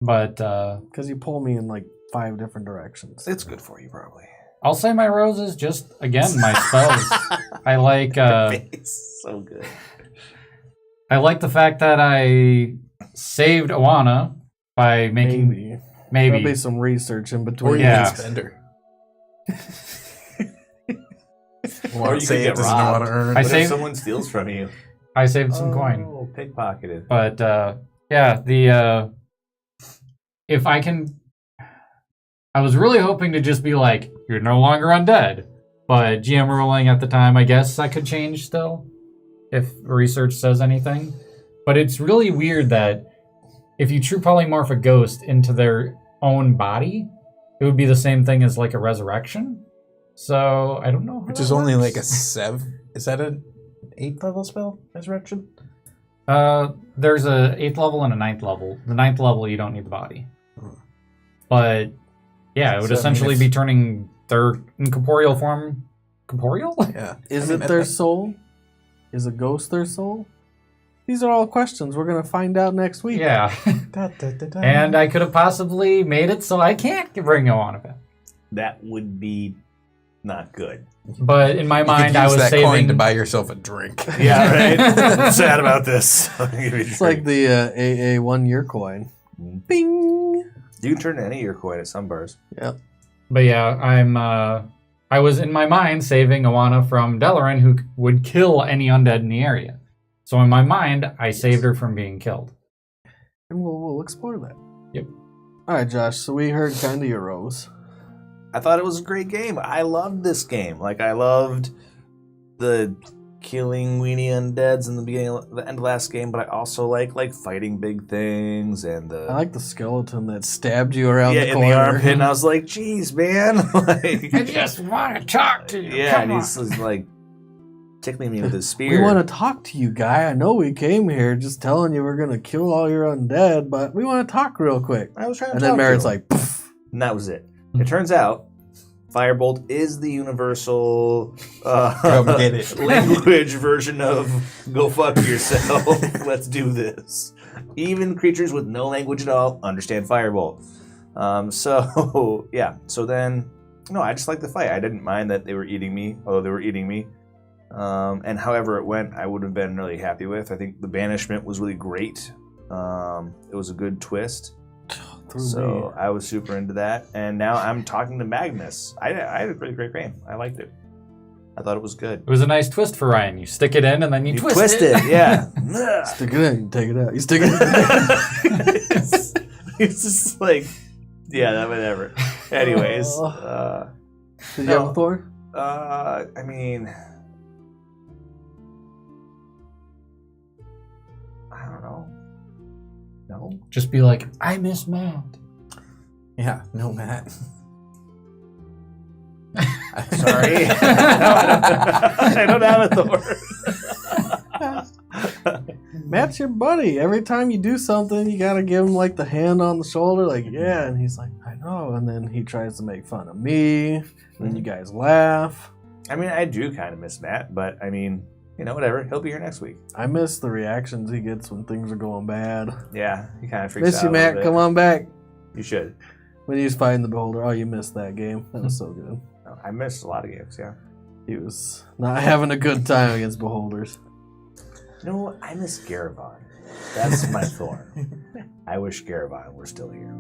Speaker 4: But
Speaker 2: Because you pull me in like 5 different directions.
Speaker 5: It's good for you, probably.
Speaker 4: I'll say my roses just, again, my spells. I like
Speaker 5: Face. So good.
Speaker 4: I like the fact that I saved Awana by making...
Speaker 2: Maybe.
Speaker 4: Maybe.
Speaker 2: There'll be some research in
Speaker 1: Or
Speaker 2: between.
Speaker 1: you
Speaker 4: Yeah.
Speaker 1: can spend her.
Speaker 5: Or you could get
Speaker 1: doesn't know how to
Speaker 5: robbed.
Speaker 1: earn.
Speaker 4: I
Speaker 5: What if
Speaker 4: saved-
Speaker 5: someone steals from you?
Speaker 4: I saved some coin.
Speaker 5: Oh, pickpocketed.
Speaker 4: But yeah, the if I can, I was really hoping to just be like, you're no longer undead. But GM ruling at the time, I guess I could change still, if research says anything. But it's really weird that if you true polymorph a ghost into their own body, it would be the same thing as like a resurrection. So I don't know. How
Speaker 1: Which
Speaker 4: that
Speaker 1: is only
Speaker 4: works.
Speaker 1: like a 7. Is that an 8th level spell? Resurrection?
Speaker 4: There's a 8th level and a 9th level. The 9th level, you don't need the body. But, yeah, it would
Speaker 1: So, I mean,
Speaker 4: essentially
Speaker 1: if-
Speaker 4: be turning their incorporeal form... Corporeal?
Speaker 1: Yeah.
Speaker 2: Is
Speaker 1: I mean,
Speaker 2: it their
Speaker 1: that-
Speaker 2: soul? Is a ghost their soul? These are all questions we're going to find out next week.
Speaker 4: Yeah.
Speaker 1: Da, da, da, da.
Speaker 4: And I could have possibly made it so I can't bring Awana back.
Speaker 5: That would be not good.
Speaker 4: But in my
Speaker 1: You could
Speaker 4: mind,
Speaker 1: use
Speaker 4: I was
Speaker 1: that coin
Speaker 4: saving...
Speaker 1: to buy yourself a drink.
Speaker 5: Yeah, right? I'm sad about this. I'll give you a
Speaker 2: It's like
Speaker 5: drink.
Speaker 2: the AA 1-year coin. Bing!
Speaker 5: You can turn any of your coin at some bars.
Speaker 2: Yep.
Speaker 4: But yeah, I was in my mind saving Awana from Deloran, who would kill any undead in the area. So in my mind, I saved her from being killed.
Speaker 2: And we'll explore that.
Speaker 4: Yep.
Speaker 2: All right, Josh. So we heard kind of your rose.
Speaker 5: I thought it was a great game. I loved this game. Like, I loved the killing weenie undeads in the beginning, the end of last game, but I also like fighting big things and the
Speaker 2: I like the skeleton that stabbed you around the
Speaker 5: in
Speaker 2: corner.
Speaker 5: the armpit. And I was like, "Geez, man!" like,
Speaker 4: I just want to talk to you.
Speaker 5: yeah,
Speaker 4: Come
Speaker 5: and he's like tickling me with his spear.
Speaker 2: We want to talk to you, guy. I know we came here just telling you we're going to kill all your undead, but we want to talk real quick.
Speaker 5: I was trying to
Speaker 2: And
Speaker 5: talk
Speaker 2: then
Speaker 5: to
Speaker 2: Merritt's
Speaker 5: him.
Speaker 2: like, poof.
Speaker 5: And that was it. It turns out Firebolt is the universal
Speaker 1: Come get it.
Speaker 5: language version of "go fuck yourself." Let's do this. Even creatures with no language at all understand Firebolt. So yeah. So then, no, I just liked the fight. I didn't mind that they were eating me, although they were eating me. And however it went, I would have been really happy with. I think the banishment was really great. It was a good twist. So I was super into that, and now I'm talking to Magnus. I had a really great game. I liked it. I thought it was good.
Speaker 4: It was a nice twist for Ryan. You stick it in and then you twist it.
Speaker 5: yeah.
Speaker 2: Stick it in, you take it out. You stick it in.
Speaker 5: It's just like, yeah, whatever. Anyways,
Speaker 2: Did you have a Thor?
Speaker 5: I mean, I don't know. No.
Speaker 4: Just be like, I miss Matt.
Speaker 1: Yeah, no, Matt.
Speaker 5: Sorry. I don't have a Thor.
Speaker 2: Matt's your buddy. Every time you do something, you gotta give him like the hand on the shoulder, like, yeah, and he's like, I know. And then he tries to make fun of me, and then you guys laugh.
Speaker 5: I mean, I do kind of miss Matt, but I mean, whatever. He'll be here next week.
Speaker 2: I miss the reactions he gets when things are going bad.
Speaker 5: Yeah, he kind of freaks
Speaker 2: Miss
Speaker 5: out.
Speaker 2: you,
Speaker 5: a little
Speaker 2: Matt.
Speaker 5: bit.
Speaker 2: Come on back.
Speaker 5: You should.
Speaker 2: When he's fighting the beholder. Oh, you missed that game. That was so good.
Speaker 5: No, I missed a lot of games, yeah.
Speaker 2: He was not having a good time against beholders.
Speaker 5: I miss Garavon. That's my thorn. I wish Garavon were still here.